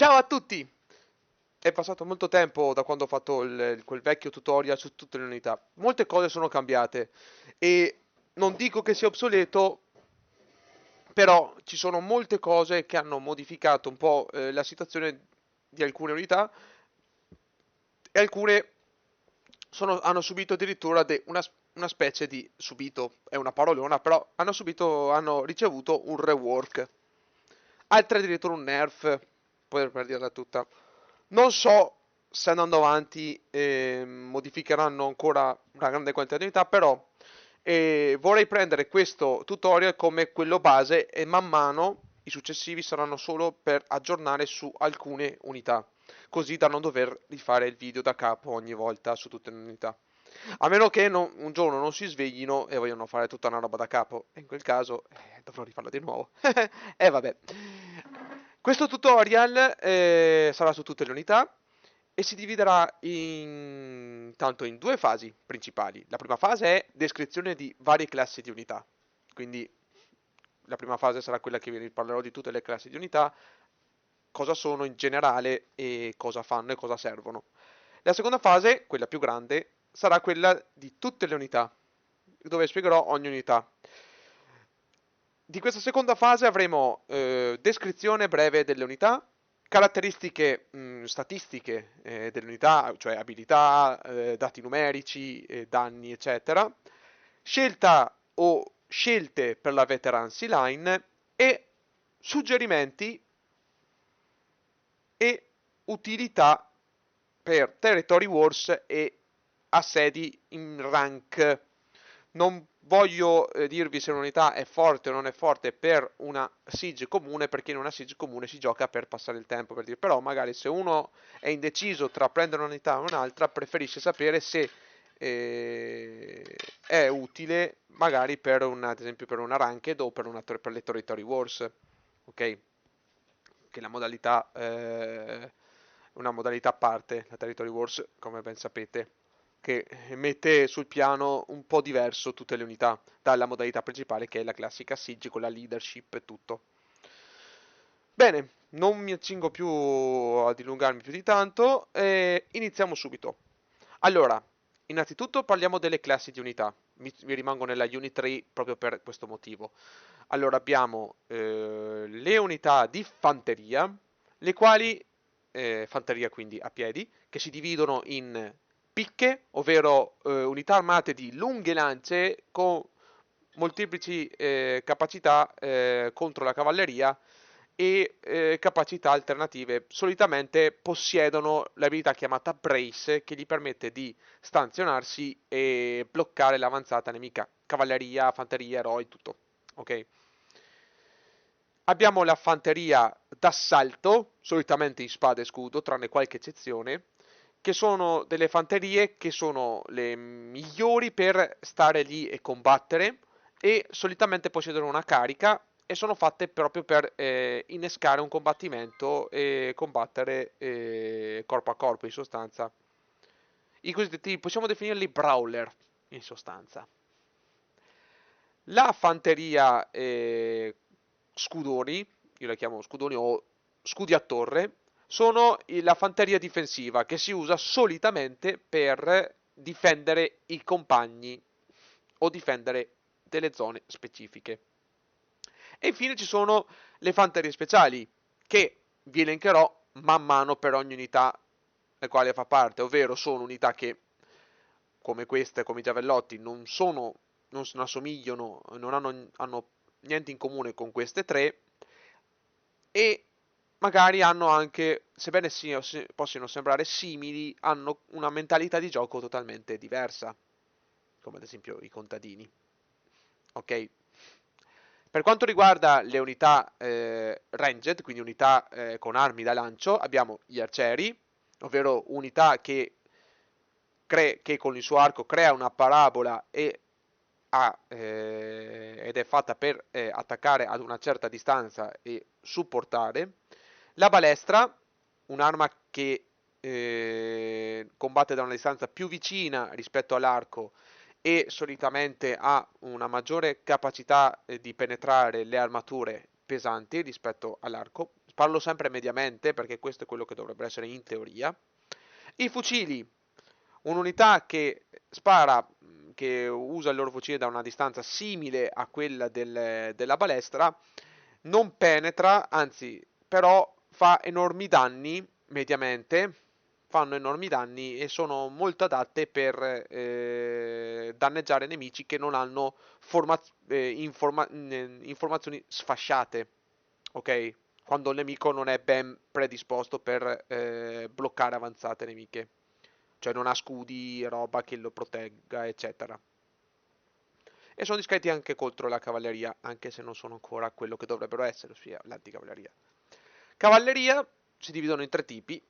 Ciao a tutti! È passato molto tempo da quando ho fatto quel vecchio tutorial su tutte le unità. Molte cose sono cambiate e non dico che sia obsoleto, però ci sono molte cose che hanno modificato un po' la situazione di alcune unità e alcune hanno subito addirittura una specie di subito, è una parolona, però hanno ricevuto un rework. Altre addirittura un nerf, per dirla tutta. Non so se andando avanti modificheranno ancora una grande quantità di unità, però vorrei prendere questo tutorial come quello base e man mano i successivi saranno solo per aggiornare su alcune unità, così da non dover rifare il video da capo ogni volta su tutte le unità. A meno che un giorno non si sveglino e vogliono fare tutta una roba da capo, e in quel caso dovrò rifarla di nuovo. E vabbè. Questo tutorial sarà su tutte le unità e si dividerà tanto in due fasi principali. La prima fase è descrizione di varie classi di unità, quindi la prima fase sarà quella che vi parlerò di tutte le classi di unità, cosa sono in generale e cosa fanno e cosa servono. La seconda fase, quella più grande, sarà quella di tutte le unità, dove spiegherò ogni unità. Di questa seconda fase avremo descrizione breve delle unità, caratteristiche statistiche delle unità, cioè abilità, dati numerici, danni, eccetera, scelta o scelte per la Veterancy Line e suggerimenti e utilità per Territory Wars e assedi in rank. Non voglio dirvi se un'unità è forte o non è forte per una siege comune, perché in una siege comune si gioca per passare il tempo, per dire. Però magari se uno è indeciso tra prendere un'unità o un'altra, preferisce sapere se è utile magari per ad esempio per una ranked o per le Territory Wars, ok? Che la modalità una modalità a parte, la Territory Wars, come ben sapete, che mette sul piano un po' diverso tutte le unità dalla modalità principale che è la classica Siege con la leadership e tutto. Bene, non mi accingo più a dilungarmi più di tanto e iniziamo subito. Allora, innanzitutto parliamo delle classi di unità. Mi rimango nella Unit 3 proprio per questo motivo. Allora abbiamo le unità di fanteria, le quali, fanteria quindi a piedi, che si dividono in picche, ovvero unità armate di lunghe lance con molteplici capacità contro la cavalleria e capacità alternative. Solitamente possiedono l'abilità chiamata Brace che gli permette di stanzionarsi e bloccare l'avanzata nemica. Cavalleria, fanteria, eroi, tutto. Ok? Abbiamo la fanteria d'assalto, solitamente in spada e scudo, tranne qualche eccezione, che sono delle fanterie che sono le migliori per stare lì e combattere e solitamente possiedono una carica e sono fatte proprio per innescare un combattimento e combattere corpo a corpo in sostanza. I cosiddetti possiamo definirli brawler in sostanza. La fanteria scudoni, io la chiamo scudoni o scudi a torre, sono la fanteria difensiva che si usa solitamente per difendere i compagni o difendere delle zone specifiche. E infine ci sono le fanterie speciali che vi elencherò man mano per ogni unità del quale fa parte, ovvero sono unità che come queste, come i giavellotti, non assomigliano, non hanno niente in comune con queste tre e magari hanno anche, sebbene possano sembrare simili, hanno una mentalità di gioco totalmente diversa, come ad esempio i contadini. Ok? Per quanto riguarda le unità ranged, quindi unità con armi da lancio, abbiamo gli arcieri, ovvero unità che con il suo arco crea una parabola ed è fatta per attaccare ad una certa distanza e supportare. La balestra, un'arma che combatte da una distanza più vicina rispetto all'arco e solitamente ha una maggiore capacità di penetrare le armature pesanti rispetto all'arco, parlo sempre mediamente perché questo è quello che dovrebbe essere in teoria. I fucili, un'unità che spara, che usa il loro fucile da una distanza simile a quella della balestra, non penetra, anzi, però fa enormi danni mediamente, fanno enormi danni e sono molto adatte per danneggiare nemici che non hanno informazioni sfasciate, ok? Quando il nemico non è ben predisposto per bloccare avanzate nemiche, cioè non ha scudi, roba che lo protegga, eccetera. E sono discreti anche contro la cavalleria, anche se non sono ancora quello che dovrebbero essere, ossia l'anticavalleria. Cavalleria si dividono in tre tipi: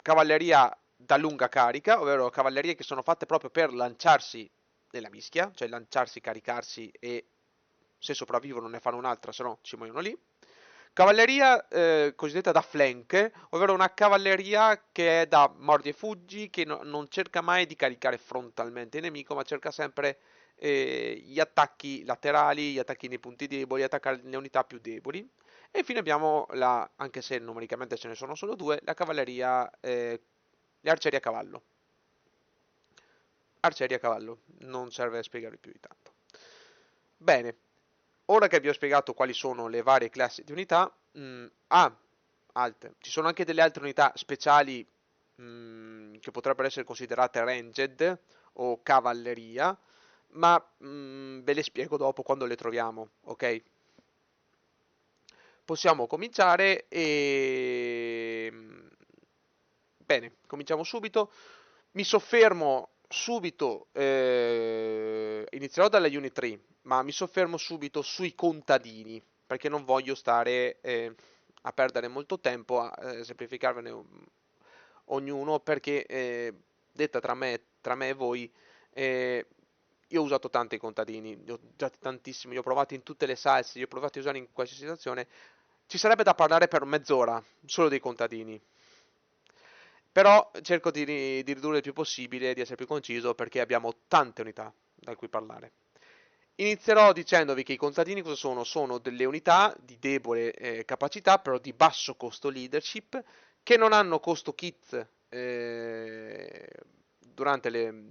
cavalleria da lunga carica, ovvero cavallerie che sono fatte proprio per lanciarsi nella mischia, cioè lanciarsi, caricarsi e se sopravvivono ne fanno un'altra, se no ci muoiono lì. Cavalleria cosiddetta da flank, ovvero una cavalleria che è da mordi e fuggi, che non cerca mai di caricare frontalmente il nemico, ma cerca sempre gli attacchi laterali, gli attacchi nei punti deboli, attaccare le unità più deboli. E infine abbiamo la, anche se numericamente ce ne sono solo due, la cavalleria, le arcieri a cavallo. Arcieri a cavallo, non serve spiegare più di tanto. Bene, ora che vi ho spiegato quali sono le varie classi di unità, ci sono anche delle altre unità speciali che potrebbero essere considerate ranged o cavalleria, ma ve le spiego dopo quando le troviamo, ok? Possiamo cominciare e... Bene, cominciamo subito. Mi soffermo subito, inizierò dalla Unit 3, ma mi soffermo subito sui contadini, perché non voglio stare a perdere molto tempo a semplificarvene ognuno, perché detta tra me e voi, io ho usato tanti contadini, li ho usati tantissimi, li ho provati in tutte le salse, li ho provati a usare in qualsiasi situazione. Ci sarebbe da parlare per mezz'ora solo dei contadini. Però cerco di ridurre il più possibile, di essere più conciso, perché abbiamo tante unità da cui parlare. Inizierò dicendovi che i contadini cosa sono? Sono delle unità di debole capacità, però di basso costo leadership, che non hanno costo kit durante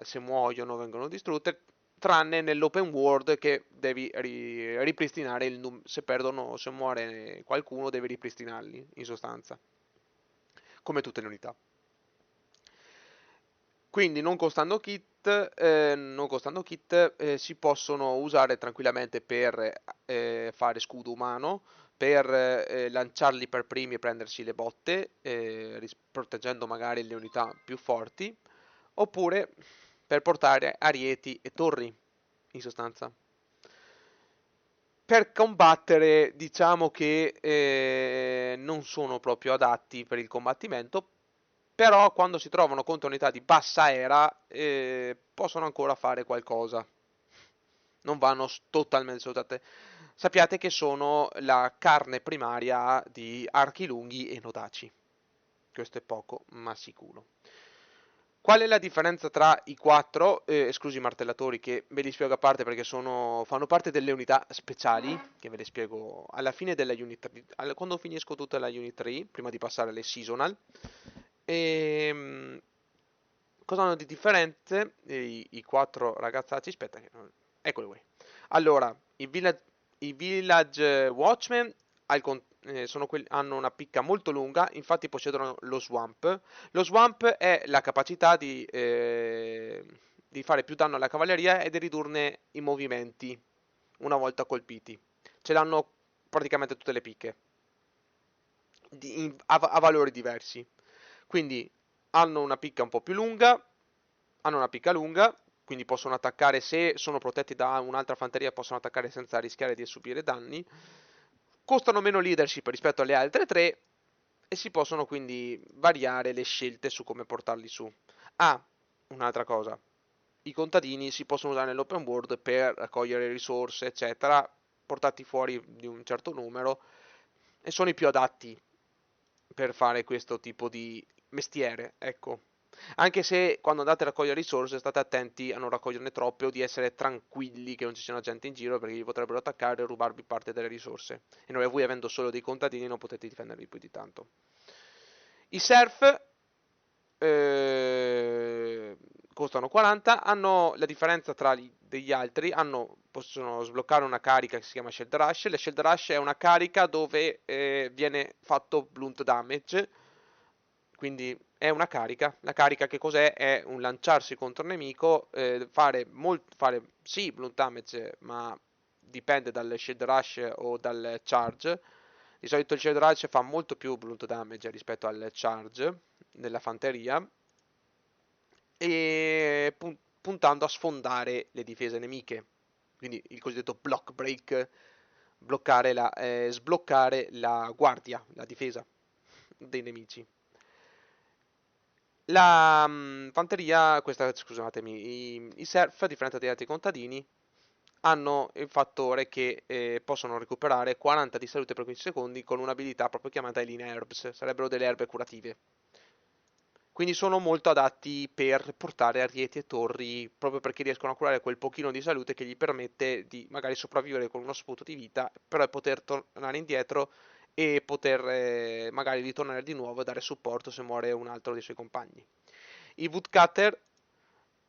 se muoiono, vengono distrutte, tranne nell'open world che devi ripristinare se perdono o se muore qualcuno devi ripristinarli, in sostanza, come tutte le unità. Quindi non costando kit si possono usare tranquillamente per fare scudo umano, per lanciarli per primi e prendersi le botte, proteggendo magari le unità più forti, oppure per portare arieti e torri, in sostanza. Per combattere, diciamo che non sono proprio adatti per il combattimento, però quando si trovano contro unità di bassa era possono ancora fare qualcosa. Non vanno totalmente sottate. Sappiate che sono la carne primaria di archi lunghi e nodaci. Questo è poco, ma sicuro. Qual è la differenza tra i quattro, esclusi i martellatori, che ve li spiego a parte perché fanno parte delle unità speciali, che ve le spiego alla fine della unit 3, quando finisco tutta la unit 3, prima di passare alle seasonal. Cosa hanno di differente i quattro ragazzacci? Aspetta, eccoli qui. Allora, i village watchmen hanno una picca molto lunga, infatti possiedono lo swamp. Lo swamp è la capacità di fare più danno alla cavalleria e di ridurne i movimenti una volta colpiti. Ce l'hanno praticamente tutte le picche, a valori diversi. Quindi hanno una picca un po' più lunga, hanno una picca lunga, quindi possono attaccare, se sono protetti da un'altra fanteria, possono attaccare senza rischiare di subire danni. Costano meno leadership rispetto alle altre tre e si possono quindi variare le scelte su come portarli su. Ah, un'altra cosa. I contadini si possono usare nell'open world per raccogliere risorse, eccetera, portati fuori di un certo numero e sono i più adatti per fare questo tipo di mestiere, ecco. Anche se quando andate a raccogliere risorse state attenti a non raccoglierne troppe o di essere tranquilli che non ci siano gente in giro perché vi potrebbero attaccare e rubarvi parte delle risorse. E voi avendo solo dei contadini non potete difendervi più di tanto. I serf costano 40, hanno la differenza degli altri, possono sbloccare una carica che si chiama Shield Rush. La Shield Rush è una carica dove viene fatto blunt damage, quindi è una carica. La carica che cos'è? È un lanciarsi contro il nemico, fare sì blunt damage, ma dipende dal Shield Rush o dal Charge. Di solito il Shield Rush fa molto più blunt damage rispetto al Charge nella fanteria, e puntando a sfondare le difese nemiche. Quindi il cosiddetto block break, sbloccare la guardia, la difesa dei nemici. La fanteria, scusatemi, i serf, a differenza degli altri contadini, hanno il fattore che possono recuperare 40 di salute per 15 secondi con un'abilità proprio chiamata Elina Herbs, sarebbero delle erbe curative. Quindi sono molto adatti per portare arieti e torri, proprio perché riescono a curare quel pochino di salute che gli permette di magari sopravvivere con uno sputo di vita, però poter tornare indietro e poter magari ritornare di nuovo e dare supporto se muore un altro dei suoi compagni. I Woodcutter,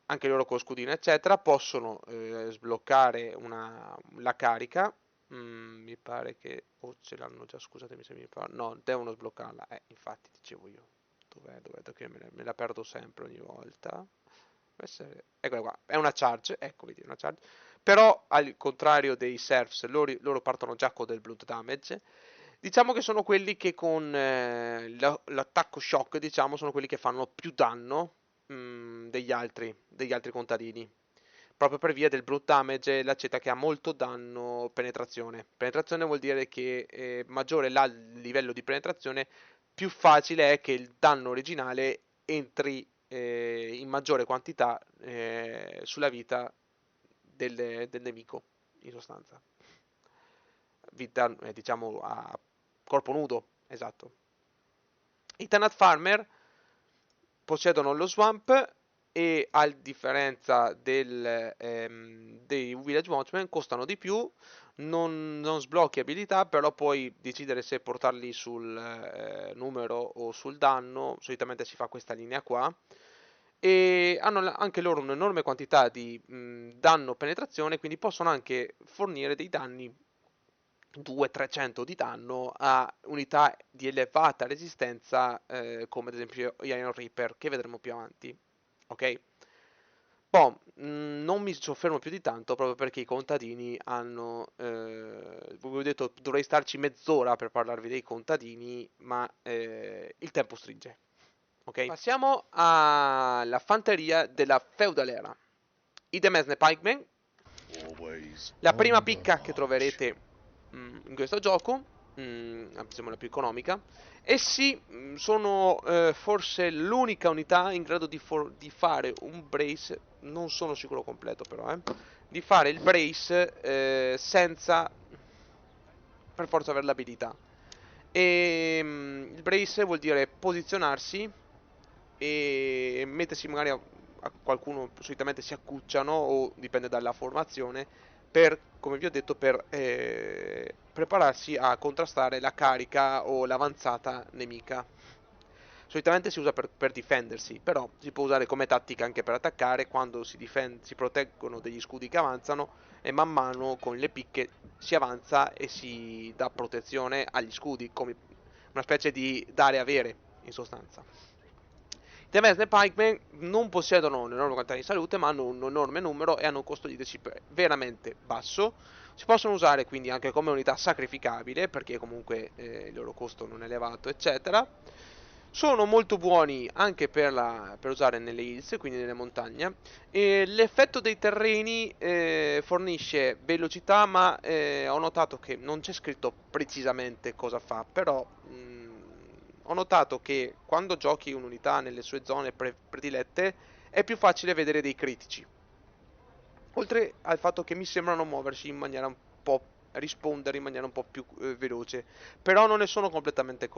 anche loro con scudino eccetera, possono sbloccare la carica. Mi pare che ce l'hanno già, scusatemi se mi pare. No, devono sbloccarla. Infatti dicevo io. Dov'è? Che me la perdo sempre ogni volta. Eccola qua, è una charge, ecco, vedi, una charge. Però, al contrario dei serfs, loro partono già con del blood damage. Diciamo che sono quelli che con l'attacco shock, diciamo, sono quelli che fanno più danno degli altri contadini. Proprio per via del blood damage, l'accetta che ha molto danno penetrazione. Penetrazione vuol dire che maggiore il livello di penetrazione, più facile è che il danno originale entri in maggiore quantità sulla vita del nemico, in sostanza. Vita, diciamo, a corpo nudo, esatto. I Tanat Farmer possiedono lo Swamp e a differenza dei Village Watchmen costano di più, non sblocchi abilità, però puoi decidere se portarli sul numero o sul danno, solitamente si fa questa linea qua, e hanno anche loro un'enorme quantità di danno penetrazione, quindi possono anche fornire dei danni 200-300 di danno a unità di elevata resistenza, come ad esempio Iron Reaper, che vedremo più avanti. Ok? Poi, non mi soffermo più di tanto proprio perché i contadini hanno, vi ho detto dovrei starci mezz'ora per parlarvi dei contadini, ma il tempo stringe. Ok? Passiamo alla fanteria della feudalera. I Demesne Pikemen, la prima picca che troverete in questo gioco, siamo la più economica. Essi sono forse l'unica unità in grado di fare un brace, non sono sicuro completo però, di fare il brace senza per forza avere l'abilità. E il brace vuol dire posizionarsi e mettersi magari a qualcuno, solitamente si accucciano o dipende dalla formazione, per, come vi ho detto, per prepararsi a contrastare la carica o l'avanzata nemica. Solitamente si usa per difendersi, però si può usare come tattica anche per attaccare quando si proteggono degli scudi che avanzano e man mano con le picche si avanza e si dà protezione agli scudi, come una specie di dare-avere in sostanza. I Temesne Pikemen non possiedono un'enorme quantità di salute, ma hanno un enorme numero e hanno un costo di leadership veramente basso. Si possono usare quindi anche come unità sacrificabile, perché comunque il loro costo non è elevato, eccetera. Sono molto buoni anche per usare nelle hills, quindi nelle montagne. E l'effetto dei terreni fornisce velocità, ma ho notato che non c'è scritto precisamente cosa fa, però ho notato che quando giochi un'unità nelle sue zone predilette è più facile vedere dei critici. Oltre al fatto che mi sembrano muoversi in maniera un po' rispondere in maniera un po' più veloce, però non ne sono completamente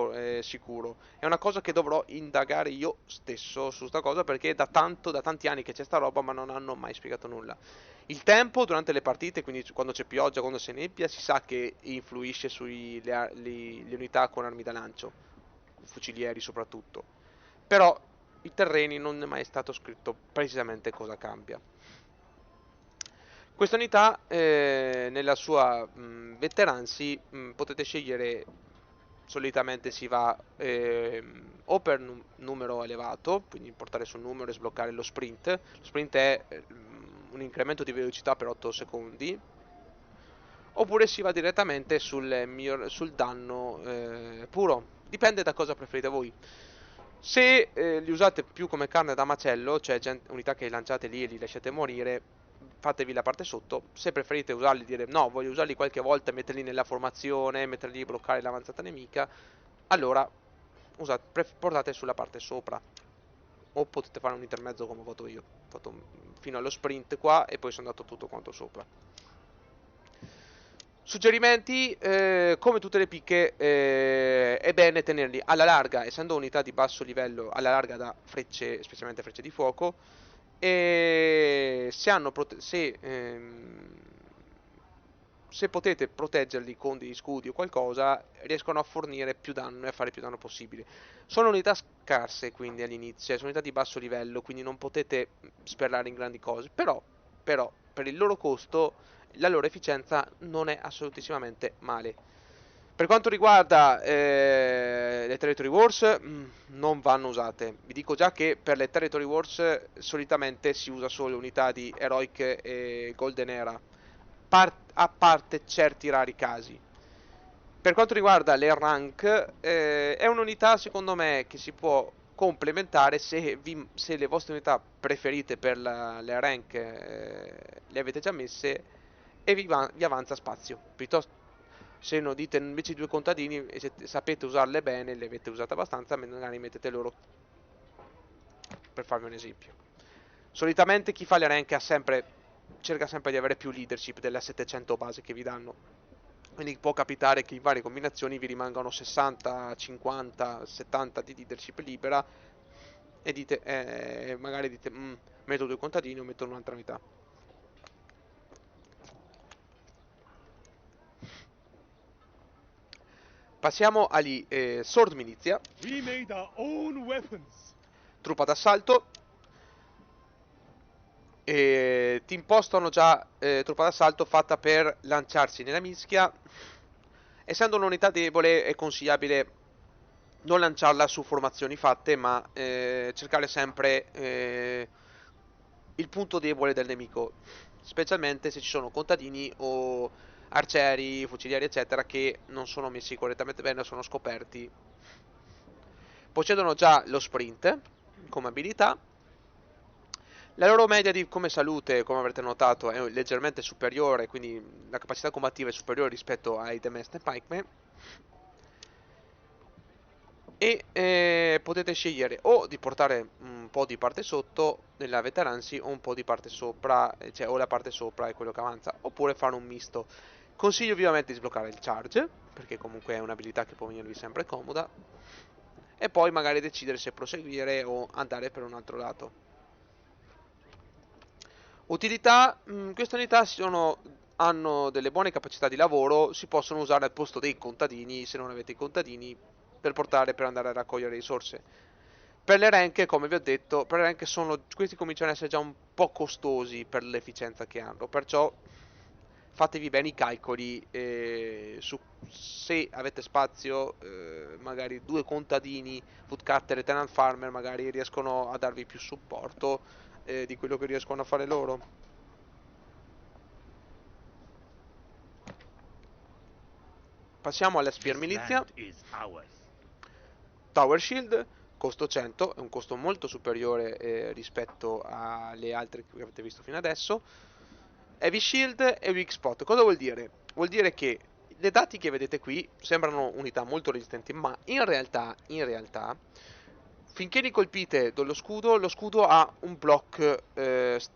sicuro. È una cosa che dovrò indagare io stesso su sta cosa, perché da tanti anni che c'è sta roba, ma non hanno mai spiegato nulla. Il tempo durante le partite, quindi quando c'è pioggia, quando c'è nebbia, si sa che influisce le unità con armi da lancio, fucilieri soprattutto. Però i terreni non è mai stato scritto precisamente cosa cambia. Questa unità, nella sua veterancy, potete scegliere, solitamente si va o per numero elevato, quindi portare sul numero e sbloccare lo sprint. Lo sprint è un incremento di velocità per 8 secondi, oppure si va direttamente sul danno puro. Dipende da cosa preferite voi. Se li usate più come carne da macello, cioè unità che lanciate lì e li lasciate morire, fatevi la parte sotto. Se preferite usarli, dire no, voglio usarli qualche volta, metterli nella formazione, metterli a bloccare l'avanzata nemica, allora portate sulla parte sopra. O potete fare un intermezzo come ho fatto io. Ho fatto fino allo sprint qua e poi sono andato tutto quanto sopra. Suggerimenti, come tutte le picche, è bene tenerli alla larga, essendo unità di basso livello, alla larga da frecce, specialmente frecce di fuoco, e se potete proteggerli con degli scudi o qualcosa, riescono a fornire più danno e a fare più danno possibile. Sono unità scarse quindi all'inizio, sono unità di basso livello, quindi non potete sperare in grandi cose, però per il loro costo la loro efficienza non è assolutissimamente male. Per quanto riguarda le Territory Wars, non vanno usate. Vi dico già che per le Territory Wars solitamente si usa solo unità di Heroic e Golden Era, a parte certi rari casi. Per quanto riguarda le rank, è un'unità secondo me che si può complementare se le vostre unità preferite per le rank le avete già messe e vi avanza spazio. Piuttosto, se non dite invece due contadini e se sapete usarle bene, le avete usate abbastanza, magari mettete loro, per farvi un esempio. Solitamente chi fa le rank cerca sempre di avere più leadership della 700 base che vi danno. Quindi può capitare che in varie combinazioni vi rimangano 60, 50, 70 di leadership libera e magari dite, metto due contadini o metto un'altra unità. Passiamo agli Sword Milizia. We made our own weapons. Truppa d'assalto. Ti impostano già truppa d'assalto fatta per lanciarsi nella mischia. Essendo un'unità debole è consigliabile non lanciarla su formazioni fatte, ma cercare sempre il punto debole del nemico, specialmente se ci sono contadini o arcieri, fucilieri eccetera che non sono messi correttamente bene o sono scoperti. Possiedono già lo sprint come abilità. La loro media come salute, come avrete notato, è leggermente superiore, quindi la capacità combattiva è superiore rispetto ai The Master Pikemen. E potete scegliere o di portare un po' di parte sotto nella veterancy o un po' di parte sopra, cioè o la parte sopra è quello che avanza, oppure fare un misto. Consiglio vivamente di sbloccare il charge, perché comunque è un'abilità che può venirvi sempre comoda, e poi magari decidere se proseguire o andare per un altro lato. Utilità, queste unità hanno delle buone capacità di lavoro, si possono usare al posto dei contadini, se non avete i contadini, per andare a raccogliere risorse. Per le rank, come vi ho detto, per le rank questi cominciano ad essere già un po' costosi per l'efficienza che hanno, perciò fatevi bene i calcoli su se avete spazio, magari due contadini, Woodcutter e Tenant Farmer, magari riescono a darvi più supporto di quello che riescono a fare loro. Passiamo alla Spear Milizia. Tower Shield, costo 100, è un costo molto superiore rispetto alle altre che avete visto fino adesso. Heavy Shield e Weak Spot, cosa vuol dire? Vuol dire che le dati che vedete qui sembrano unità molto resistenti, ma in realtà, finché li colpite lo scudo ha un block,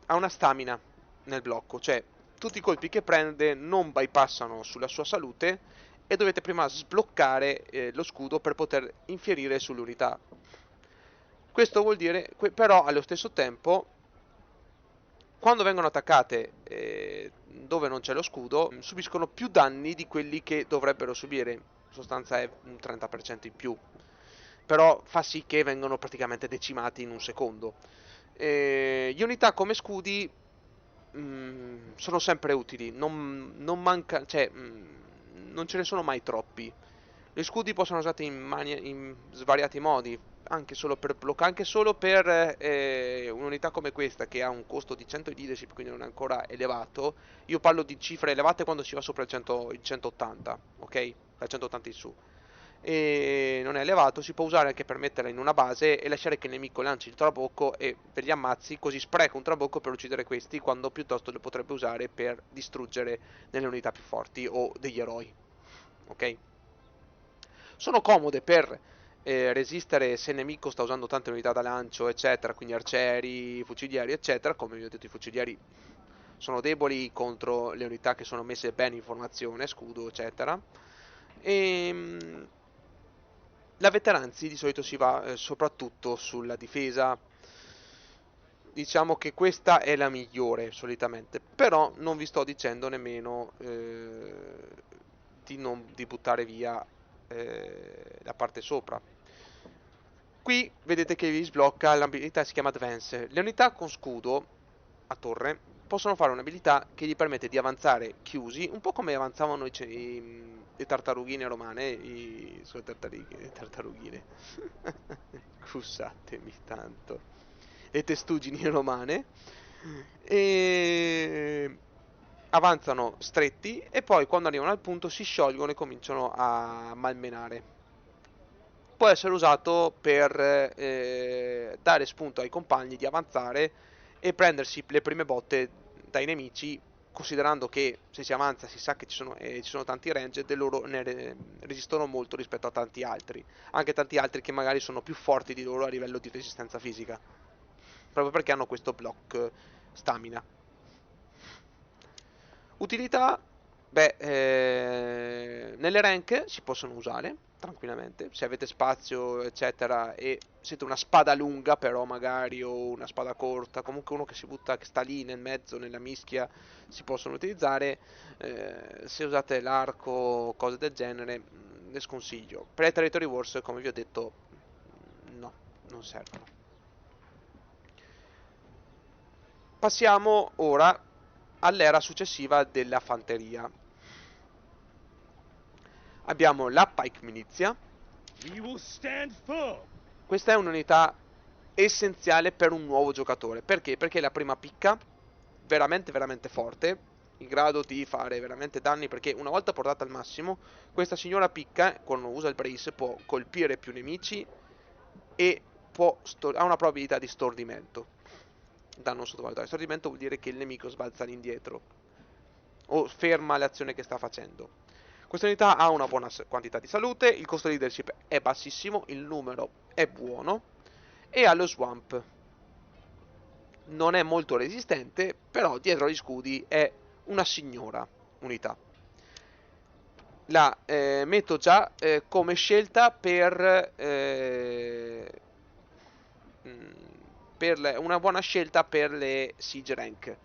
ha una stamina nel blocco, cioè tutti i colpi che prende non bypassano sulla sua salute e dovete prima sbloccare lo scudo per poter infierire sull'unità. Questo vuol dire, però allo stesso tempo, quando vengono attaccate dove non c'è lo scudo, subiscono più danni di quelli che dovrebbero subire. In sostanza è un 30% in più. Però fa sì che vengono praticamente decimati in un secondo. Gli unità come scudi sono sempre utili, non manca, cioè, non ce ne sono mai troppi. Gli scudi possono essere usati in svariati modi, anche solo per bloccare, anche solo per un'unità come questa che ha un costo di 100 leadership, quindi non è ancora elevato. Io parlo di cifre elevate quando si va sopra il 180, ok? Da 180 in su. E non è elevato, si può usare anche per metterla in una base e lasciare che il nemico lanci il trabocco e per gli ammazzi, così spreca un trabocco per uccidere questi, quando piuttosto lo potrebbe usare per distruggere nelle unità più forti o degli eroi. Ok? Sono comode per resistere se il nemico sta usando tante unità da lancio, eccetera, quindi arcieri, fucilieri, eccetera. Come vi ho detto, i fucilieri sono deboli contro le unità che sono messe bene in formazione, scudo, eccetera. E la veteranzi di solito si va soprattutto sulla difesa. Diciamo che questa è la migliore solitamente, però non vi sto dicendo nemmeno di buttare via la parte sopra. Qui vedete che vi sblocca l'abilità, si chiama Advance. Le unità con scudo a torre possono fare un'abilità che gli permette di avanzare chiusi, un po' come avanzavano le tartarughine romane, le tartarughine, scusatemi tanto, le testuggini romane, e avanzano stretti e poi quando arrivano al punto si sciolgono e cominciano a malmenare. Può essere usato per dare spunto ai compagni di avanzare e prendersi le prime botte dai nemici, considerando che se si avanza si sa che ci sono tanti ranged e loro resistono molto rispetto a tanti altri, anche tanti altri che magari sono più forti di loro a livello di resistenza fisica, proprio perché hanno questo block stamina. Utilità, beh, nelle rank si possono usare tranquillamente, se avete spazio eccetera e siete una spada lunga però magari o una spada corta, comunque uno che si butta, che sta lì nel mezzo, nella mischia, si possono utilizzare. Se usate l'arco o cose del genere, le sconsiglio. Per le Territory Wars, come vi ho detto, no, non servono. Passiamo ora all'era successiva della fanteria. Abbiamo la Pike Milizia. We will stand firm. Questa è un'unità essenziale per un nuovo giocatore. Perché? Perché è la prima picca, veramente veramente forte, in grado di fare veramente danni, perché una volta portata al massimo, questa signora picca, quando usa il brace, può colpire più nemici e ha una probabilità di stordimento. Da non sottovalutare. Stordimento vuol dire che il nemico sbalza all'indietro o ferma l'azione che sta facendo. Questa unità ha una buona quantità di salute, il costo di leadership è bassissimo, il numero è buono e ha lo swamp. Non è molto resistente, però dietro agli scudi è una signora unità. La metto già come scelta per una buona scelta per le siege rank.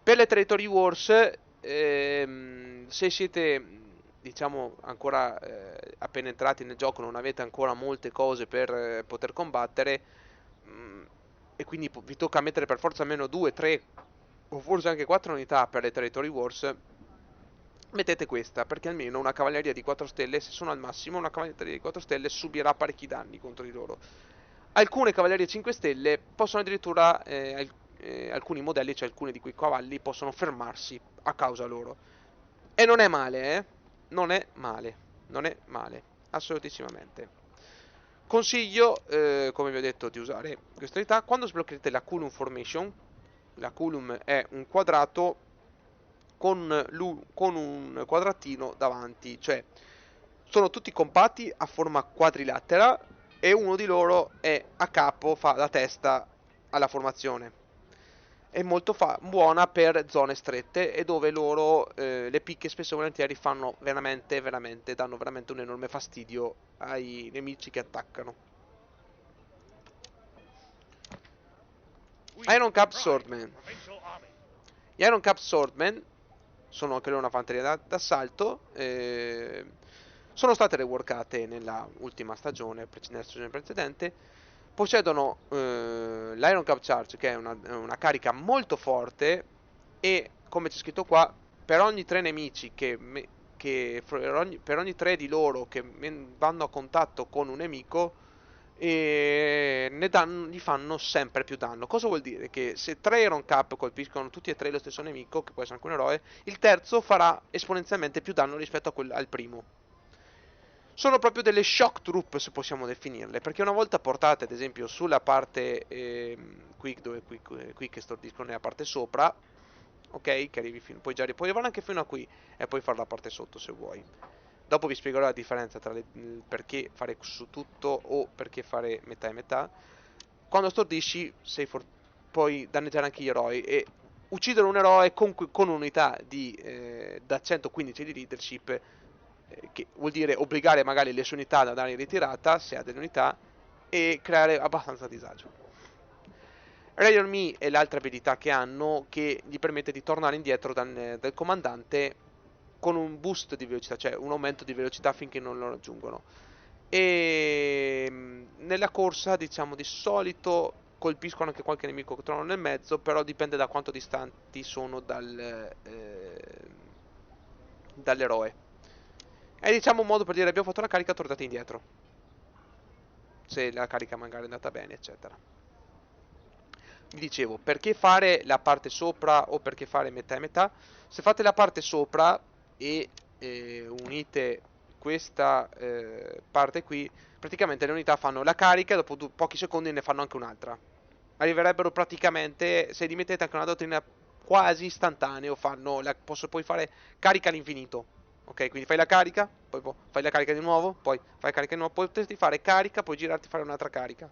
Per le Territory Wars, se siete diciamo ancora appena entrati nel gioco, non avete ancora molte cose per poter combattere, e quindi vi tocca mettere per forza almeno 2, 3 o forse anche 4 unità per le Territory Wars, mettete questa, perché almeno una cavalleria di 4 stelle, se sono al massimo, una cavalleria di 4 stelle subirà parecchi danni contro di loro. Alcune cavallerie 5 stelle possono addirittura, alcuni modelli, cioè alcuni di quei cavalli, possono fermarsi a causa loro. E non è male, non è male, non è male, assolutissimamente. Consiglio, come vi ho detto, di usare questa unità quando sbloccherete la Culum Formation. La Culum è un quadrato con un quadratino davanti, cioè sono tutti compatti a forma quadrilatera e uno di loro è a capo, fa la testa alla formazione. è molto buona per zone strette e dove loro le picche spesso e volentieri fanno danno veramente un enorme fastidio ai nemici che attaccano. We Iron are the Cap pride of Swordman. the provincial army. Gli Iron Cap Swordman sono anche loro una fanteria d'assalto. Sono state reworkate nella ultima stagione, nella stagione precedente. Possiedono l'Iron Cap Charge, che è una carica molto forte. E come c'è scritto qua, per ogni 3 nemici per ogni 3 di loro che vanno a contatto con un nemico, e gli fanno sempre più danno. Cosa vuol dire? Che se 3 Iron Cap colpiscono tutti e 3 lo stesso nemico, che può essere anche un eroe, il terzo farà esponenzialmente più danno rispetto al primo. Sono proprio delle shock troop, se possiamo definirle, perché una volta portate ad esempio sulla parte qui che stordiscono nella parte sopra, ok, che arrivi puoi arrivare anche fino a qui e poi fare la parte sotto se vuoi. Dopo vi spiegherò la differenza tra perché fare su tutto o perché fare metà e metà. Quando stordisci puoi danneggiare anche gli eroi e uccidere un eroe con un'unità da 115 di leadership, che vuol dire obbligare magari le sue unità ad andare in ritirata, se ha delle unità, e creare abbastanza disagio. Ray on Me è l'altra abilità che hanno, che gli permette di tornare indietro dal comandante con un boost di velocità, cioè un aumento di velocità finché non lo raggiungono. E nella corsa, diciamo, di solito colpiscono anche qualche nemico che trovano nel mezzo, però dipende da quanto distanti sono dall'eroe. È, diciamo, un modo per dire: abbiamo fatto la carica, tornate indietro, se la carica magari è andata bene, eccetera. Vi dicevo, perché fare la parte sopra o perché fare metà e metà? Se fate la parte sopra e unite questa parte qui, praticamente le unità fanno la carica e dopo pochi secondi ne fanno anche un'altra. Arriverebbero praticamente, se li mettete anche una dottrina quasi istantaneo, poi fare carica all'infinito. Ok, quindi fai la carica, poi fai la carica di nuovo, poi fai carica di nuovo, poi potresti fare carica, poi girarti e fare un'altra carica.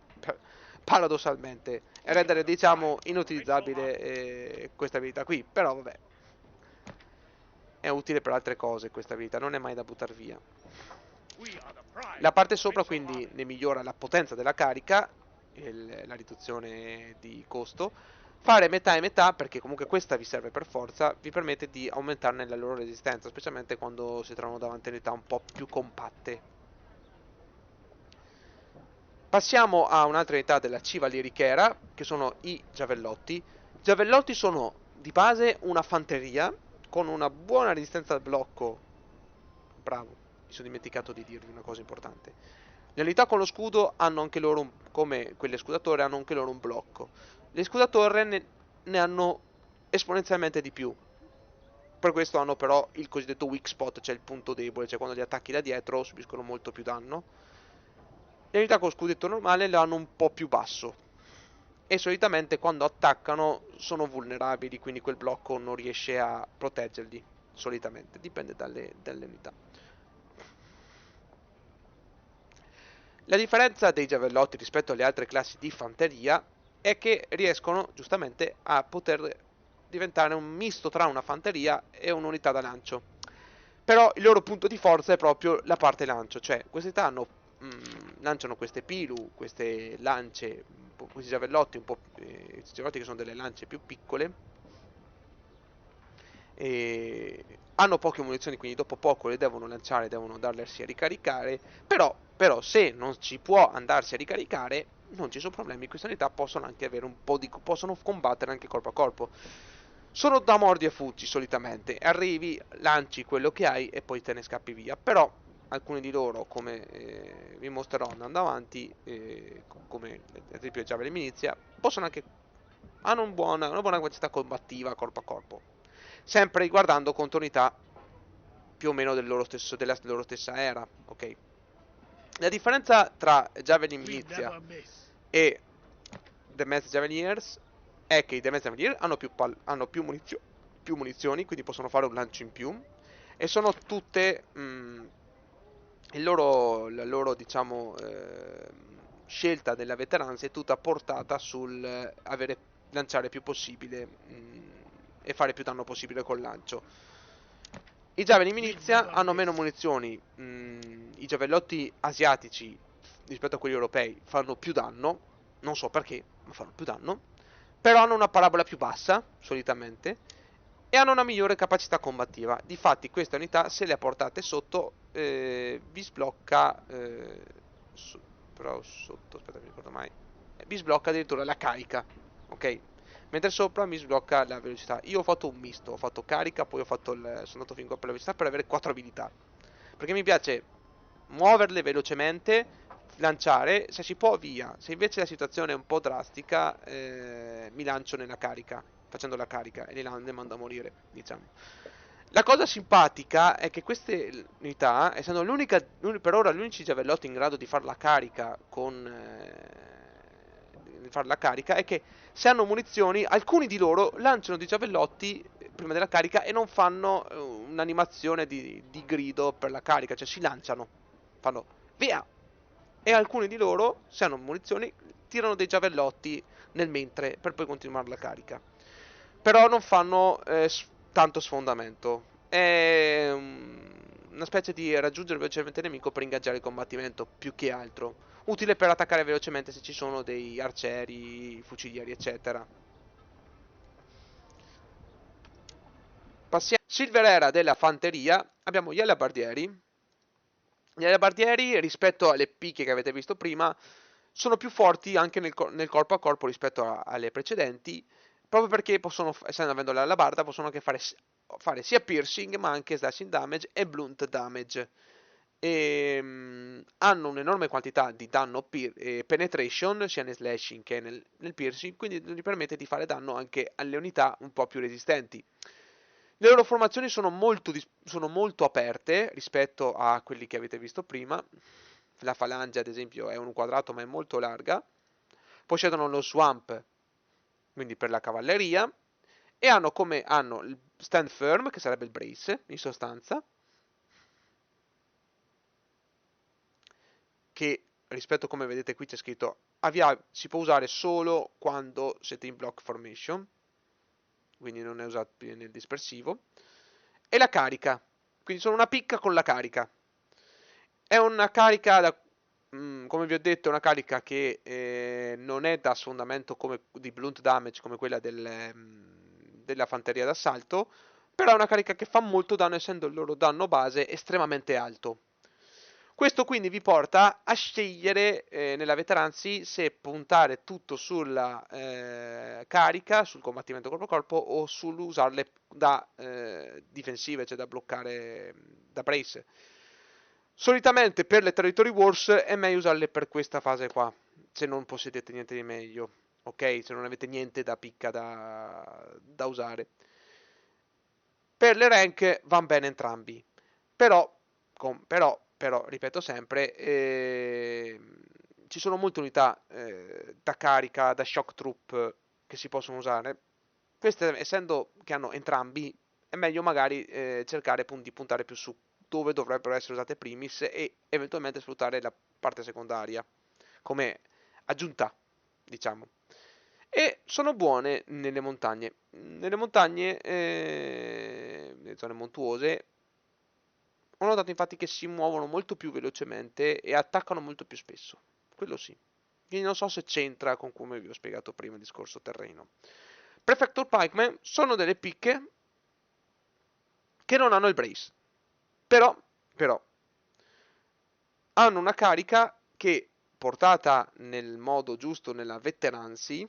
Paradossalmente, e rendere, diciamo, inutilizzabile questa abilità qui. Però vabbè, è utile per altre cose questa abilità, non è mai da buttare via. We are the pride La of the parte sopra provincial quindi army. ne migliora la potenza della carica, la riduzione di costo. Fare metà e metà, perché comunque questa vi serve per forza, vi permette di aumentarne la loro resistenza, specialmente quando si trovano davanti a unità un po' più compatte. Passiamo a un'altra unità della Civalierichera, che sono i Giavellotti. I Giavellotti sono di base una fanteria con una buona resistenza al blocco. Bravo, mi sono dimenticato di dirvi una cosa importante. Le unità con lo scudo hanno anche loro, come quelle scudatore, hanno anche loro un blocco. Le scudatorre ne hanno esponenzialmente di più. Per questo hanno però il cosiddetto weak spot, cioè il punto debole, cioè quando li attacchi da dietro subiscono molto più danno. Le unità con scudetto normale le hanno un po' più basso e solitamente quando attaccano sono vulnerabili, quindi quel blocco non riesce a proteggerli, solitamente, dipende dalle unità. La differenza dei giavellotti rispetto alle altre classi di fanteria è che riescono giustamente a poter diventare un misto tra una fanteria e un'unità da lancio. Però il loro punto di forza è proprio la parte lancio, cioè queste unità lanciano queste pilu, queste lance, questi giavellotti, questi giavellotti che sono delle lance più piccole, e hanno poche munizioni, quindi dopo poco le devono lanciare, devono andarsi a ricaricare. Però se non ci può andarsi a ricaricare, non ci sono problemi, queste unità possono anche avere possono combattere anche corpo a corpo. Sono da mordi e fuggi solitamente, arrivi, lanci quello che hai e poi te ne scappi via. Però alcuni di loro, come vi mostrerò andando avanti, come ad esempio il Javelin Milizia, hanno una buona capacità combattiva corpo a corpo, sempre guardando contro unità più o meno della loro stessa era, ok? La differenza tra Javelin We Milizia never miss. e The Mass Javeliers è che i The Mass Javeliers hanno più munizioni, quindi possono fare un lancio in più, e sono tutte la loro, diciamo, scelta della veteranza è tutta portata sul avere lanciare più possibile e fare più danno possibile col lancio. I Javelin Milizia hanno meno munizioni, i giavellotti asiatici rispetto a quelli europei fanno più danno, non so perché, ma fanno più danno, però hanno una parabola più bassa, solitamente, e hanno una migliore capacità combattiva. Difatti questa unità, se le portate sotto, vi sblocca, però sotto, aspetta, mi ricordo mai, vi sblocca addirittura la carica, ok? Mentre sopra mi sblocca la velocità. Io ho fatto un misto, ho fatto carica, poi sono andato fin qua per la velocità per avere 4 abilità. Perché mi piace muoverle velocemente, lanciare, se si può via. Se invece la situazione è un po' drastica, mi lancio nella carica, facendo la carica e le mando a morire, diciamo. La cosa simpatica è che queste unità, essendo per ora gli unici giavellotti in grado di fare la carica di fare la carica, è che se hanno munizioni, alcuni di loro lanciano dei giavellotti prima della carica e non fanno un'animazione di grido per la carica, cioè si lanciano, fanno via! E alcuni di loro, se hanno munizioni, tirano dei giavellotti nel mentre per poi continuare la carica. Però non fanno tanto sfondamento. È una specie di raggiungere velocemente il nemico per ingaggiare il combattimento, più che altro. Utile per attaccare velocemente se ci sono dei arcieri, fucilieri, eccetera. Passiamo. Silver Era della fanteria. Abbiamo gli alabardieri. Gli alabardieri, rispetto alle picche che avete visto prima, sono più forti anche nel corpo a corpo rispetto alle precedenti, proprio perché possono, essendo avendo l'alabarda, possono anche fare sia piercing, ma anche slashing damage e blunt damage. Hanno un'enorme quantità di danno penetration, sia nel slashing che nel piercing, quindi gli permette di fare danno anche alle unità un po' più resistenti. Le loro formazioni sono molto aperte rispetto a quelli che avete visto prima. La falange, ad esempio, è un quadrato ma è molto larga. Possiedono lo swamp, quindi per la cavalleria. E hanno il stand firm, che sarebbe il brace, in sostanza. Che rispetto a come vedete qui c'è scritto si può usare solo quando siete in block formation. Quindi non è usabile nel dispersivo. E la carica. Quindi sono una picca con la carica. È una carica, come vi ho detto, è una carica che non è da sfondamento di blunt damage come quella della fanteria d'assalto, però è una carica che fa molto danno essendo il loro danno base estremamente alto. Questo quindi vi porta a scegliere nella veterancy se puntare tutto sulla carica, sul combattimento corpo a corpo o sull'usarle da difensive, cioè da bloccare, da brace. Solitamente per le Territory Wars è meglio usarle per questa fase qua, se non possedete niente di meglio, ok? Se non avete niente da picca da usare. Per le rank vanno bene entrambi, però, ripeto sempre, ci sono molte unità da carica, da shock troop che si possono usare. Queste, essendo che hanno entrambi, è meglio magari cercare di puntare più su dove dovrebbero essere usate primis e eventualmente sfruttare la parte secondaria come aggiunta, diciamo. E sono buone nelle montagne. Nelle montagne, nelle zone montuose, ho notato infatti che si muovono molto più velocemente e attaccano molto più spesso. Quello sì. Quindi non so se c'entra con come vi ho spiegato prima il discorso terreno. Prefector Pikemen sono delle picche che non hanno il brace. Però, hanno una carica che, portata nel modo giusto nella veterancy,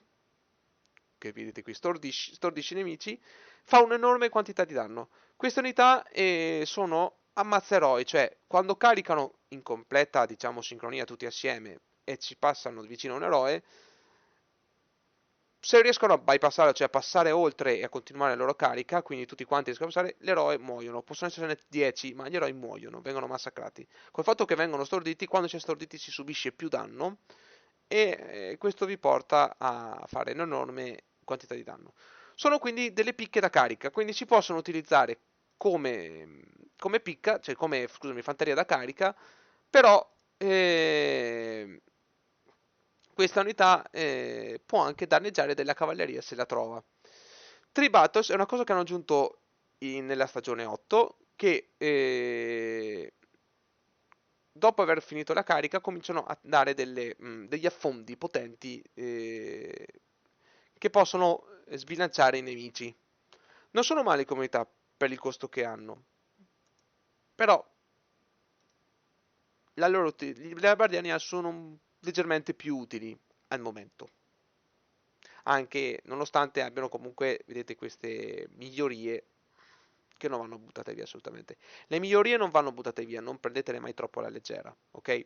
che vedete qui, stordisci nemici, fa un'enorme quantità di danno. Queste unità sono ammazzeroi, cioè quando caricano in completa, diciamo, sincronia tutti assieme e ci passano vicino a un eroe, se riescono a bypassare, cioè a passare oltre e a continuare la loro carica, quindi tutti quanti riescono a passare, gli eroi muoiono. Possono essere 10, ma gli eroi muoiono, vengono massacrati. Col fatto che vengono storditi, quando si è storditi si subisce più danno e questo vi porta a fare un'enorme quantità di danno. Sono quindi delle picche da carica, quindi si possono utilizzare come picca, cioè come, scusami, fanteria da carica, però questa unità può anche danneggiare della cavalleria se la trova. Tree Battles è una cosa che hanno aggiunto nella stagione 8, che dopo aver finito la carica cominciano a dare degli affondi potenti che possono sbilanciare i nemici. Non sono male come unità per il costo che hanno, però le Bardiania sono leggermente più utili al momento. Anche nonostante abbiano comunque, vedete, queste migliorie che non vanno buttate via assolutamente. Le migliorie non vanno buttate via, non prendetele mai troppo alla leggera, ok?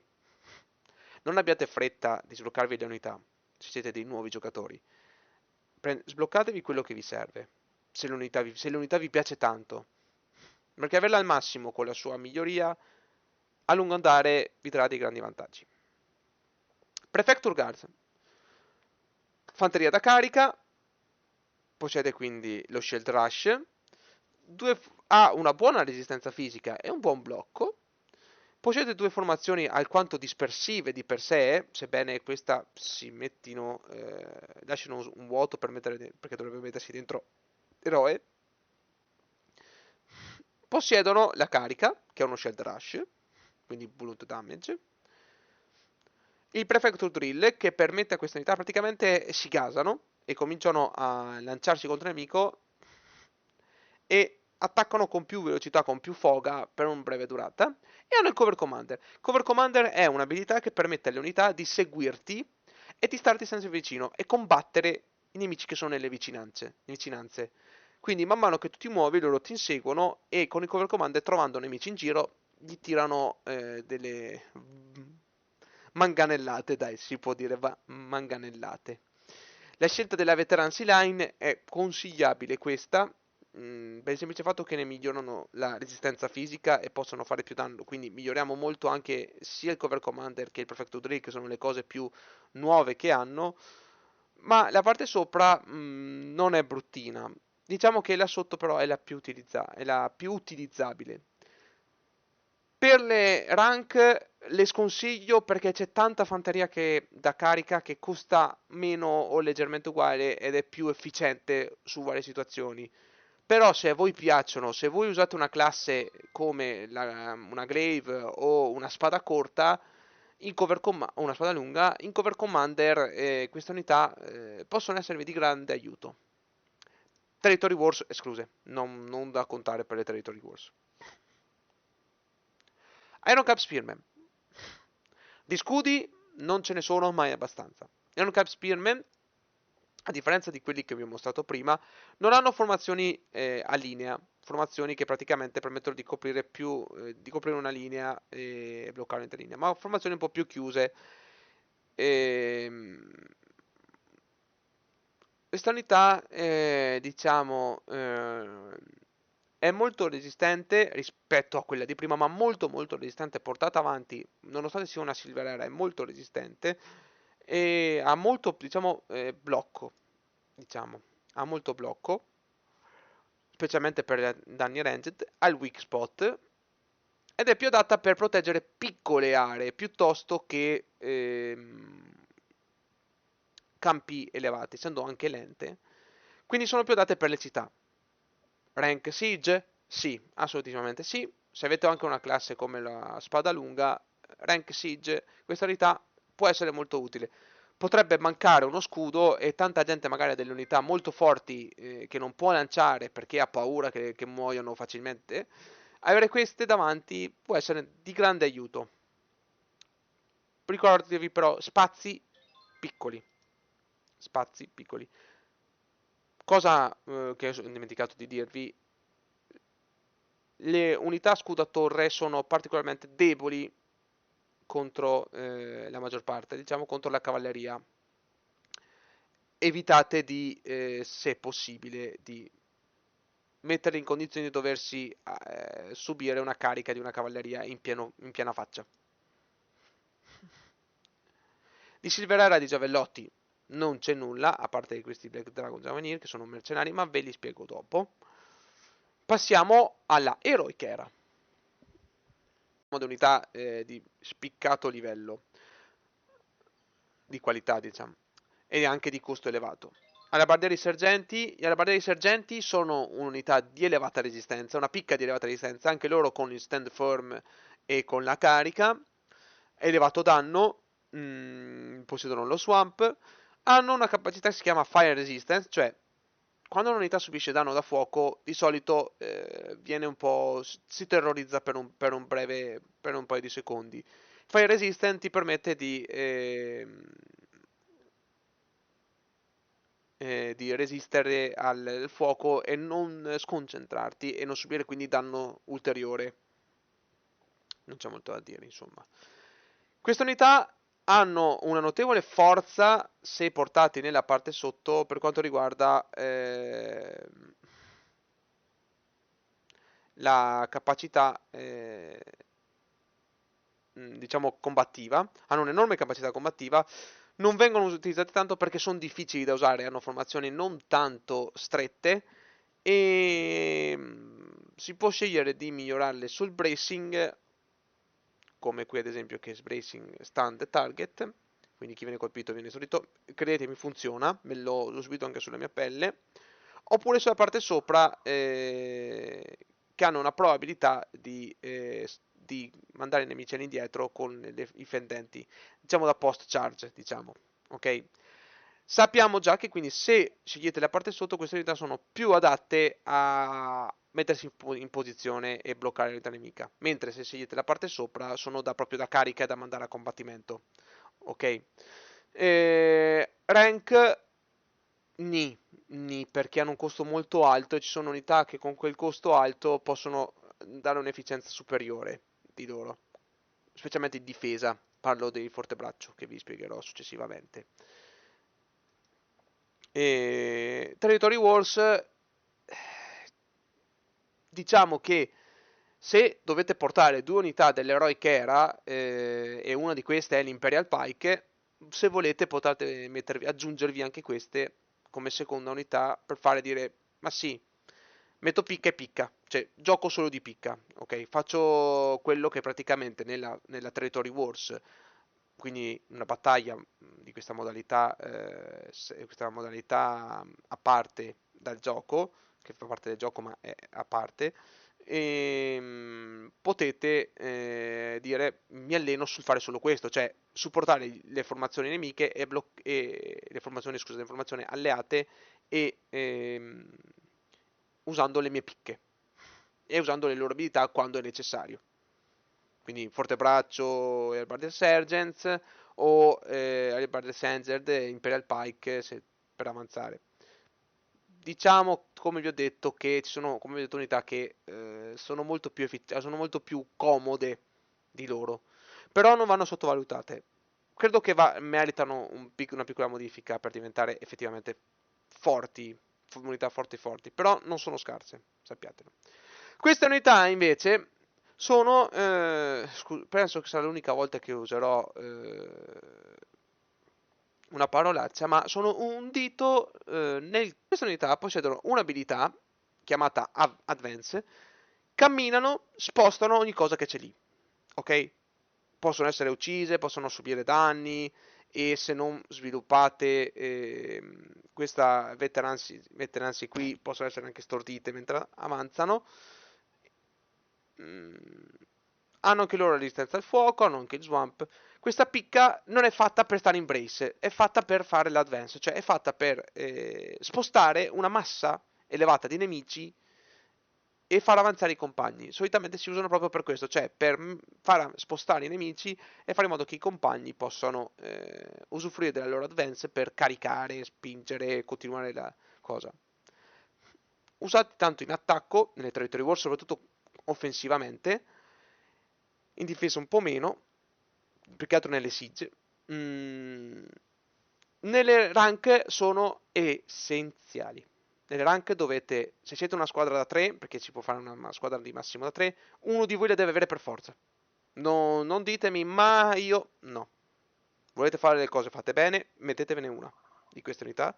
Non abbiate fretta di sbloccarvi le unità se siete dei nuovi giocatori. Sbloccatevi quello che vi serve, se l'unità vi piace tanto. Perché averla al massimo con la sua miglioria a lungo andare vi darà dei grandi vantaggi. Prefecture Guard. Fanteria da carica, possiede quindi lo Shield Rush, ha una buona resistenza fisica e un buon blocco, possiede due formazioni alquanto dispersive di per sé, sebbene questa lasciano un vuoto perché dovrebbe mettersi dentro eroe. Possiedono la carica, che è uno Shield Rush, quindi Bullet Damage, il Prefecture Drill, che permette a questa unità, praticamente si gasano e cominciano a lanciarsi contro il nemico e attaccano con più velocità, con più foga per una breve durata. E hanno il Cover Commander. Cover Commander è un'abilità che permette alle unità di seguirti e di starti sempre vicino e combattere i nemici che sono nelle vicinanze. Quindi man mano che tu ti muovi loro ti inseguono e con il Cover Commander, trovando nemici in giro, gli tirano delle manganellate, dai, si può dire manganellate. La scelta della Veterancy Line è consigliabile questa, per il semplice fatto che ne migliorano la resistenza fisica e possono fare più danno, quindi miglioriamo molto anche sia il Cover Commander che il Prefecto Drill, che sono le cose più nuove che hanno, ma la parte sopra non è bruttina. Diciamo che la sotto però è è la più utilizzabile. Per le rank le sconsiglio perché c'è tanta fanteria da carica che costa meno o leggermente uguale ed è più efficiente su varie situazioni. Però se a voi piacciono, se voi usate una classe come una glaive o una spada corta, o una spada lunga, in Cover Commander queste unità possono esservi di grande aiuto. Territory Wars escluse, non da contare per le Territory Wars. Iron Cap Spearman. Di scudi non ce ne sono mai abbastanza. Iron Cap Spearman, a differenza di quelli che vi ho mostrato prima, non hanno formazioni a linea, formazioni che praticamente permettono di di coprire una linea e bloccare un'altra linea, ma formazioni un po' più chiuse. Ehm, Questa unità, diciamo, è molto resistente rispetto a quella di prima, ma molto molto resistente, portata avanti, nonostante sia una Silver Era, è molto resistente e ha molto, diciamo, blocco, diciamo, ha molto blocco, specialmente per danni ranged, ha il weak spot ed è più adatta per proteggere piccole aree piuttosto che campi elevati, essendo anche lente, quindi sono più adatte per le città. Rank Siege? Sì, assolutamente sì. Se avete anche una classe come la spada lunga, Rank Siege, questa unità può essere molto utile. Potrebbe mancare uno scudo e tanta gente magari ha delle unità molto forti che non può lanciare perché ha paura che muoiano facilmente. Avere queste davanti può essere di grande aiuto. Ricordatevi però spazi piccoli. Spazi piccoli. Cosa che ho dimenticato di dirvi, le unità scudo a torre sono particolarmente deboli contro la maggior parte, diciamo contro la cavalleria. Evitate se possibile, di metterli in condizioni di doversi subire una carica di una cavalleria in piena faccia. Di Silverera e di Giavellotti non c'è nulla, a parte questi Black Dragon Javanir, che sono mercenari, ma ve li spiego dopo. Passiamo alla Heroic Era. Unità di spiccato livello. di qualità, diciamo, e anche di costo elevato. Gli alabardieri sergenti sono un'unità di elevata resistenza, una picca di elevata resistenza, anche loro con il stand firm e con la carica, elevato danno, possiedono lo swamp, hanno una capacità che si chiama fire resistance, cioè quando un'unità subisce danno da fuoco, di solito viene un po', si terrorizza per un paio di secondi. Fire resistant ti permette di resistere al fuoco e non sconcentrarti e non subire quindi danno ulteriore. Non c'è molto da dire, insomma. Queste unità hanno una notevole forza se portati nella parte sotto per quanto riguarda la capacità, diciamo, combattiva. Hanno un'enorme capacità combattiva. Non vengono utilizzati tanto perché sono difficili da usare, hanno formazioni non tanto strette e si può scegliere di migliorarle sul bracing, come qui ad esempio che è bracing stand target, quindi chi viene colpito viene solito, credetemi funziona, l'ho subito anche sulla mia pelle, oppure sulla parte sopra che hanno una probabilità di mandare i nemici all'indietro con i fendenti, diciamo da post charge, diciamo, ok? Sappiamo già che quindi se scegliete la parte sotto queste unità sono più adatte a mettersi in posizione e bloccare l'unità nemica, mentre se scegliete la parte sopra sono proprio da carica e da mandare a combattimento, ok? Rank perché hanno un costo molto alto e ci sono unità che con quel costo alto possono dare un'efficienza superiore di loro, specialmente in difesa. Parlo del fortebraccio che vi spiegherò successivamente. E Territory Wars, diciamo che se dovete portare due unità dell'Heroic Era e una di queste è l'Imperial Pike, se volete potete aggiungervi anche queste come seconda unità per fare dire, ma sì, metto picca e picca, cioè gioco solo di picca, ok? Faccio quello che praticamente nella Territory Wars, quindi una battaglia di questa modalità a parte dal gioco, che fa parte del gioco ma è a parte, e potete dire mi alleno sul fare solo questo, cioè supportare le formazioni nemiche e le formazioni, scusate, le formazioni alleate e usando le mie picche e usando le loro abilità quando è necessario. Quindi Fortebraccio e Halbarder Sergeants o Halbarder Sensed e Imperial Pike per avanzare. Diciamo, come vi ho detto, che ci sono, come vi ho detto, unità che sono molto più comode di loro, però non vanno sottovalutate. Credo che meritano una piccola modifica per diventare effettivamente forti, unità forti forti, però non sono scarse, sappiatelo. Queste unità invece sono, penso che sarà l'unica volta che userò una parolaccia, ma sono un dito queste unità possiedono un'abilità chiamata Advance, camminano, spostano ogni cosa che c'è lì, ok? Possono essere uccise, possono subire danni e se non sviluppate questa veterancy qui possono essere anche stordite mentre avanzano. Mm, hanno anche loro la resistenza al fuoco, hanno anche il swamp. Questa picca non è fatta per stare in brace, è fatta per fare l'advance, cioè è fatta per spostare una massa elevata di nemici e far avanzare i compagni. Solitamente si usano proprio per questo, cioè per far spostare i nemici e fare in modo che i compagni possano usufruire della loro advance per caricare, spingere e continuare la cosa. Usati tanto in attacco, nelle territory war, soprattutto offensivamente, in difesa un po' meno, più che altro nelle siege. Nelle rank sono essenziali. Nelle rank dovete, se siete una squadra da 3, perché si può fare una squadra di massimo da 3, uno di voi le deve avere per forza. No, non ditemi, ma io no. Volete fare le cose fatte bene, mettetevene una di queste unità.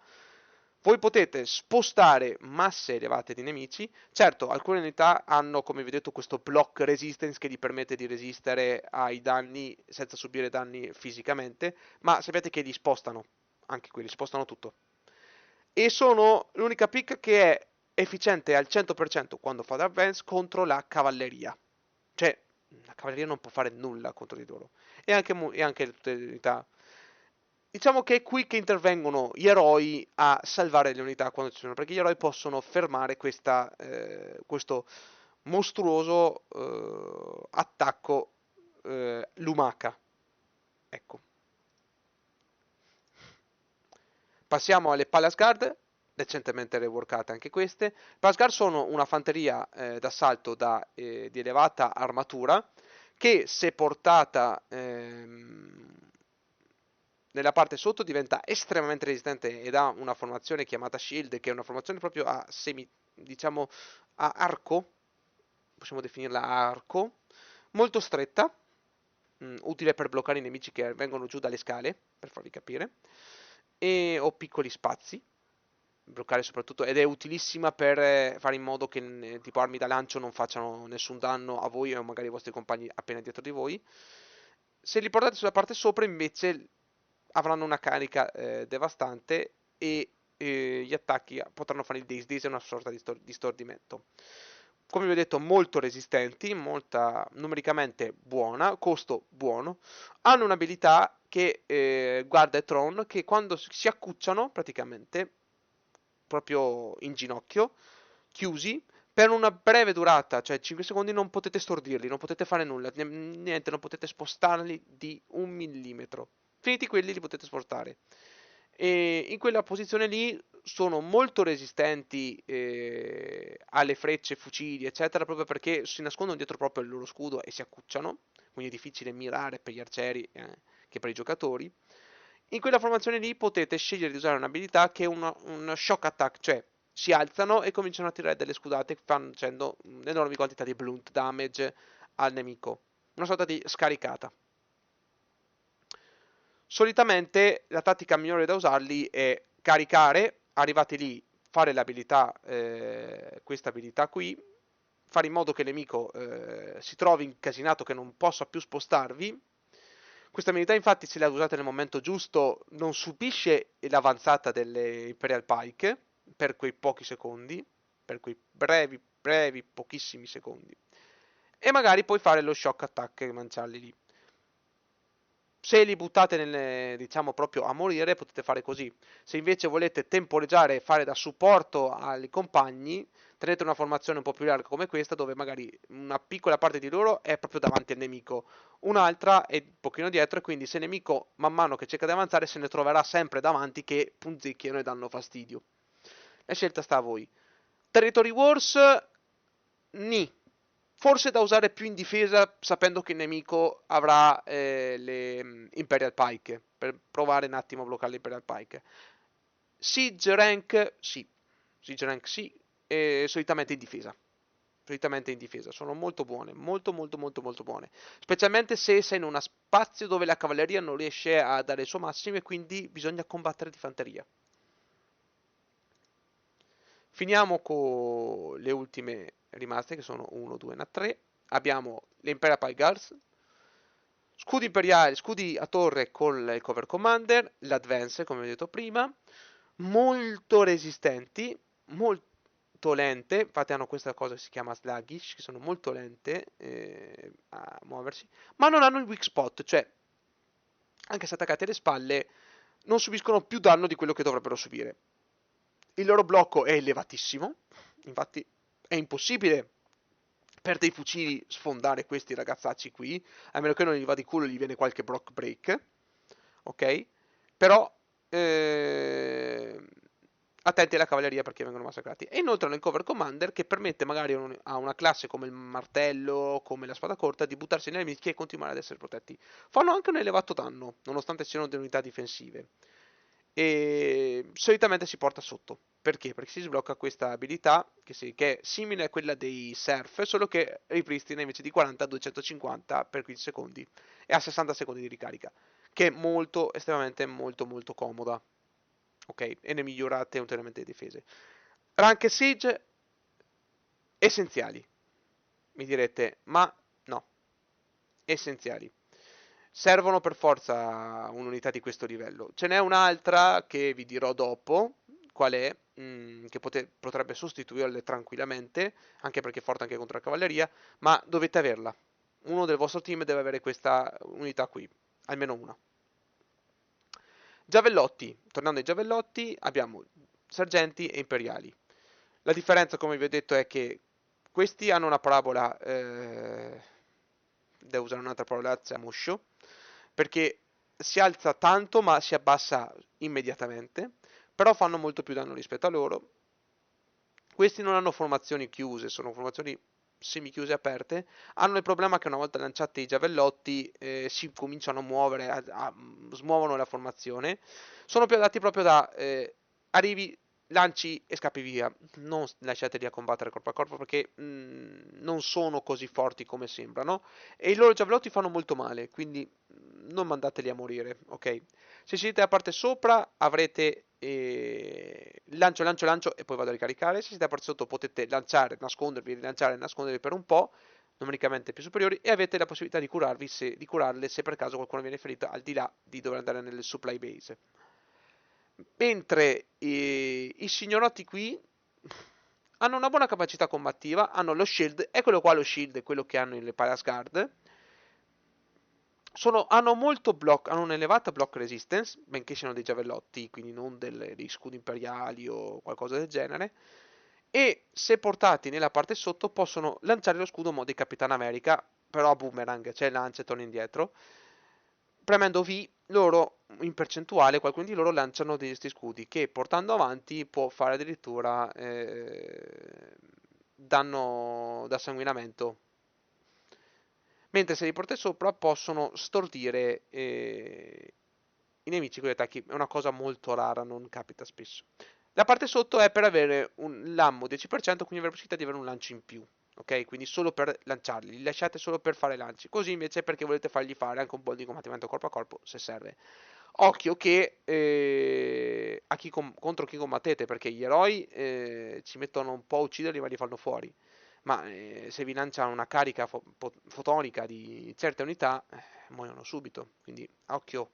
Voi potete spostare masse elevate di nemici. Certo, alcune unità hanno, come vi ho detto, questo block resistance che gli permette di resistere ai danni senza subire danni fisicamente, ma sappiate che li spostano, anche quelli, spostano tutto. E sono l'unica pick che è efficiente al 100% quando fa da advance contro la cavalleria. Cioè, la cavalleria non può fare nulla contro di loro. E anche tutte le unità. Diciamo che è qui che intervengono gli eroi a salvare le unità quando ci sono, perché gli eroi possono fermare questo mostruoso attacco lumaca. Ecco. Passiamo alle Palace Guard, recentemente reworkate anche queste. Palace Guard sono una fanteria d'assalto di elevata armatura che se portata nella parte sotto diventa estremamente resistente ed ha una formazione chiamata Shield, che è una formazione proprio a semi, diciamo, a arco, possiamo definirla a arco, molto stretta, utile per bloccare i nemici che vengono giù dalle scale, per farvi capire, o piccoli spazi, bloccare soprattutto, ed è utilissima per fare in modo che tipo armi da lancio non facciano nessun danno a voi o magari ai vostri compagni appena dietro di voi. Se li portate sulla parte sopra invece avranno una carica devastante e gli attacchi potranno fare il Daze. Daze è una sorta di stordimento. Come vi ho detto, molto resistenti, molta numericamente buona, costo buono. Hanno un'abilità che guarda e Tron, che quando si accucciano praticamente proprio in ginocchio, chiusi, per una breve durata, cioè 5 secondi, non potete stordirli, non potete fare nulla, niente, non potete spostarli di un millimetro. Finiti quelli li potete spostare. E in quella posizione lì sono molto resistenti alle frecce, fucili, eccetera, proprio perché si nascondono dietro proprio il loro scudo e si accucciano, quindi è difficile mirare per gli arcieri che per i giocatori. In quella formazione lì potete scegliere di usare un'abilità che è un shock attack, cioè si alzano e cominciano a tirare delle scudate facendo enormi quantità di blunt damage al nemico. Una sorta di scaricata. Solitamente la tattica migliore da usarli è caricare, arrivati lì, fare l'abilità, questa abilità qui, fare in modo che il nemico si trovi incasinato che non possa più spostarvi. Questa abilità infatti se la usate nel momento giusto non subisce l'avanzata delle Imperial Pike per quei pochi secondi, per quei brevi, brevi, pochissimi secondi. E magari puoi fare lo shock attack e lanciarli lì. Se li buttate diciamo proprio a morire, potete fare così. Se invece volete temporeggiare e fare da supporto ai compagni, tenete una formazione un po' più larga come questa, dove magari una piccola parte di loro è proprio davanti al nemico, un'altra è un pochino dietro, e quindi se il nemico man mano che cerca di avanzare se ne troverà sempre davanti che punzecchiano e danno fastidio. La scelta sta a voi. Territory Wars, ni. Forse da usare più in difesa sapendo che il nemico avrà le Imperial Pike per provare un attimo a bloccare le Imperial Pike. Siege Rank sì, Siege Rank sì, e solitamente in difesa. Solitamente in difesa, sono molto buone, molto molto molto molto buone. Specialmente se sei in uno spazio dove la cavalleria non riesce a dare il suo massimo e quindi bisogna combattere di fanteria. Finiamo con le ultime rimaste che sono 1, 2, 3. Abbiamo le Imperial Pie Guards, scudi imperiali, scudi a torre con il Cover Commander, l'Advance come ho detto prima, molto resistenti, molto lente, infatti hanno questa cosa che si chiama sluggish, che sono molto lente a muoversi, ma non hanno il weak spot, cioè anche se attaccati alle spalle non subiscono più danno di quello che dovrebbero subire. Il loro blocco è elevatissimo, infatti è impossibile per dei fucili sfondare questi ragazzacci qui, a meno che non gli va di culo e gli viene qualche block break, ok? Però eh, attenti alla cavalleria perché vengono massacrati. E inoltre hanno il cover commander che permette magari a una classe come il martello, come la spada corta, di buttarsi nelle mischie e continuare ad essere protetti. Fanno anche un elevato danno, nonostante siano delle unità difensive. E solitamente si porta sotto. Perché? Perché si sblocca questa abilità che è simile a quella dei Surf, solo che ripristina invece di 40 a 250 per 15 secondi e a 60 secondi di ricarica, che è molto, estremamente molto molto comoda. ok? E ne migliorate ulteriormente le difese. Rank e Siege, essenziali. Mi direte, ma no, essenziali. Servono per forza un'unità di questo livello. Ce n'è un'altra che vi dirò dopo, qual è, che potrebbe sostituirle tranquillamente, anche perché è forte anche contro la cavalleria, ma dovete averla. Uno del vostro team deve avere questa unità qui, almeno una. Giavellotti, tornando ai giavellotti, abbiamo sergenti e imperiali. La differenza, come vi ho detto, è che questi hanno una parabola, devo usare un'altra parolaccia, muscio, perché si alza tanto ma si abbassa immediatamente, però fanno molto più danno rispetto a loro. Questi non hanno formazioni chiuse, sono formazioni semichiuse aperte, hanno il problema che una volta lanciati i giavellotti si cominciano a muovere, smuovono la formazione, sono più adatti proprio da arrivi, lanci e scappi via, non lasciateli a combattere corpo a corpo perché non sono così forti come sembrano e i loro giavellotti fanno molto male, quindi non mandateli a morire, ok? Se siete a parte sopra avrete lancio, lancio, lancio e poi vado a ricaricare. Se siete a parte sotto potete lanciare, nascondervi, rilanciare e nascondervi per un po', numericamente più superiori, e avete la possibilità di curarvi di curarle se per caso qualcuno viene ferito al di là di dover andare nelle supply base. Mentre i signorotti qui hanno una buona capacità combattiva, hanno lo shield, eccolo qua lo shield, è quello che hanno le Palace Guard, hanno molto block, hanno un'elevata block resistance, benché siano dei giavellotti, quindi non dei scudi imperiali o qualcosa del genere. E se portati nella parte sotto possono lanciare lo scudo a mo' di Capitan America, però a boomerang, cioè lancia e torna indietro. Premendo V, loro in percentuale, qualcuno di loro lanciano questi scudi che portando avanti può fare addirittura danno da sanguinamento, mentre se li portate sopra possono stordire i nemici con gli attacchi. È una cosa molto rara, non capita spesso. La parte sotto è per avere un lammo 10%, quindi avere la possibilità di avere un lancio in più. Ok, quindi solo per lanciarli, li lasciate solo per fare lanci. Così invece perché volete fargli fare anche un po' di combattimento corpo a corpo se serve. Occhio che contro chi combattete, perché gli eroi ci mettono un po' a ucciderli ma li fanno fuori. Ma se vi lancia una carica fotonica di certe unità, muoiono subito. Quindi occhio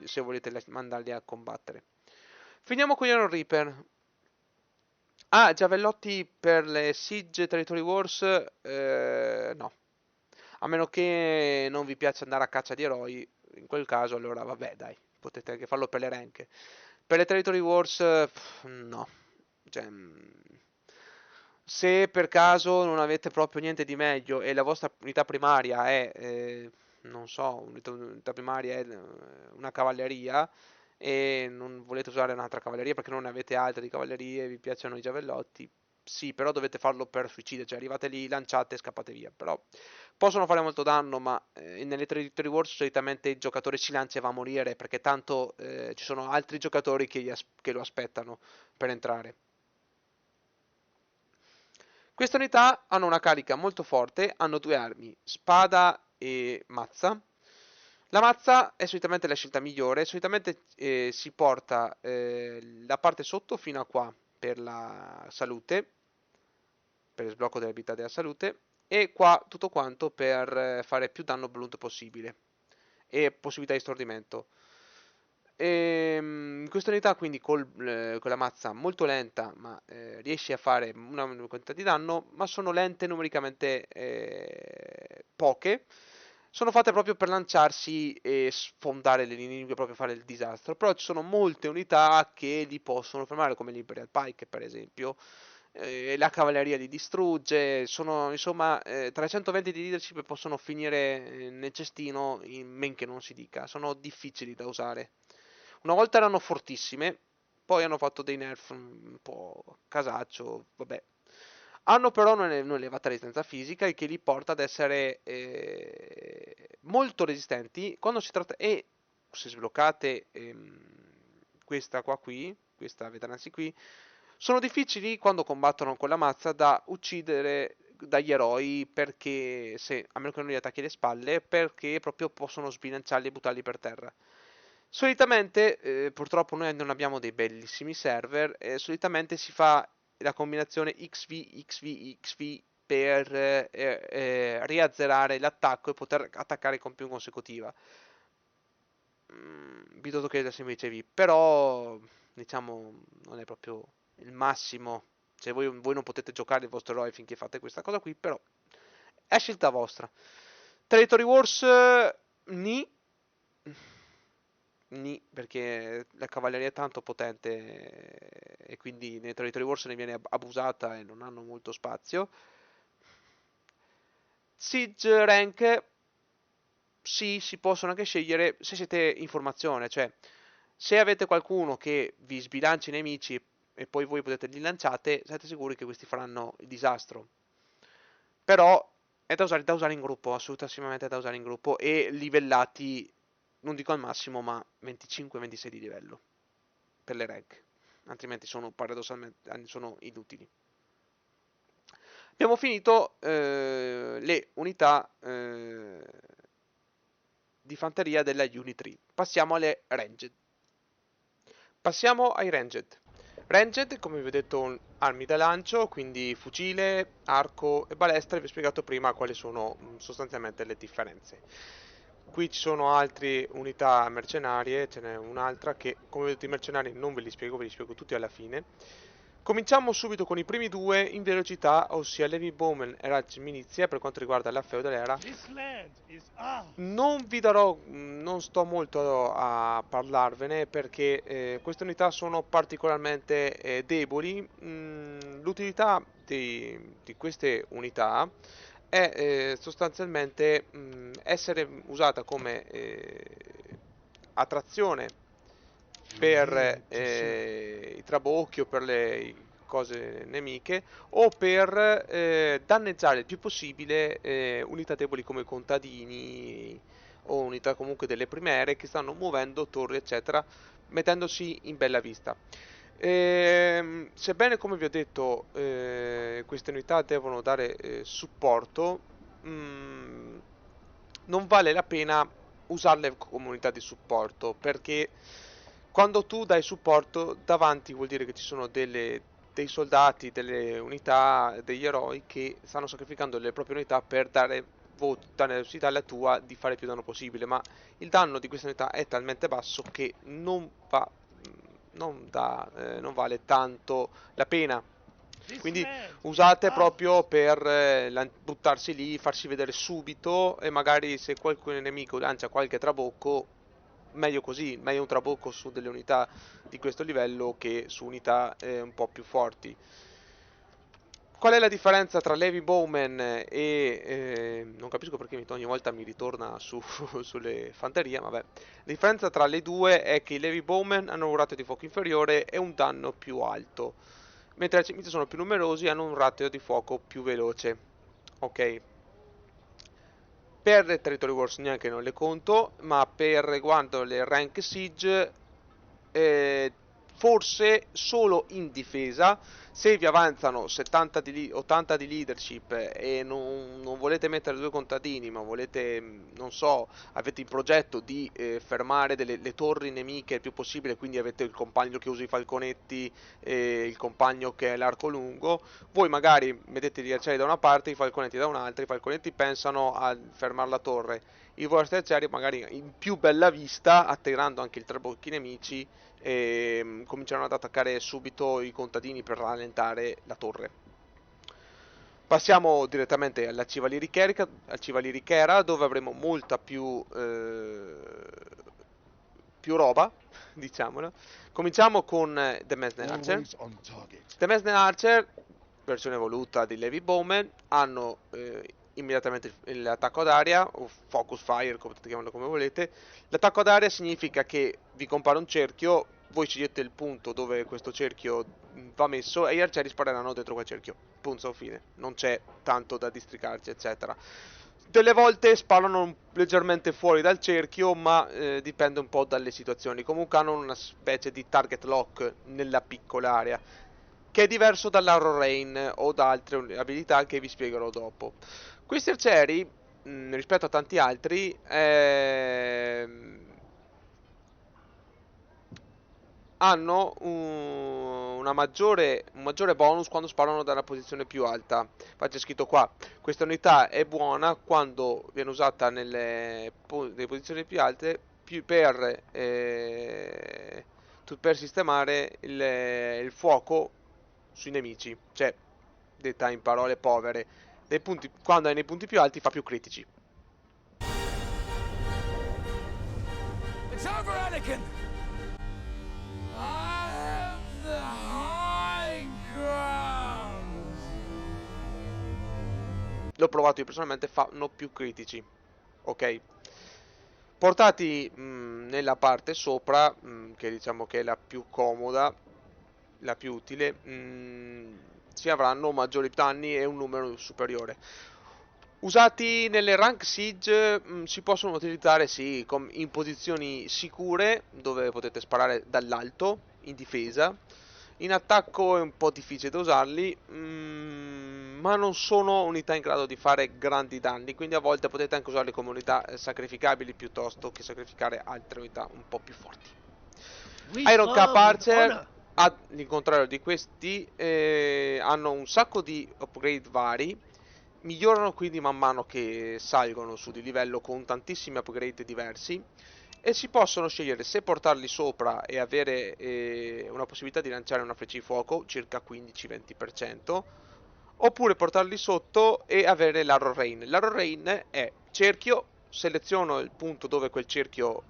se volete mandarli a combattere. Finiamo con Iron Reaper. Ah, giavellotti per le Siege Territory Wars? No. A meno che non vi piace andare a caccia di eroi, in quel caso allora vabbè dai, potete anche farlo per le rank. Per le Territory Wars, no. Cioè, se per caso non avete proprio niente di meglio e la vostra unità primaria è, non so, unità primaria è una cavalleria e non volete usare un'altra cavalleria perché non ne avete altre di cavallerie e vi piacciono i giavellotti, sì, però dovete farlo per suicidio, cioè arrivate lì, lanciate e scappate via. Però possono fare molto danno, ma nelle Territory Wars solitamente il giocatore si lancia e va a morire perché tanto ci sono altri giocatori che lo aspettano per entrare. Queste unità hanno una carica molto forte, hanno due armi, spada e mazza. La mazza è solitamente la scelta migliore, solitamente si porta la parte sotto fino a qua per la salute, per il sblocco dell'abilità della salute, e qua tutto quanto per fare più danno blunt possibile e possibilità di stordimento. Questa unità quindi con la mazza molto lenta, ma riesce a fare una quantità di danno, ma sono lente numericamente poche. Sono fatte proprio per lanciarsi e sfondare le linee nemiche, proprio fare il disastro. Però ci sono molte unità che li possono fermare, come l'Imperial Pike, per esempio. La cavalleria li distrugge. Sono insomma 320 di leadership possono finire nel cestino in men che non si dica. Sono difficili da usare. Una volta erano fortissime, poi hanno fatto dei nerf un po' casaccio, vabbè. Hanno però un'elevata resistenza fisica, il che li porta ad essere molto resistenti quando si tratta. E se sbloccate questa qua qui, questa veteranza qui, sono difficili quando combattono con la mazza da uccidere dagli eroi perché, a meno che non gli attacchi le spalle, perché proprio possono sbilanciarli e buttarli per terra. Solitamente, purtroppo noi non abbiamo dei bellissimi server, solitamente si fa la combinazione XV, XV, XV per riazzerare l'attacco e poter attaccare con più consecutiva. Piuttosto che la semplice V, però diciamo non è proprio il massimo. Se voi non potete giocare il vostro eroe finché fate questa cosa qui, però è scelta vostra. Territory Wars, ni. Ni, perché la cavalleria è tanto potente e quindi nei Territory Wars ne viene abusata e non hanno molto spazio. Siege Rank, sì, si possono anche scegliere se siete in formazione, cioè se avete qualcuno che vi sbilancia i nemici e poi voi potete li lanciate, siete sicuri che questi faranno il disastro. Però è da usare in gruppo, assolutamente da usare in gruppo e livellati, non dico al massimo, ma 25-26 di livello per le reg, altrimenti sono paradossalmente sono inutili. Abbiamo finito le unità di fanteria della Unit 3. Passiamo alle Ranged. Passiamo ai Ranged. Ranged, come vi ho detto, armi da lancio, quindi fucile, arco e balestra, vi ho spiegato prima quali sono sostanzialmente le differenze. Qui ci sono altre unità mercenarie, ce n'è un'altra che, come vedete, i mercenari non ve li spiego tutti alla fine. Cominciamo subito con i primi due in velocità, ossia Levi Bowman e Raj Milizia per quanto riguarda la feudalera. This land is ours. Non vi darò, non sto molto a parlarvene perché queste unità sono particolarmente deboli. L'utilità di queste unità è sostanzialmente essere usata come attrazione per i trabocchi o per le cose nemiche o per danneggiare il più possibile unità deboli come contadini o unità comunque delle primere che stanno muovendo torri eccetera mettendosi in bella vista. Sebbene come vi ho detto queste unità devono dare supporto, non vale la pena usarle come unità di supporto perché quando tu dai supporto davanti vuol dire che ci sono dei soldati, delle unità, degli eroi che stanno sacrificando le proprie unità per dare dare la possibilità alla tua di fare più danno possibile, ma il danno di questa unità è talmente basso che non vale tanto la pena. This Quindi land is usate proprio ours. per buttarsi lì, farsi vedere subito e magari se qualche nemico lancia qualche trabocco, meglio così, meglio un trabocco su delle unità di questo livello che su unità un po' più forti. Qual è la differenza tra Levi Bowman e non capisco perché ogni volta mi ritorna sulle fanterie, vabbè. La differenza tra le due è che i Levi Bowman hanno un ratio di fuoco inferiore e un danno più alto, mentre i cimiti sono più numerosi e hanno un ratio di fuoco più veloce. Ok. Per le Territory Wars neanche non le conto, ma per riguardo le Rank Siege eh, forse solo in difesa. Se vi avanzano 80 di leadership e non volete mettere due contadini, ma volete, non so, avete in progetto di fermare le torri nemiche il più possibile, quindi avete il compagno che usa i falconetti e il compagno che è l'arco lungo, voi magari mettete gli arcieri da una parte e i falconetti da un'altra, i falconetti pensano a fermare la torre, i vostri arcieri magari in più bella vista, attirando anche i trabocchi nemici, e cominceranno ad attaccare subito i contadini per rallentare la torre. Passiamo direttamente alla Civalirichera dove avremo molta più roba, diciamolo. Cominciamo con The Mesne Archer. Always on target. The Mesne Archer, versione evoluta di Levi Bowman, hanno immediatamente l'attacco ad aria o focus fire, potete chiamarlo come volete. L'attacco ad aria significa che vi compare un cerchio, voi scegliete il punto dove questo cerchio va messo e gli arcieri spareranno dentro quel cerchio. Punto, fine. Non c'è tanto da districarci, eccetera. Delle volte sparano leggermente fuori dal cerchio, ma dipende un po' dalle situazioni. Comunque hanno una specie di target lock nella piccola area, che è diverso dall'Arrow Rain o da altre abilità che vi spiegherò dopo. Questi arcieri, rispetto a tanti altri, hanno un maggiore bonus quando sparano dalla posizione più alta. Infatti è scritto qua, questa unità è buona quando viene usata nelle posizioni più alte per sistemare il fuoco sui nemici. Cioè, detta in parole povere, quando è nei punti più alti fa più critici. It's over, Anakin! I am the high ground! L'ho provato io personalmente, fanno più critici. Ok? Portati nella parte sopra, che diciamo che è la più comoda, la più utile, si avranno maggiori danni e un numero superiore. Usati nelle rank siege si possono utilizzare sì in posizioni sicure dove potete sparare dall'alto in difesa. In attacco è un po' difficile da usarli, ma non sono unità in grado di fare grandi danni, quindi a volte potete anche usarli come unità sacrificabili piuttosto che sacrificare altre unità un po' più forti. We Iron Cap serve with Archer, honor. al contrario di questi, hanno un sacco di upgrade vari, migliorano quindi man mano che salgono su di livello con tantissimi upgrade diversi e si possono scegliere se portarli sopra e avere una possibilità di lanciare una freccia di fuoco, circa 15-20%, oppure portarli sotto e avere l'Arrow Rain. L'Arrow Rain è cerchio, seleziono il punto dove quel cerchio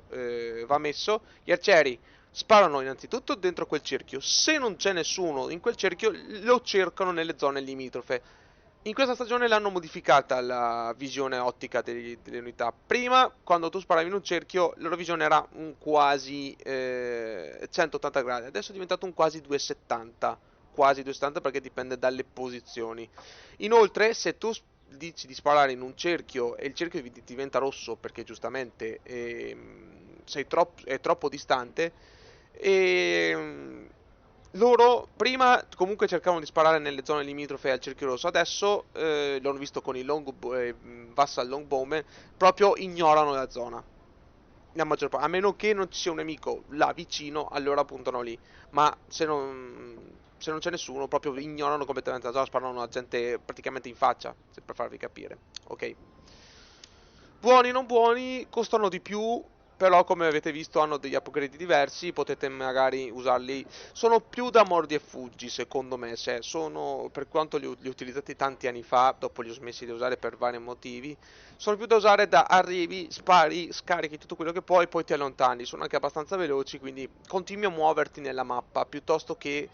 va messo, gli arcieri sparano innanzitutto dentro quel cerchio, se non c'è nessuno in quel cerchio lo cercano nelle zone limitrofe. In questa stagione l'hanno modificata la visione ottica delle unità. Prima, quando tu sparavi in un cerchio, la loro visione era un quasi 180 gradi, adesso è diventato un quasi 270. Quasi 270 perché dipende dalle posizioni. Inoltre, se tu dici di sparare in un cerchio e il cerchio diventa rosso perché giustamente è troppo distante, e loro prima comunque cercavano di sparare nelle zone limitrofe al cerchio rosso, adesso l'ho visto con i Vassal Longbowmen, proprio ignorano la zona. La maggior parte, a meno che non ci sia un nemico là vicino, allora puntano lì. Ma se non c'è nessuno, proprio ignorano completamente la zona, sparano a gente praticamente in faccia, per farvi capire. Ok. Buoni non buoni, costano di più, però come avete visto hanno degli upgrade diversi, potete magari usarli. Sono più da mordi e fuggi secondo me, per quanto li ho utilizzati tanti anni fa, dopo li ho smessi di usare per vari motivi, sono più da usare da arrivi, spari, scarichi tutto quello che puoi, poi ti allontani, sono anche abbastanza veloci, quindi continui a muoverti nella mappa piuttosto che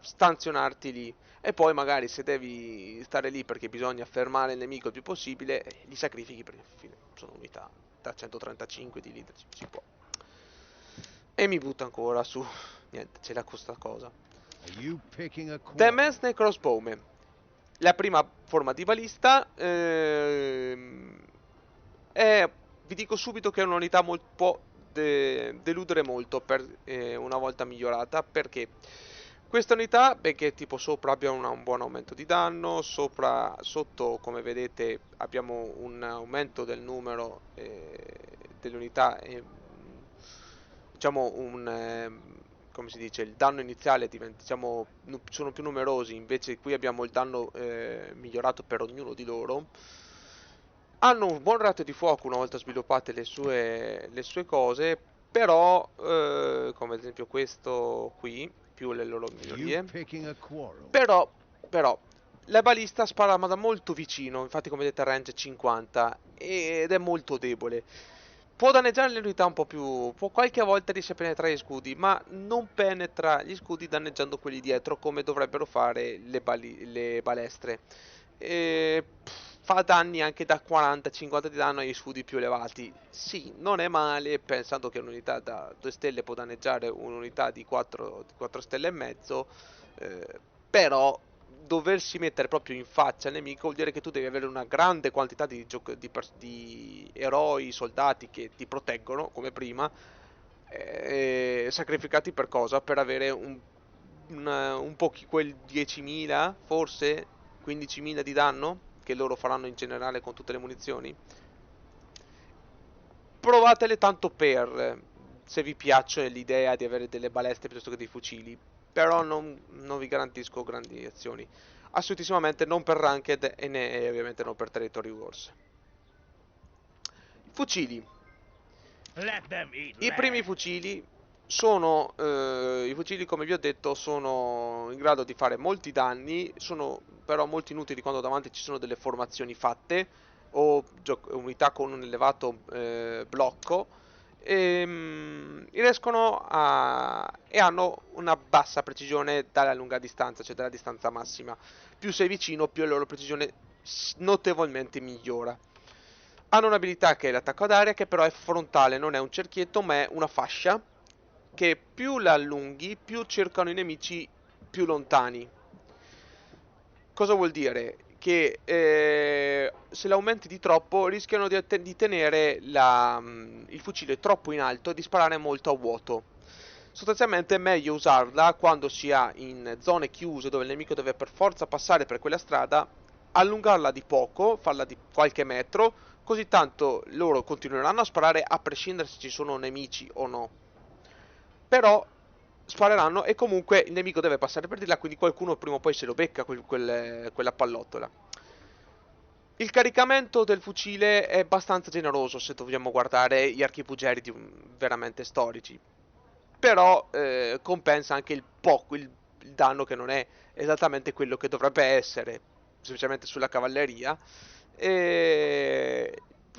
stanzionarti lì. E poi magari se devi stare lì perché bisogna fermare il nemico il più possibile, li sacrifichi perché alla fine sono unità da 135 di leader, si può. E mi butto ancora su. Niente, c'è la questa cosa. Are you picking a quarrel? Demesne Crossbowman. La prima forma di balista. Vi dico subito che è un'unità può deludere molto una volta migliorata, perché questa unità, benché tipo sopra abbia un buon aumento di danno, sotto come vedete abbiamo un aumento del numero delle unità, diciamo come si dice, il danno iniziale diciamo, sono più numerosi, invece qui abbiamo il danno migliorato per ognuno di loro. Hanno un buon raggio di fuoco una volta sviluppate le sue cose, però, come ad esempio questo qui, più le loro Are you migliorie, picking a quarrel? però, la balista spara ma da molto vicino, infatti come vedete range 50, ed è molto debole. Può danneggiare le unità un po' più, qualche volta riesce a penetrare gli scudi, ma non penetra gli scudi danneggiando quelli dietro come dovrebbero fare le balestre. Fa danni anche da 40-50 di danno agli scudi più elevati. Sì, non è male, pensando che un'unità da 2 stelle può danneggiare un'unità di 4 stelle e mezzo, però doversi mettere proprio in faccia al nemico vuol dire che tu devi avere una grande quantità di eroi, soldati che ti proteggono, come prima, sacrificati per cosa? Per avere quel 10.000, forse 15.000 di danno che loro faranno in generale con tutte le munizioni. Provatele tanto per. se vi piace l'idea di avere delle balestre piuttosto che dei fucili, però non vi garantisco grandi azioni. Assolutissimamente non per Ranked e né ovviamente non per Territory Wars. Fucili. Let them eat I primi land. fucili sono, i fucili come vi ho detto sono in grado di fare molti danni, sono però molto inutili quando davanti ci sono delle formazioni fatte o unità con un elevato blocco riescono e hanno una bassa precisione dalla lunga distanza, cioè dalla distanza massima. Più sei vicino, più la loro precisione notevolmente migliora. Hanno un'abilità che è l'attacco ad aria, che però è frontale, non è un cerchietto, ma è una fascia, che più la allunghi, più cercano i nemici più lontani. Cosa vuol dire? Che se l'aumenti di troppo rischiano di tenere il fucile troppo in alto e di sparare molto a vuoto. Sostanzialmente è meglio usarla quando si ha in zone chiuse dove il nemico deve per forza passare per quella strada, allungarla di poco, farla di qualche metro, così tanto loro continueranno a sparare a prescindere se ci sono nemici o no. Però spareranno e comunque il nemico deve passare per di là, quindi qualcuno prima o poi se lo becca quella pallottola. Il caricamento del fucile è abbastanza generoso se dobbiamo guardare gli archibugieri veramente storici. Però compensa anche il danno che non è esattamente quello che dovrebbe essere, semplicemente sulla cavalleria,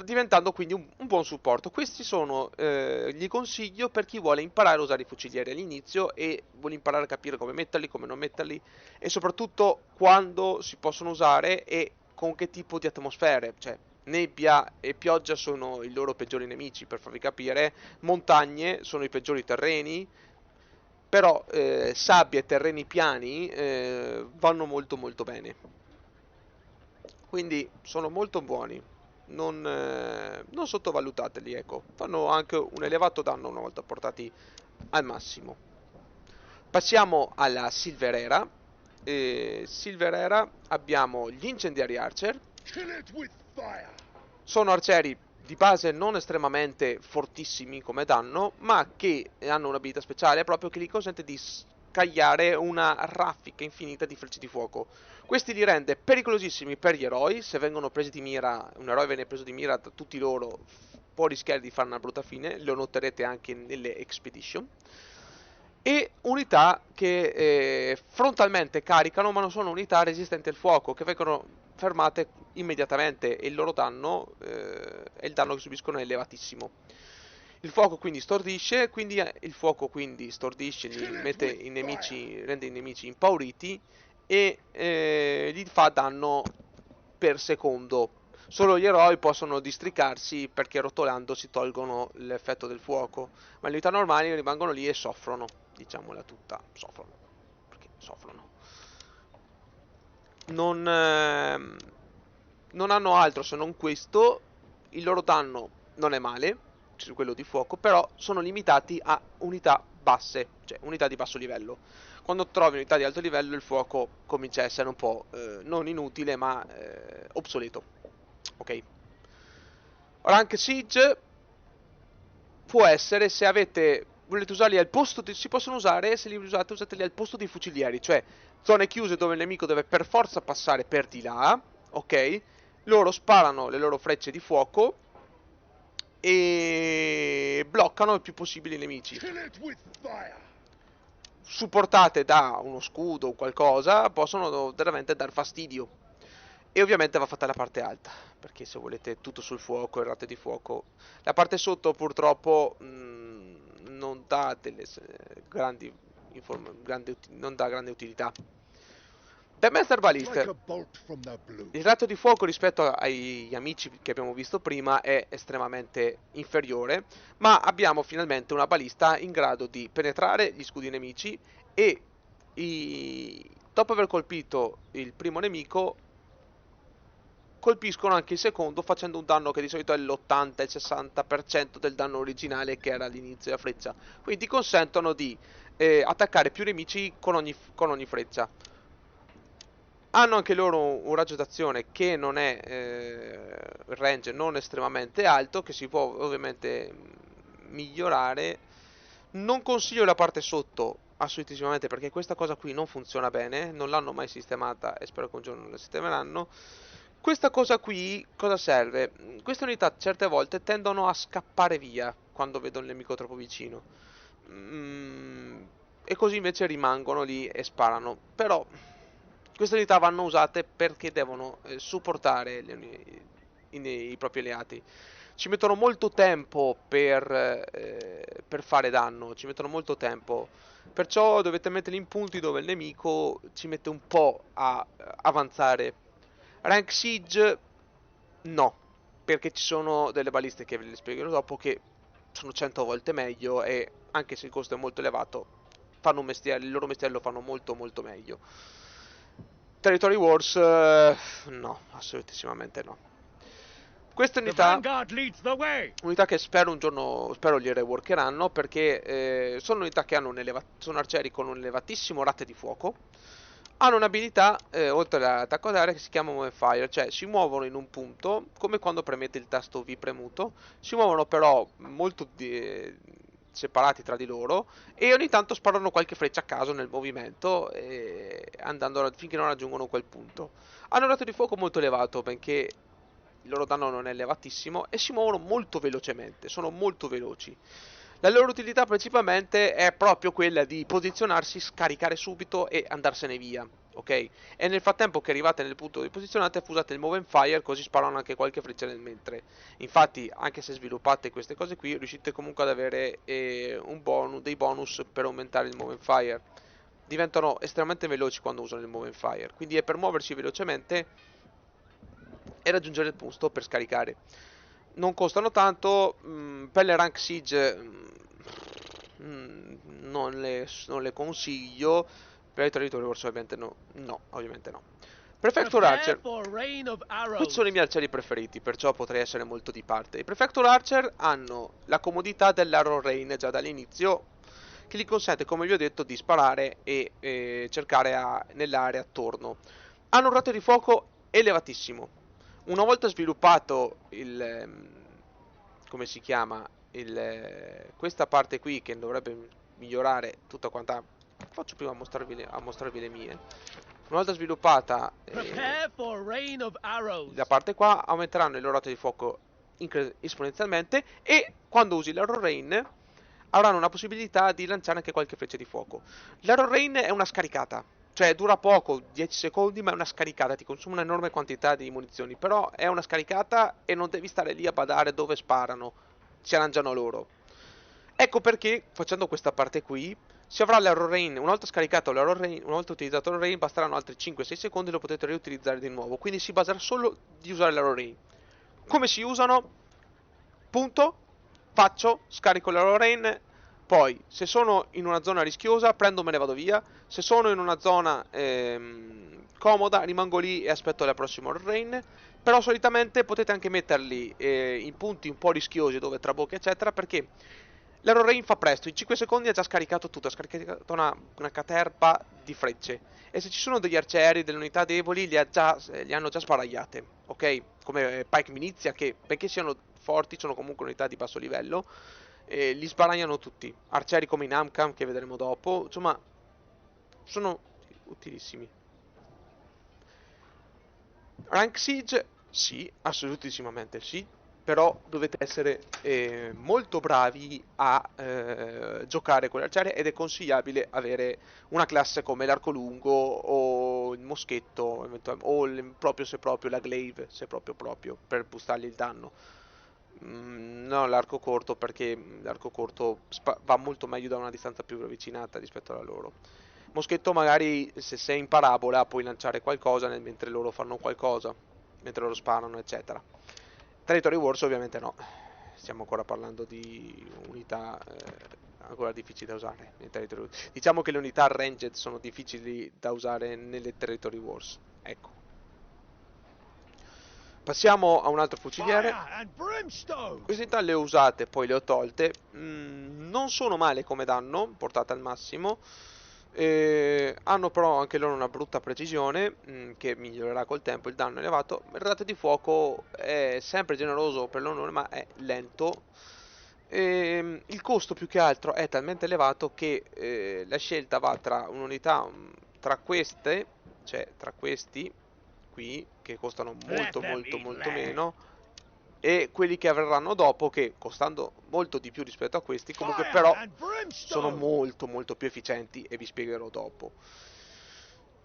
diventando quindi un buon supporto. Questi sono gli consiglio per chi vuole imparare a usare i fucilieri all'inizio e vuole imparare a capire come metterli, come non metterli e soprattutto quando si possono usare e con che tipo di atmosfere, cioè nebbia e pioggia sono i loro peggiori nemici, per farvi capire, montagne sono i peggiori terreni, però sabbia e terreni piani vanno molto molto bene. Quindi sono molto buoni, non sottovalutateli, ecco, fanno anche un elevato danno una volta portati al massimo. Passiamo alla Silver Era. Silver Era abbiamo gli Incendiary Archer. Kill it with fire. Sono arcieri di base non estremamente fortissimi come danno, ma che hanno un'abilità speciale proprio che gli consente di scagliare una raffica infinita di frecce di fuoco. Questi li rende pericolosissimi per gli eroi, se vengono presi di mira, un eroe viene preso di mira da tutti loro, può rischiare di fare una brutta fine, lo noterete anche nelle expedition. E unità che frontalmente caricano, ma non sono unità resistenti al fuoco, che vengono fermate immediatamente e il loro danno e il danno che subiscono è elevatissimo. Il fuoco quindi stordisce, mette i nemici, rende i nemici impauriti e gli fa danno per secondo. Solo gli eroi possono districarsi perché rotolando si tolgono l'effetto del fuoco, ma le unità normali rimangono lì e soffrono, diciamola tutta, soffrono, perché soffrono. Non hanno altro se non questo, il loro danno non è male, su quello di fuoco, però sono limitati a unità basse, cioè unità di basso livello. Quando trovi unità di alto livello il fuoco comincia a essere un po' non inutile ma obsoleto. Ok. Rank Siege può essere se volete usarli al posto si possono usare se li usateli al posto dei fucilieri, cioè zone chiuse dove il nemico deve per forza passare per di là, ok? Loro sparano le loro frecce di fuoco e bloccano il più possibile i nemici. Kill it with fire. Supportate da uno scudo o qualcosa, possono veramente dar fastidio. E ovviamente va fatta la parte alta, perché se volete tutto sul fuoco, il rate di fuoco. La parte sotto purtroppo non dà delle non dà grande utilità. The Master Ballist. Like a bolt from the blue. Il rato di fuoco rispetto agli amici che abbiamo visto prima è estremamente inferiore, ma abbiamo finalmente una balista in grado di penetrare gli scudi nemici e dopo aver colpito il primo nemico colpiscono anche il secondo facendo un danno che di solito è l'80 il 60% del danno originale che era all'inizio della freccia, quindi consentono di attaccare più nemici con ogni freccia. Hanno anche loro un raggio d'azione che non è il range non estremamente alto, che si può ovviamente migliorare Non consiglio la parte sotto assolutissimamente perché questa cosa qui non funziona bene, non l'hanno mai sistemata e spero che un giorno la sistemeranno. Questa cosa qui cosa serve? Queste unità certe volte tendono a scappare via quando vedono il nemico troppo vicino. E così invece rimangono lì e sparano. Però queste unità vanno usate perché devono supportare i propri alleati. Ci mettono molto tempo per fare danno, ci mettono molto tempo. Perciò dovete metterli in punti dove il nemico ci mette un po' a avanzare. Rank Siege no, perché ci sono delle baliste che ve le spiegherò dopo che sono 100 volte meglio e anche se il costo è molto elevato, fanno un mestiere, il loro mestiere lo fanno molto molto meglio. Territory Wars no, assolutissimamente no. Queste The unità, vanguard leads the way. unità che spero un giorno, spero li reworkeranno perché sono unità che hanno sono arcieri con un elevatissimo rate di fuoco. Hanno un'abilità, oltre all'attacco d'aria, che si chiama Move Fire, cioè si muovono in un punto, come quando premete il tasto V premuto, si muovono però molto separati tra di loro e ogni tanto sparano qualche freccia a caso nel movimento, andando finché non raggiungono quel punto. Hanno un rato di fuoco molto elevato, benché il loro danno non è elevatissimo, e si muovono molto velocemente, sono molto veloci. La loro utilità principalmente è proprio quella di posizionarsi, scaricare subito e andarsene via, ok? E nel frattempo che arrivate nel punto di posizionate usate il Move and Fire, così sparano anche qualche freccia nel mentre. Infatti, anche se sviluppate queste cose qui, riuscite comunque ad avere dei bonus per aumentare il Move and Fire. Diventano estremamente veloci quando usano il Move and Fire, quindi è per muoversi velocemente e raggiungere il punto per scaricare. Non costano tanto, per le rank siege non le consiglio, per i territori Wars ovviamente no, no, ovviamente no. Prefector Prepare Archer, for rain of questi sono i arrows. miei arcieri preferiti, perciò potrei essere molto di parte. I Prefector Archer hanno la comodità dell'Arrow Rain già dall'inizio, che gli consente, come vi ho detto, di sparare e cercare nell'area attorno. Hanno un rato di fuoco elevatissimo. Una volta sviluppato come si chiama, questa parte qui che dovrebbe migliorare tutta quanta. Faccio prima a mostrarvi le mie. Una volta sviluppata Prepare for rain of arrows. la parte qua, aumenteranno il loro rato di fuoco esponenzialmente e quando usi l'Arrow Rain avranno una possibilità di lanciare anche qualche freccia di fuoco. L'Arrow Rain è una scaricata, cioè dura poco, 10 secondi, ma è una scaricata, ti consuma un'enorme quantità di munizioni, però è una scaricata e non devi stare lì a badare dove sparano, si arrangiano loro. Ecco perché, facendo questa parte qui, si avrà l'Arrow Rain, una volta scaricato l'Arrow Rain, una volta utilizzato l'Arrow Rain, basteranno altri 5-6 secondi e lo potete riutilizzare di nuovo, quindi si baserà solo di usare l'Arrow Rain. Come si usano? Punto, faccio, scarico l'Arrow Rain, poi se sono in una zona rischiosa prendo me ne vado via, se sono in una zona comoda rimango lì e aspetto la prossima Arrow Rain, però solitamente potete anche metterli in punti un po' rischiosi dove trabocchi eccetera, perché l'Arrow Rain fa presto, in 5 secondi ha già scaricato tutto, ha scaricato una caterpa di frecce. E se ci sono degli arcieri, delle unità deboli, li hanno già sbaragliate, ok? Come Pike Milizia, che benché siano forti, sono comunque unità di basso livello, li sbaragliano tutti. Arcieri come i Namkham, che vedremo dopo, insomma, sono utilissimi. Rank Siege, sì, assolutissimamente sì, però dovete essere molto bravi a giocare con le arciere ed è consigliabile avere una classe come l'arco lungo o il moschetto o proprio se proprio la glaive, se proprio per boostargli il danno. No, l'arco corto perché l'arco corto va molto meglio da una distanza più avvicinata rispetto alla loro. Moschetto magari se sei in parabola puoi lanciare qualcosa mentre loro fanno qualcosa, mentre loro sparano eccetera. Territory Wars ovviamente no, stiamo ancora parlando di unità ancora difficili da usare. Diciamo che le unità ranged sono difficili da usare nelle Territory Wars, ecco. Passiamo a un altro fuciliere. Fire and brimstone. Queste unità le ho usate, poi le ho tolte. Non sono male come danno, portate al massimo. Hanno però anche loro una brutta precisione, che migliorerà col tempo. Il danno è elevato. Il rato di fuoco è sempre generoso per l'onore, ma è lento. Il costo più che altro è talmente elevato che la scelta va tra un'unità, tra queste, cioè tra questi qui, che costano Let molto them molto eat molto land. meno, e quelli che verranno dopo, che costando molto di più rispetto a questi, comunque Fire però and sono brimstone. molto molto più efficienti e vi spiegherò dopo.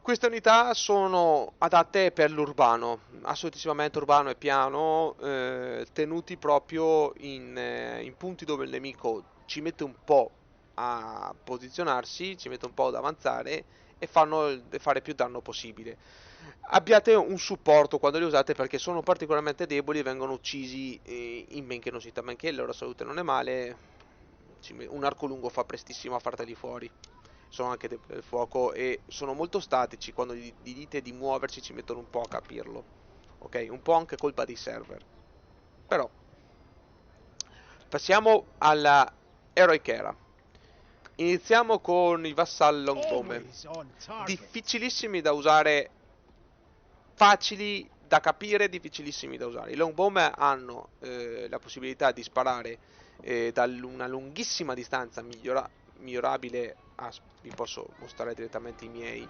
Queste unità sono adatte per l'urbano, assolutissimamente urbano e piano, tenuti proprio in punti dove il nemico ci mette un po' a posizionarsi, ci mette un po' ad avanzare e fanno fare più danno possibile. Abbiate un supporto quando li usate perché sono particolarmente deboli e vengono uccisi in benché non si benché la loro salute non è male, un arco lungo fa prestissimo a farteli fuori. Sono anche del fuoco e sono molto statici, quando gli dite di muoversi ci mettono un po' a capirlo. Ok, un po' anche colpa dei server. Però passiamo alla Heroic Era. Iniziamo con i Vassal Longbowmen. Always on target. Difficilissimi da usare, facili da capire, difficilissimi da usare. I Longbowmen hanno la possibilità di sparare da una lunghissima distanza, migliorabile. Vi posso mostrare direttamente i miei.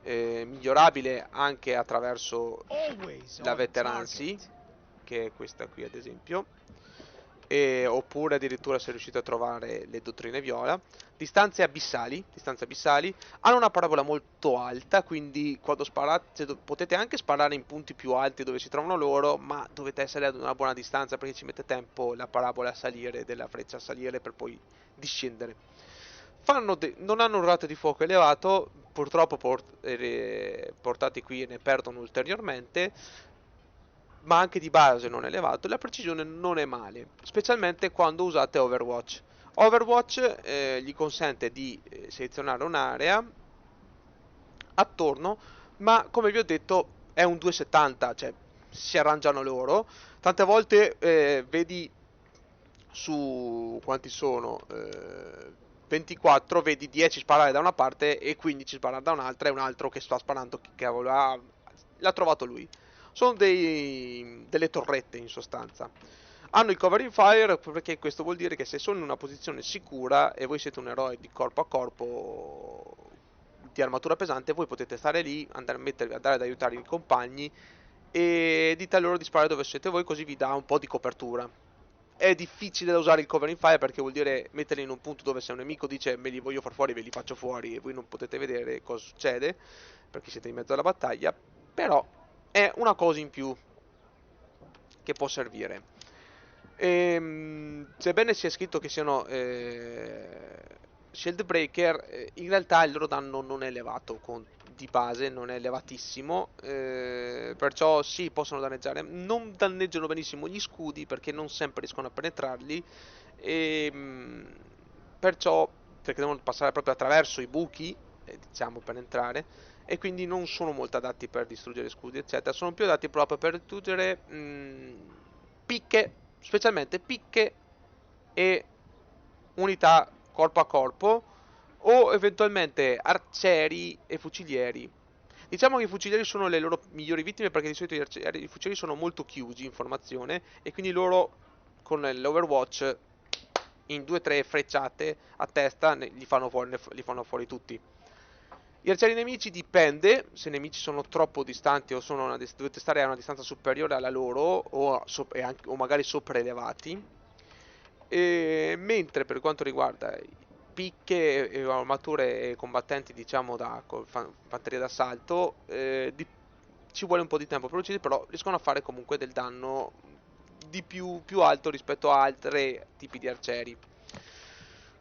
Migliorabile anche attraverso Always la on veterancy, target. che è questa qui ad esempio, oppure addirittura se riuscite a trovare le dottrine viola. Distanze abissali, hanno una parabola molto alta, quindi quando sparate potete anche sparare in punti più alti dove si trovano loro, ma dovete essere ad una buona distanza perché ci mette tempo la parabola a salire, della freccia a salire per poi discendere. Non hanno un rato di fuoco elevato, purtroppo portati qui ne perdono ulteriormente, ma anche di base non è elevato, e la precisione non è male, specialmente quando usate Overwatch. Overwatch gli consente di selezionare un'area attorno, ma come vi ho detto è un 270, cioè si arrangiano loro. Tante volte vedi su quanti sono 24, vedi 10 sparare da una parte e 15 sparare da un'altra e un altro che sta sparando, che cavolo l'ha trovato lui. Sono delle torrette in sostanza. Hanno il covering fire perché questo vuol dire che se sono in una posizione sicura e voi siete un eroe di corpo a corpo di armatura pesante, voi potete stare lì, andare ad aiutare i compagni e dite a loro di sparare dove siete voi, così vi dà un po' di copertura. È difficile da usare il covering fire perché vuol dire metterli in un punto dove se un nemico dice me li voglio far fuori, ve li faccio fuori e voi non potete vedere cosa succede perché siete in mezzo alla battaglia, però è una cosa in più che può servire. Sebbene sia scritto che siano Shield Breaker, in realtà il loro danno non è elevato di base, non è elevatissimo, perciò sì, possono danneggiare. Non danneggiano benissimo gli scudi perché non sempre riescono a penetrarli, perciò perché devono passare proprio attraverso i buchi, diciamo, per entrare, e quindi non sono molto adatti per distruggere scudi, eccetera. Sono più adatti proprio per distruggere picche, specialmente picche e unità corpo a corpo, o eventualmente arcieri e fucilieri. Diciamo che i fucilieri sono le loro migliori vittime perché di solito i fucilieri sono molto chiusi in formazione e quindi loro con l'Overwatch in 2-3 frecciate a testa li fanno fuori tutti. Gli arcieri nemici dipende, se i nemici sono troppo distanti o dovete stare a una distanza superiore alla loro o magari sopraelevati. Mentre per quanto riguarda picche e armature e combattenti diciamo da fanteria d'assalto, ci vuole un po' di tempo per uccidere, però riescono a fare comunque del danno di più alto rispetto a altri tipi di arcieri.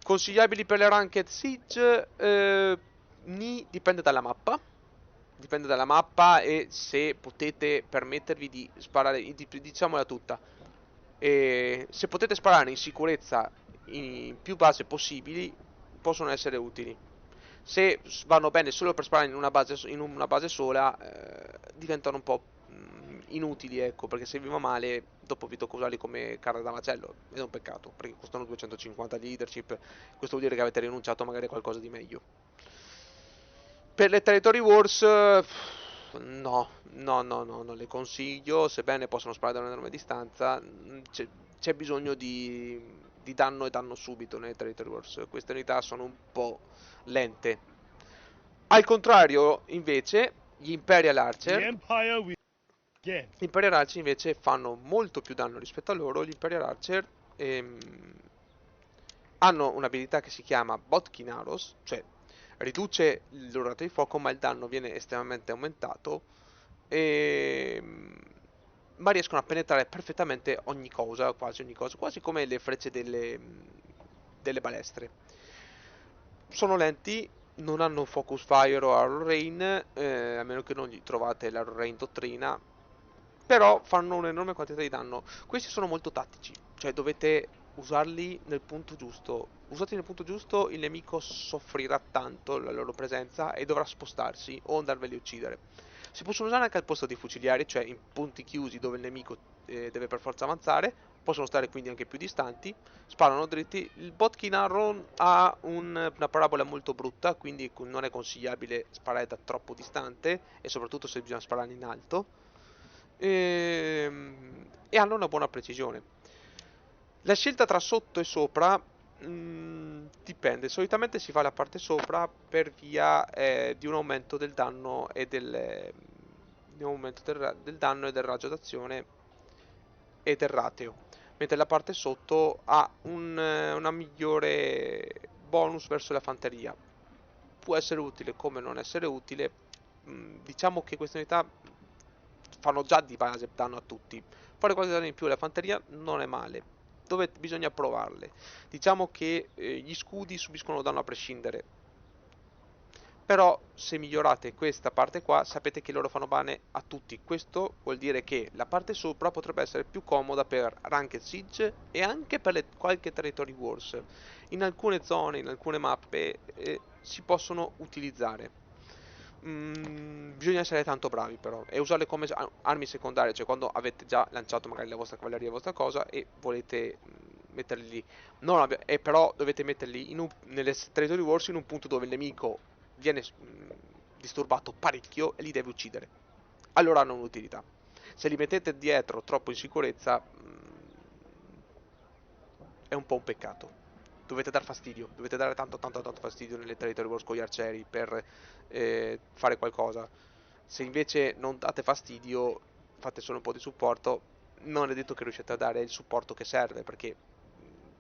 Consigliabili per le Ranked Siege? Dipende dalla mappa. Dipende dalla mappa e se potete permettervi di sparare, diciamola tutta. Se potete sparare in sicurezza in più base possibili, possono essere utili. Se vanno bene solo per sparare in una base sola, diventano un po' inutili, ecco, perché se vi va male, dopo vi tocca usarli come carne da macello, ed è un peccato, perché costano 250 di leadership, questo vuol dire che avete rinunciato magari a qualcosa di meglio. Per le Territory Wars, no, non le consiglio, sebbene possono sparare da un'enorme distanza, c'è bisogno di danno e danno subito nelle Territory Wars. Queste unità sono un po' lente. Al contrario, invece, gli Imperial The Archer Empire will again. Gli Imperial Archer invece fanno molto più danno rispetto a loro. Gli Imperial Archer hanno un'abilità che si chiama Botkin Arrows, cioè riduce il loro rato di fuoco, ma il danno viene estremamente aumentato. Ma riescono a penetrare perfettamente ogni cosa, quasi come le frecce delle balestre. Sono lenti, non hanno Focus Fire o Arrow Rain, a meno che non gli trovate l'Arrow Rain dottrina, però fanno un'enorme quantità di danno. Questi sono molto tattici, cioè dovete usarli nel punto giusto. Usati nel punto giusto, il nemico soffrirà tanto la loro presenza e dovrà spostarsi o andarveli a uccidere. Si possono usare anche al posto dei fucilieri, cioè in punti chiusi dove il nemico deve per forza avanzare. Possono stare quindi anche più distanti. Sparano dritti. Il Botkin Arrow ha una parabola molto brutta, quindi non è consigliabile sparare da troppo distante e soprattutto se bisogna sparare in alto. E hanno una buona precisione. La scelta tra sotto e sopra dipende. Solitamente si fa la parte sopra per via di un aumento del danno e di un aumento del danno e del raggio d'azione e del rateo, mentre la parte sotto ha una migliore bonus verso la fanteria. Può essere utile come non essere utile. Diciamo che queste unità fanno già di base danno a tutti. Fare qualcosa in più alla fanteria non è male. Bisogna provarle. Diciamo che gli scudi subiscono danno a prescindere. Però se migliorate questa parte qua sapete che loro fanno bene a tutti. Questo vuol dire che la parte sopra potrebbe essere più comoda per Ranked Siege e anche per qualche Territory Wars. In alcune zone, in alcune mappe si possono utilizzare. Bisogna essere tanto bravi però e usarle come armi secondarie, cioè quando avete già lanciato magari la vostra cavalleria, la vostra cosa e volete metterli lì. Però dovete metterli nelle Territory Wars in un punto dove il nemico viene disturbato parecchio e li deve uccidere. Allora hanno un'utilità. Se li mettete dietro troppo in sicurezza è un po' un peccato. Dovete dar fastidio, dovete dare tanto fastidio nelle Territory Wars con gli arcieri per fare qualcosa. Se invece non date fastidio, fate solo un po' di supporto, non è detto che riusciate a dare il supporto che serve, perché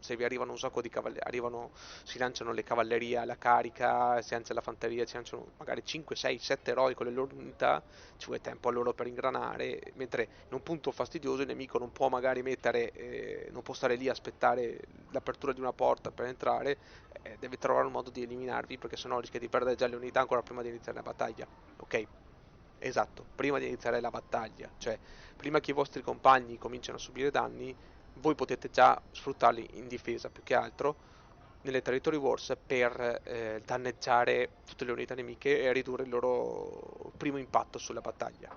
se vi arrivano un sacco di cavallerie, si lanciano le cavallerie alla carica, si lancia la fanteria, si lanciano magari 5, 6, 7 eroi con le loro unità, ci vuole tempo a loro per ingranare, mentre in un punto fastidioso il nemico non può magari non può stare lì a aspettare l'apertura di una porta per entrare, deve trovare un modo di eliminarvi perché sennò rischia di perdere già le unità ancora prima di iniziare la battaglia, ok? Esatto, prima di iniziare la battaglia, cioè prima che i vostri compagni cominciano a subire danni, voi potete già sfruttarli in difesa più che altro nelle Territory Wars per danneggiare tutte le unità nemiche e ridurre il loro primo impatto sulla battaglia.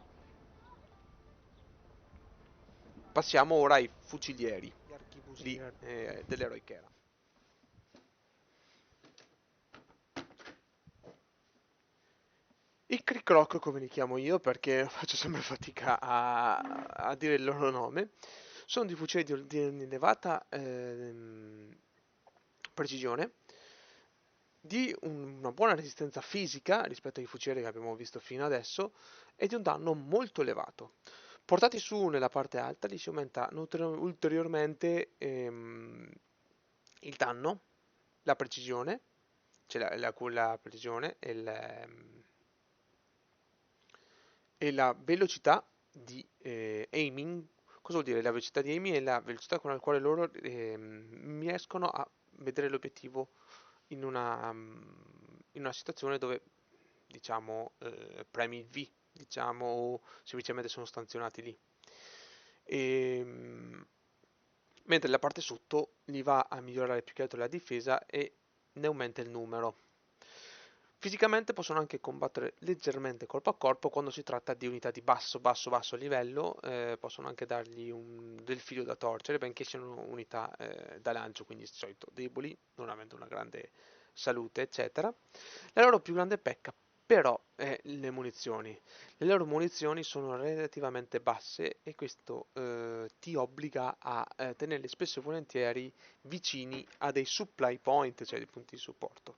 Passiamo ora ai fucilieri gli archibusi dell'eroic era. I Cricroc, come li chiamo io, perché faccio sempre fatica a dire il loro nome, sono di fucili di elevata precisione, di una buona resistenza fisica rispetto ai fucili che abbiamo visto fino adesso e di un danno molto elevato. Portati su nella parte alta li si aumenta ulteriormente il danno, la precisione, cioè la precisione e la velocità di aiming. Cosa vuol dire? La velocità di aiming è la velocità con la quale loro riescono a vedere l'obiettivo in una situazione dove, diciamo, premi il V, diciamo, o semplicemente sono stanzionati lì. Mentre la parte sotto li va a migliorare più che altro la difesa e ne aumenta il numero. Fisicamente possono anche combattere leggermente corpo a corpo quando si tratta di unità di basso livello, possono anche dargli del filo da torcere, benché siano unità da lancio, quindi di solito deboli, non avendo una grande salute, eccetera. La loro più grande pecca Però le munizioni. Le loro munizioni sono relativamente basse e questo ti obbliga a tenerle spesso e volentieri vicini a dei supply point, cioè dei punti di supporto.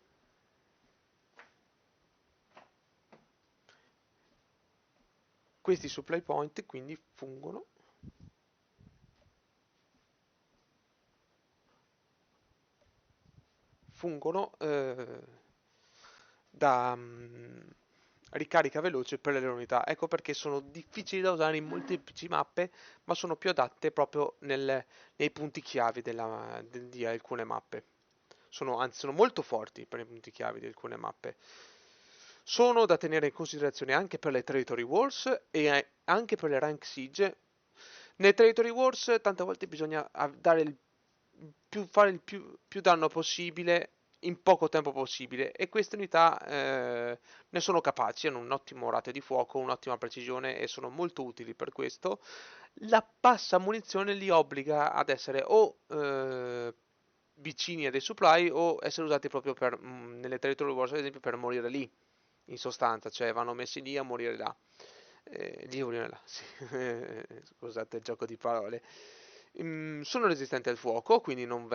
Questi supply point quindi fungono da ricarica veloce per le loro unità. Ecco perché sono difficili da usare in molteplici mappe, ma sono più adatte proprio nei punti chiavi di alcune mappe. Anzi, sono molto forti per i punti chiavi di alcune mappe. Sono da tenere in considerazione anche per le Territory Wars e anche per le Rank Siege. Nei Territory Wars tante volte bisogna fare il più danno possibile in poco tempo possibile e queste unità ne sono capaci, hanno un ottimo ratio di fuoco, un'ottima precisione e sono molto utili per questo. La bassa munizione li obbliga ad essere o vicini a dei supply o essere usati proprio nelle Territory Wars ad esempio per morire lì, in sostanza, cioè vanno messi lì a morire là. Lì a morire là, sì. Scusate il gioco di parole. Sono resistenti al fuoco, quindi non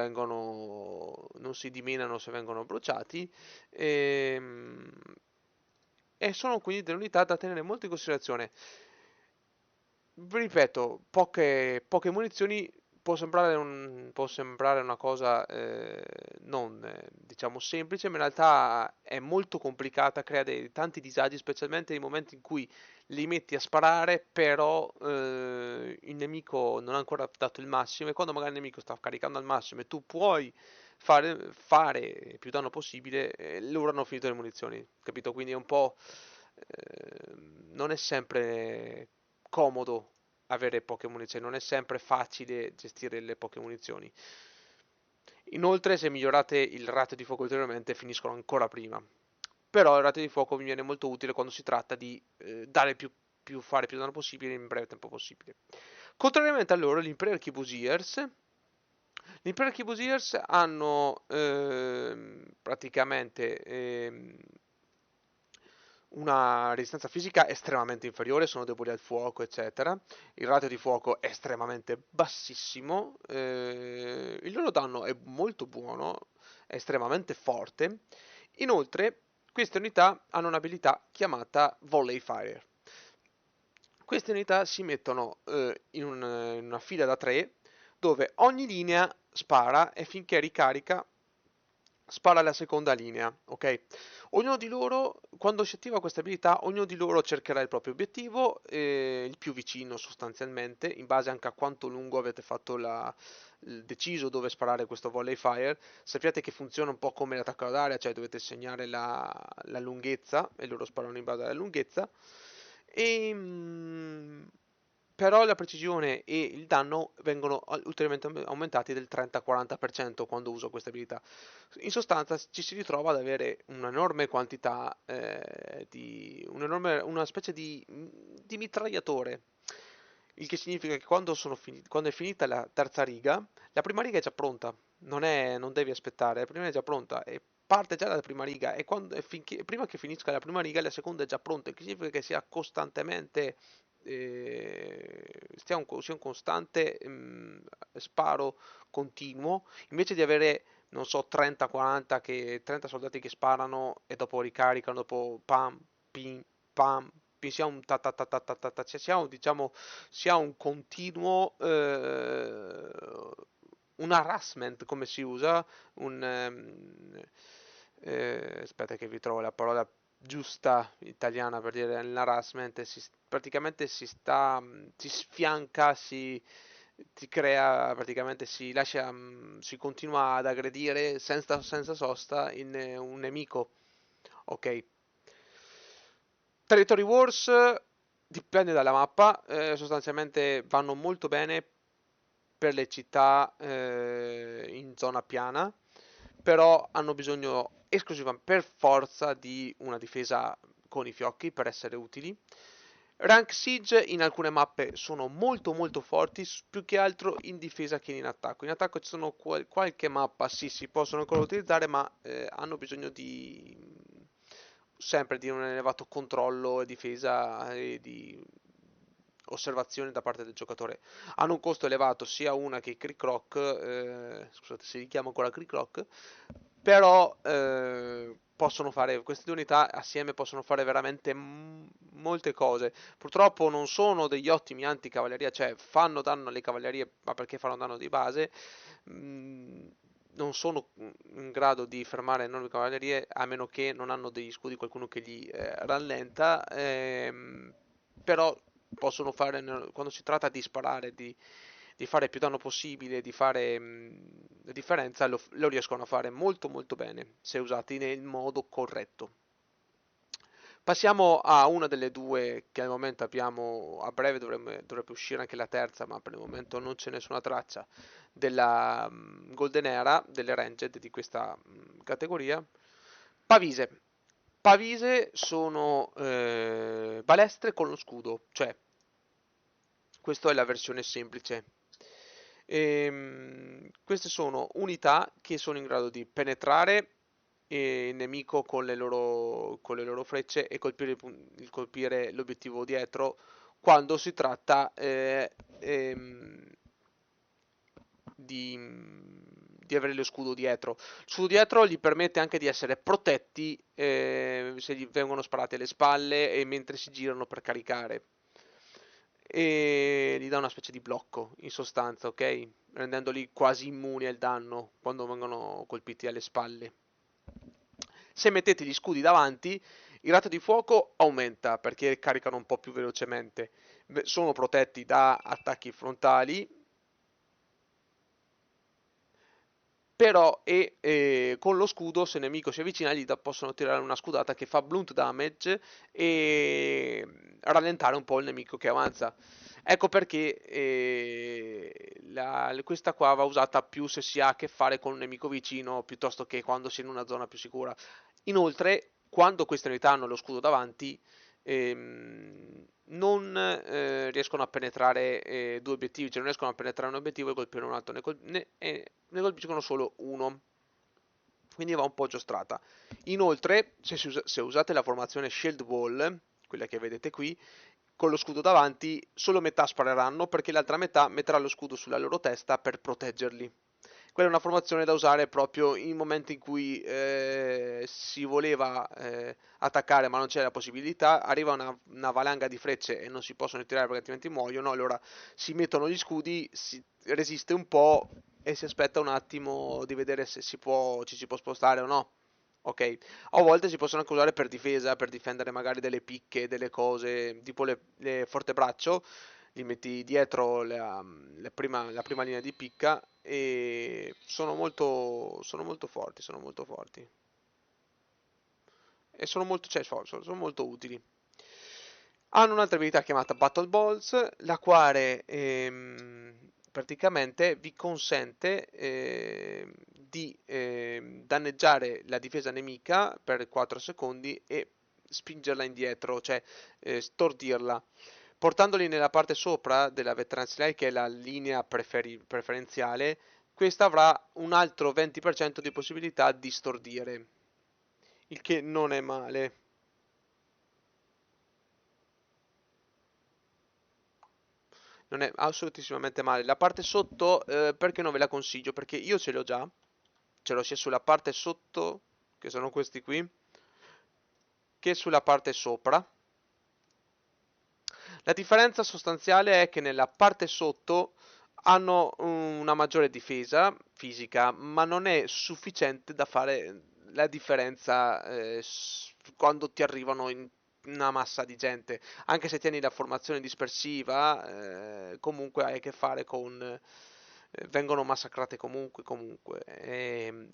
si dimenano se vengono bruciati. ehm, E sono quindi delle unità da tenere molto in considerazione. Vi ripeto, poche munizioni può sembrare una cosa non diciamo semplice, ma in realtà è molto complicata, crea tanti disagi, specialmente nei momenti in cui li metti a sparare, però il nemico non ha ancora dato il massimo e quando magari il nemico sta caricando al massimo e tu puoi fare più danno possibile, loro hanno finito le munizioni, capito? Quindi è un po' non è sempre comodo avere poche munizioni, non è sempre facile gestire le poche munizioni. Inoltre, se migliorate il ratio di fuoco ulteriormente, finiscono ancora prima. Però il ratio di fuoco mi viene molto utile quando si tratta di fare più danno possibile in breve tempo possibile. Contrariamente a loro, gli Imperial Kibusiers hanno praticamente una resistenza fisica estremamente inferiore, sono deboli al fuoco, eccetera. Il ratio di fuoco è estremamente bassissimo, il loro danno è molto buono, è estremamente forte. Inoltre, queste unità hanno un'abilità chiamata Volley Fire. Queste unità si mettono in una fila da 3 dove ogni linea spara e finché ricarica spara la seconda linea, ok? Ognuno di loro, quando si attiva questa abilità, ognuno di loro cercherà il proprio obiettivo, il più vicino sostanzialmente, in base anche a quanto lungo avete fatto deciso dove sparare questo volley fire. Sappiate che funziona un po' come l'attacco ad area, cioè dovete segnare la lunghezza e loro sparano in base alla lunghezza. E, però la precisione e il danno vengono ulteriormente aumentati del 30-40% quando uso questa abilità. In sostanza ci si ritrova ad avere un'enorme quantità una specie di mitragliatore. Il che significa che quando è finita la terza riga, la prima riga è già pronta, non devi aspettare, la prima riga è già pronta e parte già dalla prima riga prima che finisca la prima riga la seconda è già pronta, il che significa che sia costantemente sia un costante sparo continuo, invece di avere, non so, 30 soldati che sparano e dopo ricaricano, dopo pam, pim, pam, sia un ta ta ta ta ta ta ta, cioè sia un continuo un harassment come si usa aspetta che vi trovo la parola giusta italiana per dire l'harassment, praticamente si sfianca, si crea, praticamente si continua ad aggredire senza sosta un nemico, ok? Territory Wars dipende dalla mappa, sostanzialmente vanno molto bene per le città in zona piana, però hanno bisogno esclusivamente per forza di una difesa con i fiocchi per essere utili. Rank Siege in alcune mappe sono molto molto forti, più che altro in difesa che in attacco. In attacco ci sono qualche mappa, sì, si possono ancora utilizzare, ma hanno bisogno sempre di un elevato controllo e difesa e di osservazione da parte del giocatore. Hanno un costo elevato sia una che i Crick Rock, scusate se li chiamo ancora Crick Rock, però possono fare, queste due unità assieme possono fare veramente molte cose. Purtroppo non sono degli ottimi anticavalleria, cioè fanno danno alle cavallerie, ma perché fanno danno di base. Non sono in grado di fermare enormi cavallerie a meno che non hanno degli scudi, qualcuno che li rallenta, però possono fare, quando si tratta di sparare, di fare più danno possibile, di fare la differenza, lo riescono a fare molto molto bene se usati nel modo corretto. Passiamo a una delle due che al momento abbiamo, a breve dovrebbe uscire anche la terza, ma per il momento non c'è nessuna traccia della Golden Era, delle Ranged di questa categoria. Pavise. Pavise sono balestre con lo scudo, cioè questa è la versione semplice. Queste sono unità che sono in grado di penetrare il nemico con le loro frecce e colpire l'obiettivo dietro quando si tratta di avere lo scudo dietro. Lo scudo dietro gli permette anche di essere protetti se gli vengono sparate alle spalle e mentre si girano per caricare. E gli dà una specie di blocco in sostanza, ok? Rendendoli quasi immuni al danno quando vengono colpiti alle spalle. Se mettete gli scudi davanti, il rato di fuoco aumenta perché caricano un po' più velocemente. Sono protetti da attacchi frontali, però con lo scudo se il nemico si avvicina possono tirare una scudata che fa blunt damage e rallentare un po' il nemico che avanza. Ecco perché questa qua va usata più se si ha a che fare con un nemico vicino piuttosto che quando si è in una zona più sicura. Inoltre, quando queste unità hanno lo scudo davanti, non riescono a penetrare due obiettivi, cioè non riescono a penetrare un obiettivo e colpire un altro, ne colpiscono solo uno. Quindi va un po' giostrata. Inoltre, se usate la formazione Shield Wall, quella che vedete qui, con lo scudo davanti, solo metà spareranno perché l'altra metà metterà lo scudo sulla loro testa per proteggerli. Quella è una formazione da usare proprio in momenti in cui si voleva attaccare ma non c'è la possibilità, arriva una valanga di frecce e non si possono tirare perché altrimenti muoiono, allora si mettono gli scudi, si resiste un po' e si aspetta un attimo di vedere se ci si può spostare o no. Ok, a volte si possono anche usare per difesa, per difendere magari delle picche, delle cose, tipo le fortebraccio, li metti dietro la prima linea di picca e sono molto forti, sono molto forti. E sono molto, cioè, sono molto utili. Hanno un'altra abilità chiamata Battle Balls, la quale praticamente vi consente di danneggiare la difesa nemica per 4 secondi e spingerla indietro, cioè stordirla. Portandoli nella parte sopra della Veterans Line, che è la linea preferenziale, questa avrà un altro 20% di possibilità di stordire, il che non è male. Non è assolutissimamente male. La parte sotto, perché non ve la consiglio? Perché io ce l'ho già. Ce l'ho sia sulla parte sotto, che sono questi qui, che sulla parte sopra. La differenza sostanziale è che nella parte sotto hanno una maggiore difesa fisica, ma non è sufficiente da fare la differenza quando ti arrivano in una massa di gente. Anche se tieni la formazione dispersiva, comunque hai a che fare con vengono massacrate comunque.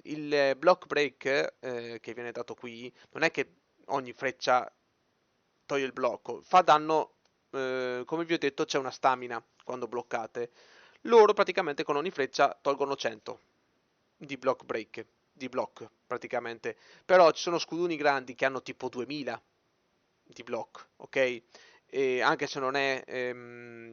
Il block break che viene dato qui non è che ogni freccia toglie il blocco, fa danno, come vi ho detto c'è una stamina quando bloccate. Loro praticamente con ogni freccia tolgono 100 di block break, di block praticamente. Però ci sono scuduni grandi che hanno tipo 2000 di block, ok? E anche se non è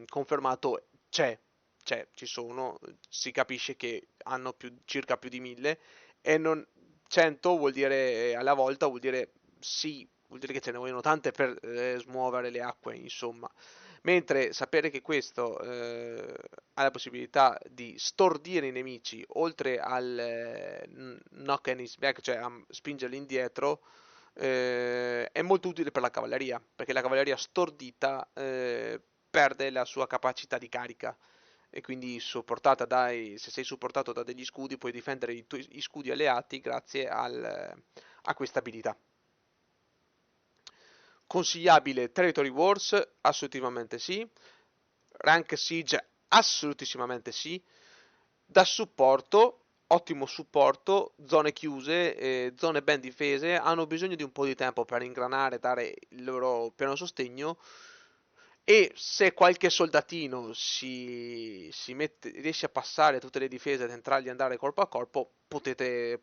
confermato, ci sono, si capisce che hanno circa più di 1000 e non, 100 vuol dire alla volta, vuol dire sì, vuol dire che ce ne vogliono tante per smuovere le acque, insomma. Mentre sapere che questo ha la possibilità di stordire i nemici, oltre al knock and his back, cioè a spingerli indietro, è molto utile per la cavalleria, perché la cavalleria stordita perde la sua capacità di carica e quindi se sei supportato da degli scudi puoi difendere i tuoi scudi alleati grazie a questa abilità. Consigliabile Territory Wars? Assolutamente sì. Rank Siege? Assolutissimamente sì. Da supporto, ottimo supporto, zone chiuse, zone ben difese, hanno bisogno di un po' di tempo per ingranare, dare il loro pieno sostegno. E se qualche soldatino riesce a passare tutte le difese ed entrargli e andare corpo a corpo,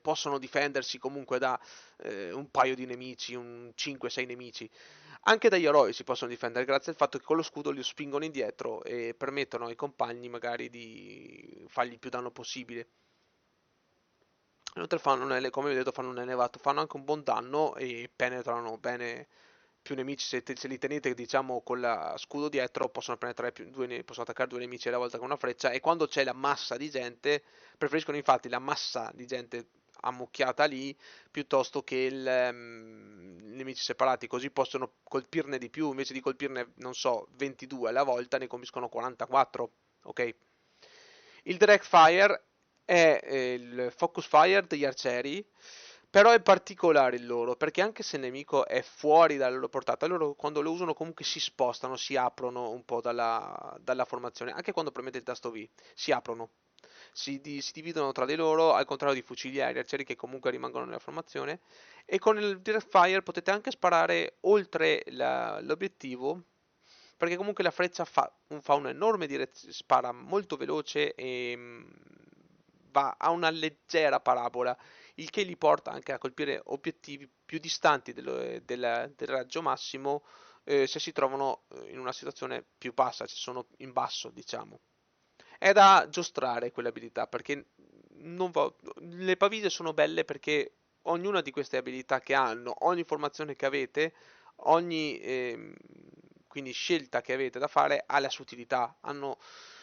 possono difendersi comunque da un paio di nemici, un 5-6 nemici. Anche dagli eroi si possono difendere grazie al fatto che con lo scudo li spingono indietro e permettono ai compagni magari di fargli il più danno possibile. Inoltre come vi ho detto, fanno un elevato, fanno anche un buon danno e penetrano bene più nemici. Se li tenete, diciamo, con la scudo dietro, possono penetrare possono attaccare due nemici alla volta con una freccia. E quando c'è la massa di gente, preferiscono infatti la massa di gente ammucchiata lì piuttosto che i nemici separati, così possono colpirne di più. Invece di colpirne, non so, 22 alla volta, ne colpiscono 44. Ok? Il Direct Fire è il Focus Fire degli arcieri, però è particolare il loro, perché anche se il nemico è fuori dalla loro portata, loro quando lo usano comunque si spostano, si aprono un po' dalla formazione, anche quando premete il tasto V, si aprono. Si dividono tra di loro, al contrario di fucilieri, arcieri che comunque rimangono nella formazione, e con il Direct Fire potete anche sparare oltre l'obiettivo, perché comunque la freccia fa un'enorme direzione, spara molto veloce e ha una leggera parabola, il che li porta anche a colpire obiettivi più distanti del raggio massimo se si trovano in una situazione più bassa, se sono in basso, diciamo. È da giostrare quell'abilità perché le pavise sono belle perché ognuna di queste abilità che hanno, ogni informazione che avete, ogni quindi scelta che avete da fare ha la sua utilità,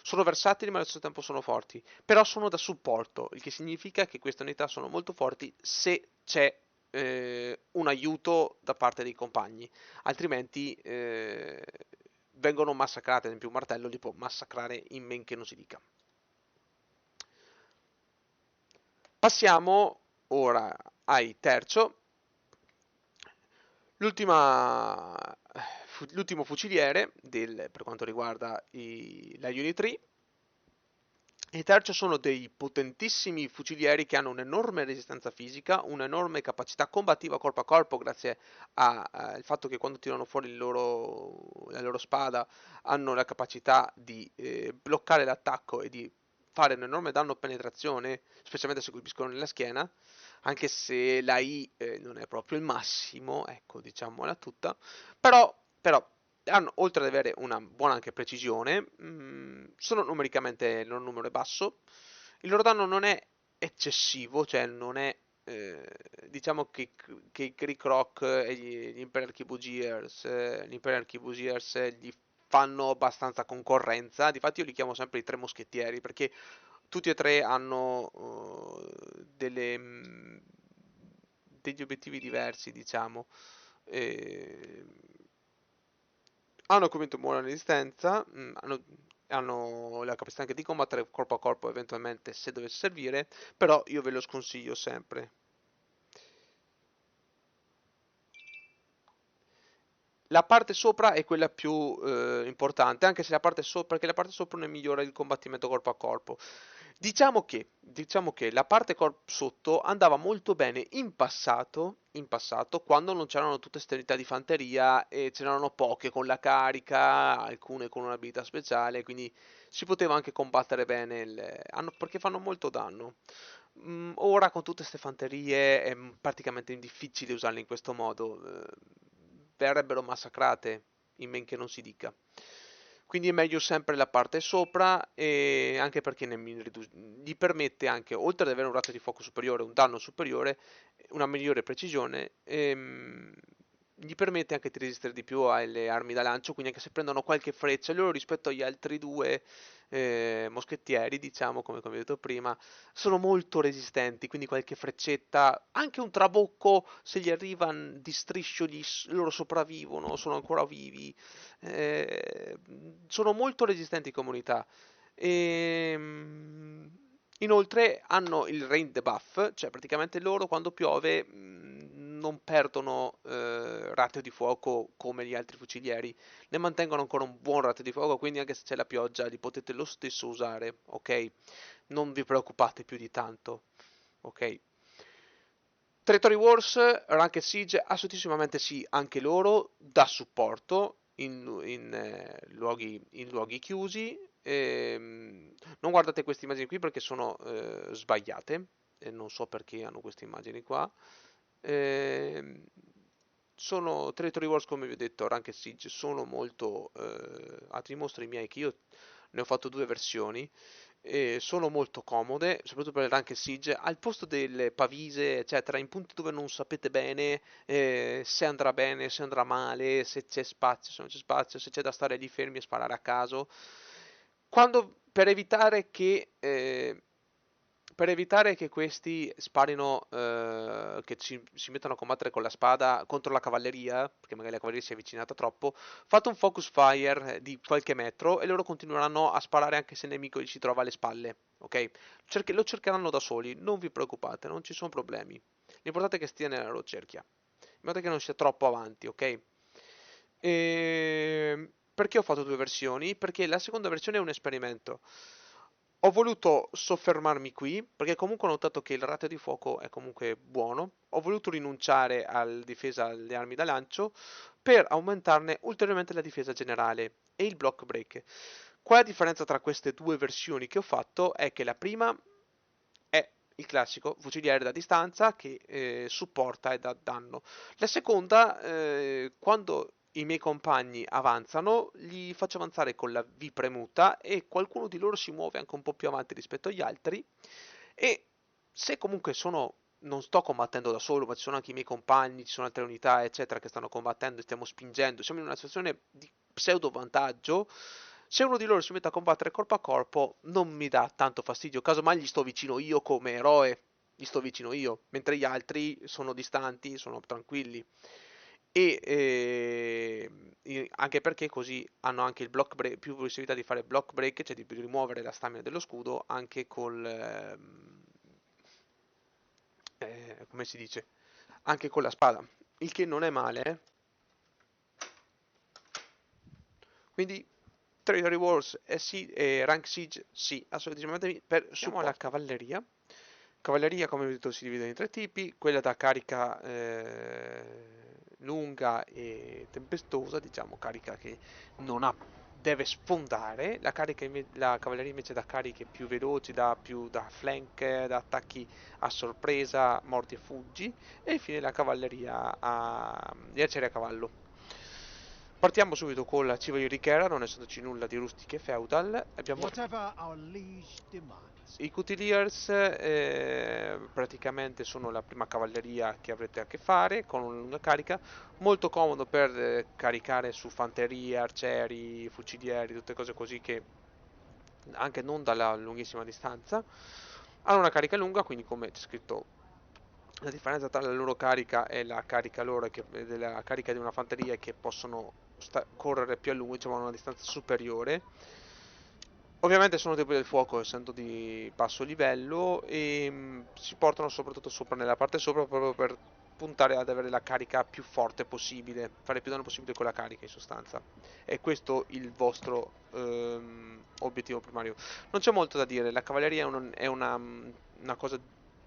sono versatili ma allo stesso tempo sono forti, però sono da supporto, il che significa che queste unità sono molto forti se c'è un aiuto da parte dei compagni, altrimenti vengono massacrate. Ad esempio un martello li può massacrare in men che non si dica. Passiamo ora ai terzo. L'ultimo fuciliere per quanto riguarda la Unit 3. I terzo sono dei potentissimi fucilieri che hanno un'enorme resistenza fisica, un'enorme capacità combattiva corpo a corpo grazie al fatto che quando tirano fuori la loro spada hanno la capacità di bloccare l'attacco e di fare un enorme danno penetrazione, specialmente se colpiscono nella schiena, anche se la I non è proprio il massimo, ecco, diciamola tutta, però oltre ad avere una buona anche precisione, sono numericamente, il loro numero è basso, il loro danno non è eccessivo, cioè non è, diciamo che i Kree Kroc e gli Imperial Kibugiers, gli fanno abbastanza concorrenza, difatti io li chiamo sempre i tre moschettieri, perché tutti e tre hanno degli obiettivi diversi, diciamo. Eh, hanno comunque buona resistenza, hanno la capacità anche di combattere corpo a corpo eventualmente se dovesse servire, però io ve lo sconsiglio sempre. La parte sopra è quella più importante, anche se perché la parte sopra ne migliora il combattimento corpo a corpo. Diciamo che la parte sotto andava molto bene in passato, quando non c'erano tutte queste unità di fanteria e ce n'erano poche con la carica, alcune con un'abilità speciale, quindi si poteva anche combattere bene, perché fanno molto danno. Ora con tutte queste fanterie è praticamente difficile usarle in questo modo, verrebbero massacrate in men che non si dica. Quindi è meglio sempre la parte sopra, e anche perché gli permette anche, oltre ad avere un raggio di fuoco superiore, un danno superiore, una migliore precisione, gli permette anche di resistere di più alle armi da lancio, quindi anche se prendono qualche freccia, loro rispetto agli altri due moschettieri, diciamo, come ho detto prima, sono molto resistenti, quindi qualche freccetta, anche un trabocco, se gli arriva di striscio, loro sopravvivono, sono ancora vivi, sono molto resistenti in comunità. Inoltre hanno il rain debuff, cioè praticamente loro quando piove non perdono ratio di fuoco come gli altri fucilieri, ne mantengono ancora un buon ratio di fuoco, quindi anche se c'è la pioggia li potete lo stesso usare, ok? Non vi preoccupate più di tanto, ok? Territory Wars, Ranked Siege, assolutissimamente sì, anche loro da supporto in luoghi chiusi. Non guardate queste immagini qui perché sono sbagliate, e non so perché hanno queste immagini qua. Ehm, Sono Territory Wars, come vi ho detto, Ranked Siege, sono molto... ti dimostro i miei che io ne ho fatto due versioni e sono molto comode, soprattutto per il Ranked Siege, al posto delle pavise, eccetera, in punti dove non sapete bene, se andrà male, se c'è spazio, se non c'è spazio, se c'è da stare lì fermi e sparare a caso. Per evitare che questi sparino, che si mettano a combattere con la spada contro la cavalleria, perché magari la cavalleria si è avvicinata troppo, fate un focus fire di qualche metro e loro continueranno a sparare anche se il nemico gli si trova alle spalle, ok? Lo cercheranno da soli, non vi preoccupate, non ci sono problemi. L'importante è che stia nella loro cerchia, in modo che non sia troppo avanti, ok? Perché ho fatto due versioni? Perché la seconda versione è un esperimento. Ho voluto soffermarmi qui, perché comunque ho notato che il ratio di fuoco è comunque buono. Ho voluto rinunciare alla difesa alle armi da lancio per aumentarne ulteriormente la difesa generale e il block break. Qual è la differenza tra queste due versioni che ho fatto? È che la prima è il classico fuciliere da distanza che supporta e dà danno. La seconda, quando i miei compagni avanzano, li faccio avanzare con la V premuta e qualcuno di loro si muove anche un po' più avanti rispetto agli altri. E se comunque non sto combattendo da solo, ma ci sono anche i miei compagni, ci sono altre unità, eccetera, che stanno combattendo, stiamo spingendo, siamo in una situazione di pseudo vantaggio. Se uno di loro si mette a combattere corpo a corpo, non mi dà tanto fastidio. Casomai gli sto vicino io come eroe, gli sto vicino io, mentre gli altri sono distanti, sono tranquilli. Anche perché così hanno anche il block break, più possibilità di fare block break, cioè di rimuovere la stamina dello scudo anche come si dice, anche con la spada, il che non è male, eh. Quindi Territory Wars sì, e Rank Siege sì, assolutamente per siamo alla cavalleria. Cavalleria, come vi ho detto, si divide in tre tipi: quella da carica lunga e tempestosa, diciamo carica che non ha, deve sfondare, la cavalleria invece da cariche più veloci, da flank, da attacchi a sorpresa, morti e fuggi, e infine la cavalleria di arcieri a cavallo. Partiamo subito con la Chivalry Guerra, non essendoci nulla di rustic e feudal. Abbiamo Whatever our liege demands. i Cutiliers, praticamente sono la prima cavalleria che avrete a che fare, con una lunga carica, molto comodo per caricare su fanteria, arcieri, fucilieri, tutte cose così che anche non dalla lunghissima distanza. Hanno una carica lunga, quindi come c'è scritto, la differenza tra la loro carica e la carica loro della carica di una fanteria è che possono correre più a lungo, diciamo a una distanza superiore. Ovviamente sono deboli del fuoco, essendo di basso livello, e si portano soprattutto sopra nella parte sopra proprio per puntare ad avere la carica più forte possibile, fare più danno possibile con la carica in sostanza. È questo il vostro obiettivo primario. Non c'è molto da dire, la cavalleria è una cosa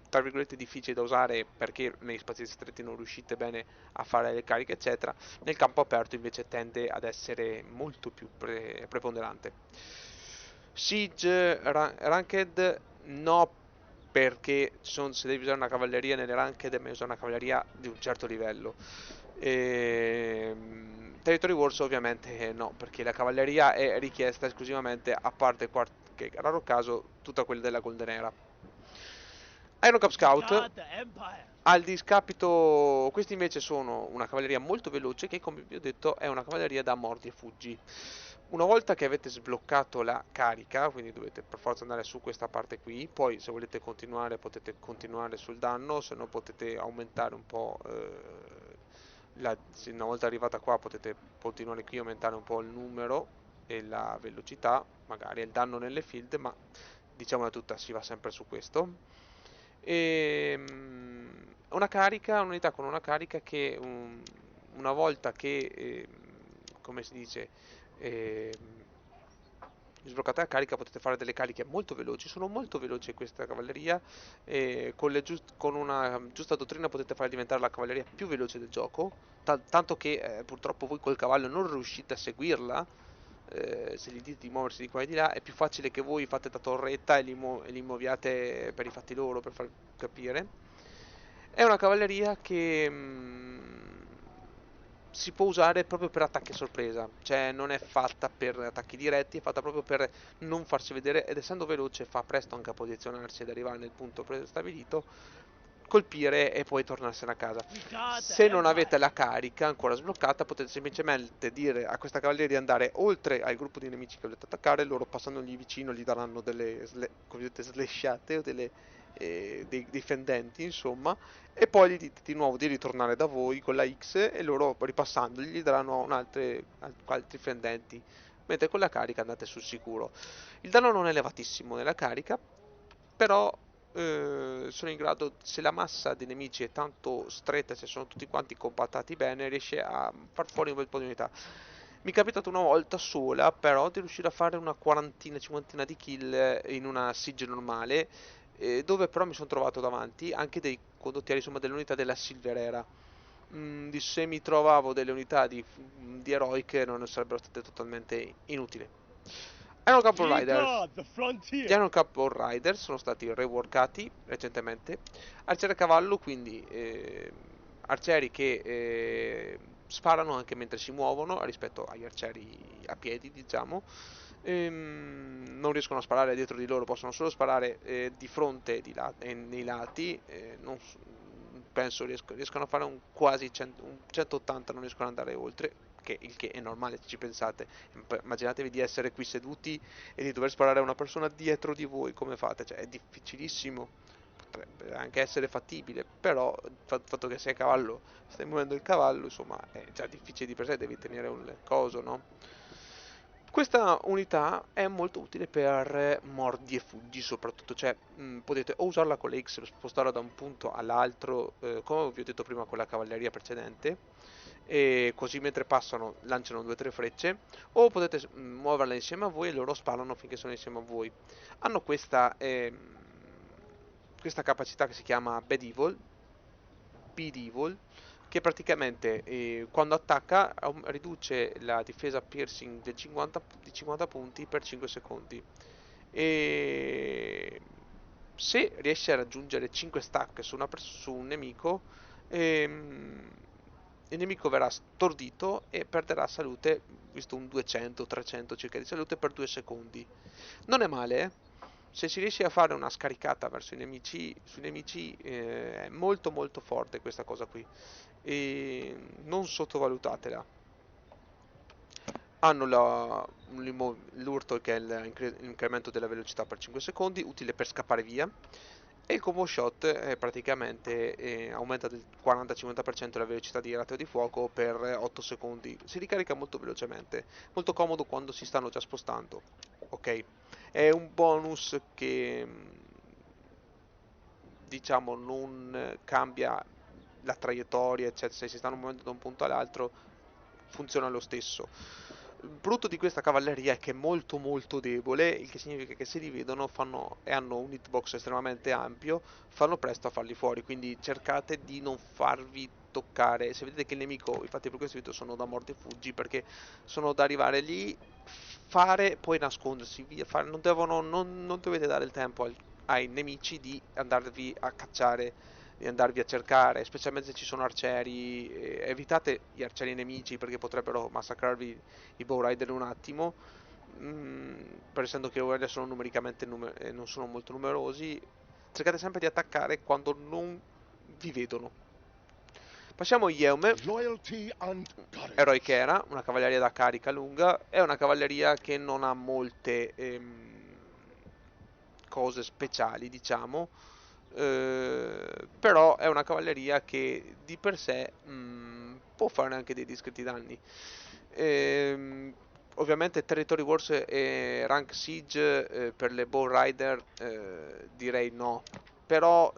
tra virgolette difficile da usare perché negli spazi stretti non riuscite bene a fare le cariche eccetera. Nel campo aperto invece tende ad essere molto più preponderante. Siege Ranked no, perché se devi usare una cavalleria nelle Ranked devi usare una cavalleria di un certo livello. Territory Wars ovviamente no, perché la cavalleria è richiesta esclusivamente, a parte qualche raro caso, tutta quella della Golden Era. Iron Cup Scout. Guard the Empire. Al discapito, questi invece sono una cavalleria molto veloce che, come vi ho detto, è una cavalleria da mordi e fuggi. Una volta che avete sbloccato la carica, quindi dovete per forza andare su questa parte qui, poi se volete continuare potete continuare sul danno, se no potete aumentare un po', se una volta arrivata qua potete continuare qui, aumentare un po' il numero e la velocità, magari il danno nelle field, ma diciamola tutta, si va sempre su questo. E una carica, un'unità con una carica che una volta che, come si dice, sbloccate la carica potete fare delle cariche molto veloci, sono molto veloci questa cavalleria, e con una giusta dottrina potete fare diventare la cavalleria più veloce del gioco, tanto che purtroppo voi col cavallo non riuscite a seguirla, se gli dite di muoversi di qua e di là, è più facile che voi fate da torretta e li muoviate per i fatti loro, per far capire. È una cavalleria che si può usare proprio per attacchi a sorpresa, cioè non è fatta per attacchi diretti, è fatta proprio per non farsi vedere ed essendo veloce fa presto anche a posizionarsi ed arrivare nel punto prestabilito, colpire e poi tornarsene a casa. Se non avete la carica ancora sbloccata potete semplicemente dire a questa cavalleria di andare oltre al gruppo di nemici che volete attaccare, loro passandogli vicino gli daranno delle cosiddette slashate o dei fendenti insomma, e poi gli dite di nuovo di ritornare da voi con la X e loro ripassandogli gli daranno altri fendenti, mentre con la carica andate sul sicuro. Il danno non è elevatissimo nella carica, però sono in grado, se la massa dei nemici è tanto stretta, se sono tutti quanti compattati bene, riesce a far fuori un bel po' di unità. Mi è capitato una volta sola, però, di riuscire a fare una quarantina, cinquantina di kill in una siege normale, dove però mi sono trovato davanti anche dei condottieri, insomma, delle unità della Silver Era. Se mi trovavo delle unità di Heroic non sarebbero state totalmente inutili. Iron Cavalry Ye Rider. guard the Gli frontier. Iron Cavalry Rider sono stati reworkati recentemente. Arciere a cavallo, quindi arcieri che sparano anche mentre si muovono rispetto agli arcieri a piedi, diciamo. Non riescono a sparare dietro di loro, possono solo sparare di fronte e nei lati. Non penso riescano a fare un quasi un 180, non riescono ad andare oltre, il che è normale se ci pensate. Immaginatevi di essere qui seduti e di dover sparare a una persona dietro di voi, come fate? Cioè, è difficilissimo, potrebbe anche essere fattibile, però il fatto che sei a cavallo, stai muovendo il cavallo, insomma, è già difficile di per sé, devi tenere un coso, no? Questa unità è molto utile per mordi e fuggi soprattutto, cioè potete o usarla con le X per spostarla da un punto all'altro, come vi ho detto prima con la cavalleria precedente, e così mentre passano lanciano 2 o 3 frecce, o potete muoverla insieme a voi e loro sparano finché sono insieme a voi. Hanno questa capacità che si chiama Bed Evil, che praticamente quando attacca riduce la difesa piercing di 50 punti per 5 secondi. E se riesce a raggiungere 5 stack su un nemico, ehm, il nemico verrà stordito e perderà salute, visto un 200-300 circa di salute per 2 secondi. Non è male, eh? Se si riesce a fare una scaricata verso sui nemici, è molto molto forte questa cosa qui. E non sottovalutatela. Hanno l'urto che è l'incremento della velocità per 5 secondi, utile per scappare via. E il combo shot praticamente aumenta del 40-50% la velocità di ratteo di fuoco per 8 secondi. Si ricarica molto velocemente, molto comodo quando si stanno già spostando. Ok, è un bonus che diciamo non cambia la traiettoria, eccetera, se si stanno muovendo da un punto all'altro funziona lo stesso. Il brutto di questa cavalleria è che è molto molto debole, il che significa che se li vedono e hanno un hitbox estremamente ampio, fanno presto a farli fuori, quindi cercate di non farvi toccare. Se vedete che il nemico, infatti per questo video sono da morte e fuggi, perché sono da arrivare lì, fare, poi nascondersi, via, non dovete dare il tempo ai nemici di andarvi a cacciare, di andarvi a cercare, specialmente se ci sono arcieri, evitate gli arcieri nemici perché potrebbero massacrarvi i Bow Rider in un attimo, per essendo che i Bow Rider sono numericamente non sono molto numerosi, cercate sempre di attaccare quando non vi vedono. Passiamo a Yeume, Loyalty and courage. eroi che era, una cavalleria da carica lunga, è una cavalleria che non ha molte cose speciali, diciamo, però è una cavalleria che di per sé può fare anche dei discreti danni. Ovviamente Territory Wars e Rank Siege per le Bow Rider direi no, però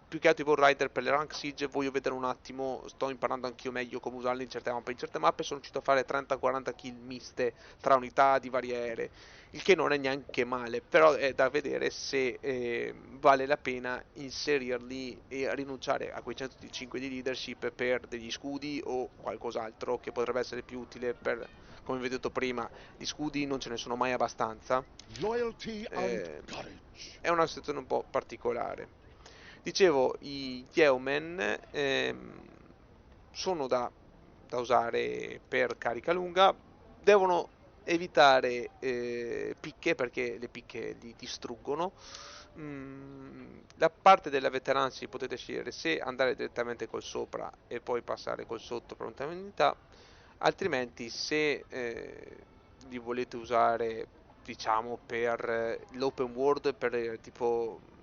più che altro i Bow Rider per le Rank Siege voglio vedere un attimo, sto imparando anch'io meglio come usarli in certe mappe. In certe mappe sono riuscito a fare 30-40 kill miste tra unità di varie aeree, il che non è neanche male, però è da vedere se vale la pena inserirli e rinunciare a quei 105 di leadership per degli scudi o qualcos'altro che potrebbe essere più utile per, come vi ho detto prima, gli scudi non ce ne sono mai abbastanza. Loyalty and Eh, courage. è una situazione un po' particolare. Dicevo, i Yeoman sono da usare per carica lunga, devono evitare picche perché le picche li distruggono. La parte della veteranza potete scegliere se andare direttamente col sopra e poi passare col sotto per unità, altrimenti se li volete usare diciamo per l'open world, per tipo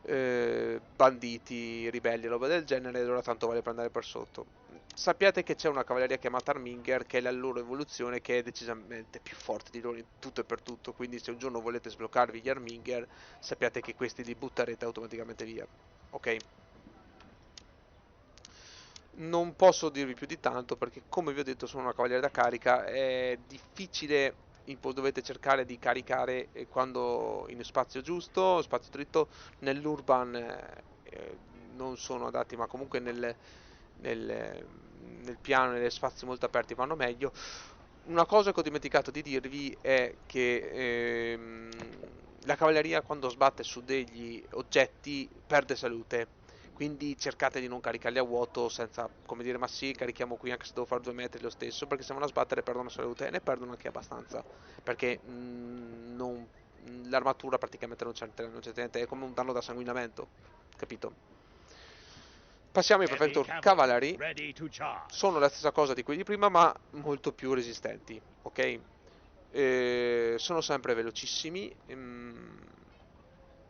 banditi, ribelli, roba del genere, allora tanto vale per andare per sotto. Sappiate che c'è una cavalleria chiamata Arminger che è la loro evoluzione, che è decisamente più forte di loro in tutto e per tutto, quindi se un giorno volete sbloccarvi gli Arminger sappiate che questi li butterete automaticamente via, ok? Non posso dirvi più di tanto perché come vi ho detto sono una cavaliere da carica, è difficile, dovete cercare di caricare quando in spazio giusto, spazio dritto, nell'urban non sono adatti, ma comunque nel, nel piano, negli spazi molto aperti vanno meglio. Una cosa che ho dimenticato di dirvi è che la cavalleria quando sbatte su degli oggetti perde salute, quindi cercate di non caricarli a vuoto senza, come dire, ma sì, carichiamo qui anche se devo fare 2 metri lo stesso, perché se vanno a sbattere perdono salute e ne perdono anche abbastanza, perché l'armatura praticamente non c'è niente, è come un danno da sanguinamento, capito? Passiamo ai Heavy Prefector cavalry Cavalry, ready to sono charge. la stessa cosa di quelli di prima ma molto più resistenti, ok? Sono sempre velocissimi,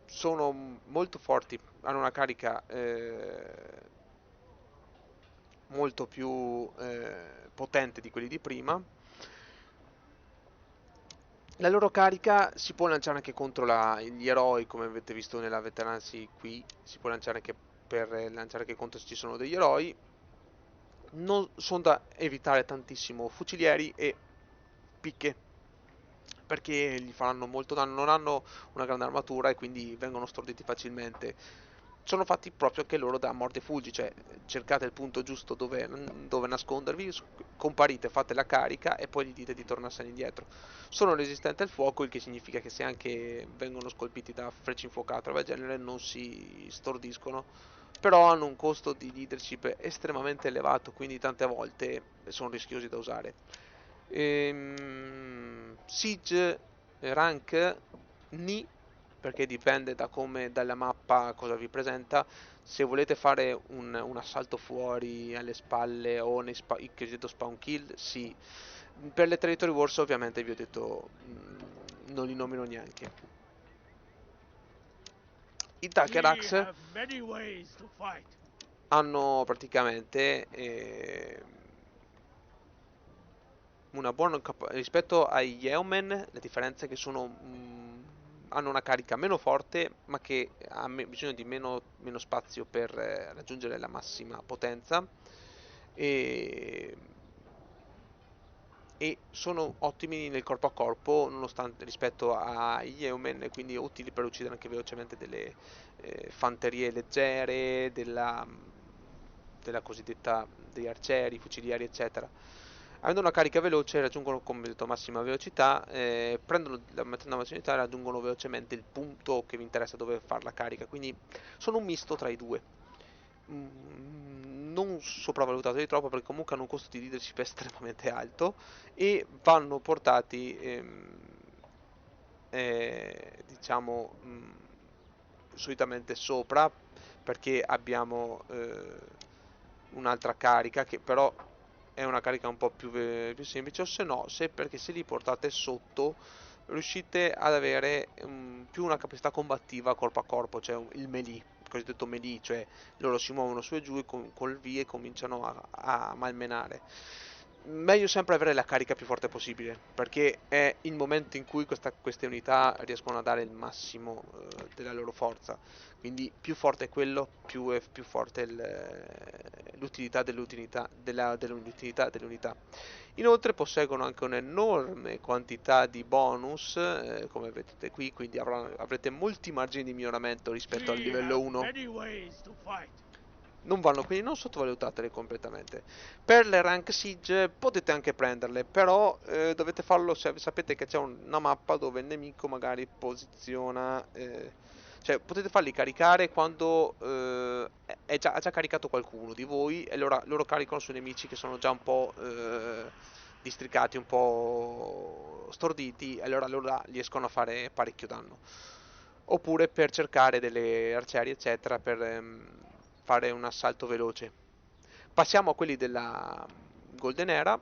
sono molto forti, hanno una carica molto più potente di quelli di prima. La loro carica si può lanciare anche contro gli eroi, come avete visto nella Veterancy qui, si può lanciare anche per lanciare anche contro se ci sono degli eroi. Non sono da evitare tantissimo fucilieri e picche, perché gli faranno molto danno, non hanno una grande armatura e quindi vengono storditi facilmente. Sono fatti proprio anche loro da morte e fuggi, cioè cercate il punto giusto dove nascondervi, comparite, fate la carica e poi gli dite di tornarsene indietro. Sono resistenti al fuoco, il che significa che se anche vengono scolpiti da frecce infuocate o del genere non si stordiscono, però hanno un costo di leadership estremamente elevato, quindi tante volte sono rischiosi da usare. Siege rank ni, perché dipende da come dalla mappa cosa vi presenta. Se volete fare un assalto fuori alle spalle o il cosiddetto spawn kill, sì. Per le territory wars ovviamente vi ho detto non li nomino neanche. I We Takerax have many ways to fight. hanno praticamente una buona rispetto ai Yeoman, la differenza è che hanno una carica meno forte, ma che ha bisogno di meno spazio per raggiungere la massima potenza e, e sono ottimi nel corpo a corpo nonostante rispetto agli Yeoman, e quindi utili per uccidere anche velocemente delle fanterie leggere, della cosiddetta degli arcieri, fucilieri, eccetera. Avendo una carica veloce raggiungono, come detto, massima velocità, mettendo la massima velocità raggiungono velocemente il punto che vi interessa dove fare la carica, quindi sono un misto tra i due. Non sopravvalutato di troppo perché comunque hanno un costo di leadership estremamente alto e vanno portati diciamo solitamente sopra perché abbiamo un'altra carica che però è una carica un po' più semplice, o se no, se perché se li portate sotto riuscite ad avere più una capacità combattiva corpo a corpo, cioè il melee, il cosiddetto melee, cioè loro si muovono su e giù e col V e cominciano a malmenare. Meglio sempre avere la carica più forte possibile, perché è il momento in cui queste unità riescono a dare il massimo della loro forza. Quindi più forte è quello, più è più forte l'utilità dell'utilità dell'unità. Inoltre posseggono anche un'enorme quantità di bonus, come vedete qui, quindi avrete molti margini di miglioramento rispetto al We livello have 1. many ways to fight. Non vanno, quindi non sottovalutatele completamente. Per le rank siege potete anche prenderle, però dovete farlo se sapete che c'è una mappa dove il nemico magari posiziona, cioè potete farli caricare quando ha già caricato qualcuno di voi e loro caricano sui nemici che sono già un po' districati, un po' storditi, e allora loro riescono a fare parecchio danno. Oppure per cercare delle arcieri eccetera per fare un assalto veloce. Passiamo a quelli della Golden Era.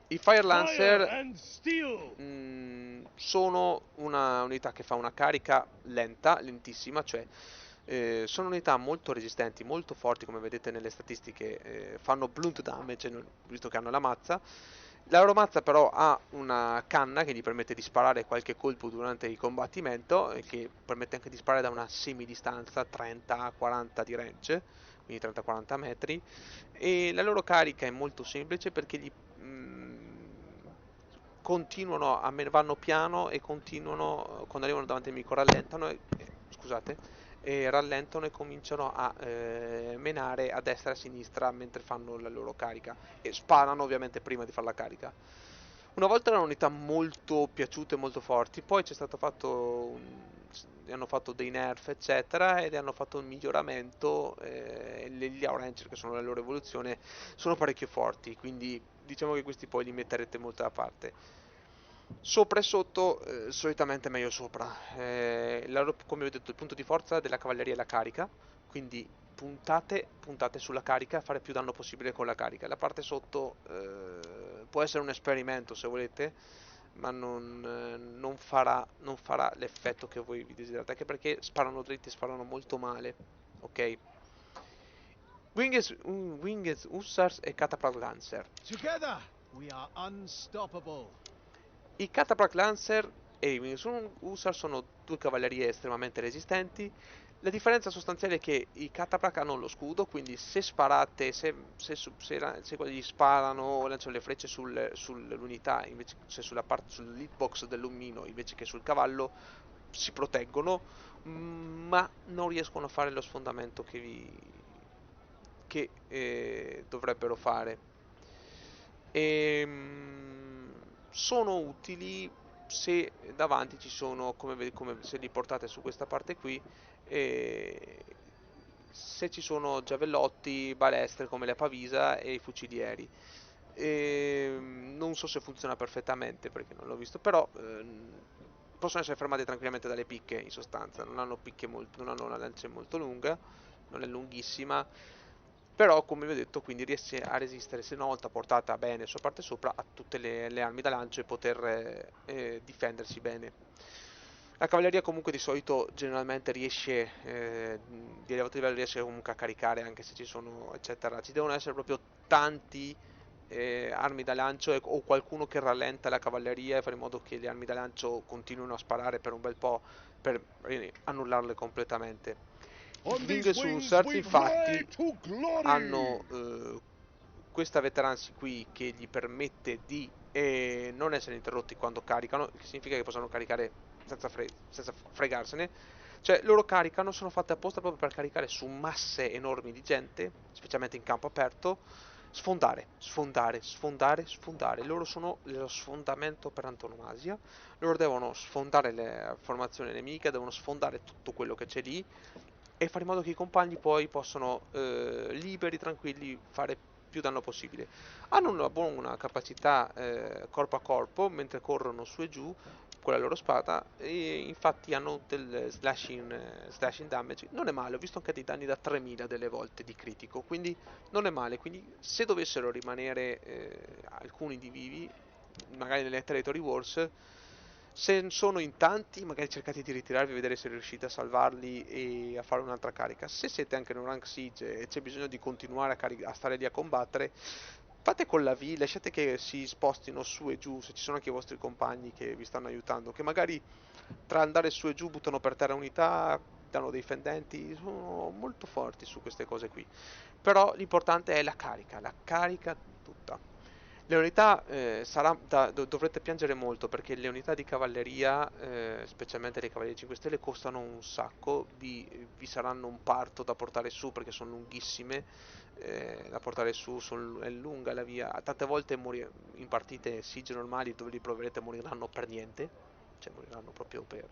I Fire Fire Lancer and steel. sono una unità che fa una carica lenta, lentissima, cioè sono unità molto resistenti, molto forti, come vedete nelle statistiche, fanno blunt damage, visto che hanno la mazza. La loro mazza però ha una canna che gli permette di sparare qualche colpo durante il combattimento e che permette anche di sparare da una semidistanza, 30-40 di range, quindi 30-40 metri, e la loro carica è molto semplice perché continuano vanno piano e continuano, quando arrivano davanti al nemico rallentano scusate, e rallentano e cominciano a menare a destra e a sinistra mentre fanno la loro carica e sparano ovviamente prima di fare la carica. Una volta erano unità molto piaciute e molto forti, poi c'è stato fatto hanno fatto dei nerf eccetera ed hanno fatto un miglioramento, gli Ranger che sono la loro evoluzione sono parecchio forti, quindi diciamo che questi poi li metterete molto da parte. Sopra e sotto, solitamente meglio sopra. Come vi ho detto, il punto di forza della cavalleria è la carica, quindi puntate sulla carica, fare più danno possibile con la carica. La parte sotto può essere un esperimento se volete, ma non farà l'effetto che voi vi desiderate, anche perché sparano dritti, sparano molto male, ok? Winged Hussars e Catapult Lancer. Together, we are unstoppable. I Catapult Lancer e i Winged Hussar sono due cavallerie estremamente resistenti. La differenza sostanziale è che i Catapult hanno lo scudo, quindi se sparate, se quelli sparano o lanciano le frecce sull'unità, invece se sull'hitbox dell'omino invece che sul cavallo, si proteggono, ma non riescono a fare lo sfondamento che dovrebbero fare. Sono utili se davanti ci sono, come se li portate su questa parte qui, eh, se ci sono giavellotti, balestre come la Pavisa e i fucilieri. Non so se funziona perfettamente perché non l'ho visto, però possono essere fermati tranquillamente dalle picche in sostanza, non hanno picche non hanno una lancia molto lunga, non è lunghissima, però come vi ho detto quindi riesce a resistere, se una volta portata bene sulla parte sopra, a tutte le armi da lancio e poter difendersi bene. La cavalleria comunque di solito generalmente riesce, di elevato livello riesce comunque a caricare anche se ci sono eccetera, ci devono essere proprio tanti armi da lancio o qualcuno che rallenta la cavalleria e fare in modo che le armi da lancio continuino a sparare per un bel po' per annullarle completamente. I On these Winged wings Hussars we fly infatti to glory. hanno questa veterancy qui che gli permette di non essere interrotti quando caricano, che significa che possono caricare senza fregarsene. Cioè loro caricano, sono fatte apposta proprio per caricare su masse enormi di gente, specialmente in campo aperto, sfondare, sfondare, sfondare, sfondare. Loro sono lo sfondamento per antonomasia. Loro devono sfondare le formazioni nemiche, devono sfondare tutto quello che c'è lì e fare in modo che i compagni poi possano liberi, tranquilli, fare più danno possibile. Hanno una buona capacità corpo a corpo mentre corrono su e giù, con la loro spada, e infatti hanno del slashing damage, non è male, ho visto anche dei danni da 3000 delle volte di critico, quindi non è male, quindi se dovessero rimanere alcuni di vivi, magari nelle Territory Wars, se sono in tanti, magari cercate di ritirarvi e vedere se riuscite a salvarli e a fare un'altra carica. Se siete anche in un rank siege e c'è bisogno di continuare a stare lì a combattere, fate con la V, lasciate che si spostino su e giù, se ci sono anche i vostri compagni che vi stanno aiutando, che magari tra andare su e giù buttano per terra unità, danno dei fendenti, sono molto forti su queste cose qui. Però l'importante è la carica tutta. Le unità dovrete piangere molto perché le unità di cavalleria, specialmente le Cavaliere 5 Stelle, costano un sacco, vi saranno un parto da portare su perché sono lunghissime, da portare su, è lunga la via, tante volte in partite siege normali dove li proverete moriranno per niente, cioè moriranno proprio per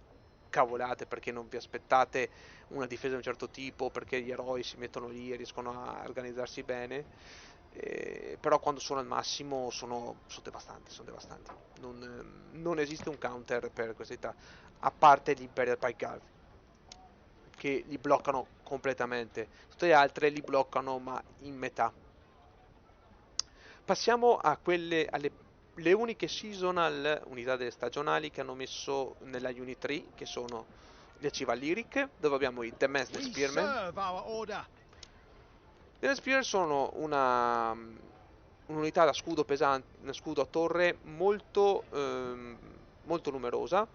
cavolate perché non vi aspettate una difesa di un certo tipo, perché gli eroi si mettono lì e riescono a organizzarsi bene. Però quando sono al massimo sono devastanti, sono devastanti. Non esiste un counter per questa età, a parte l'Imperial Pike Guard, che li bloccano completamente. Tutte le altre li bloccano ma in metà. Passiamo alle le uniche seasonal unità delle stagionali che hanno messo nella Unit 3, che sono le Civa Lyric, dove abbiamo i The Master We Spearmen. serve our order. Le Spear sono un'unità da scudo pesante, una scudo a torre molto numerosa.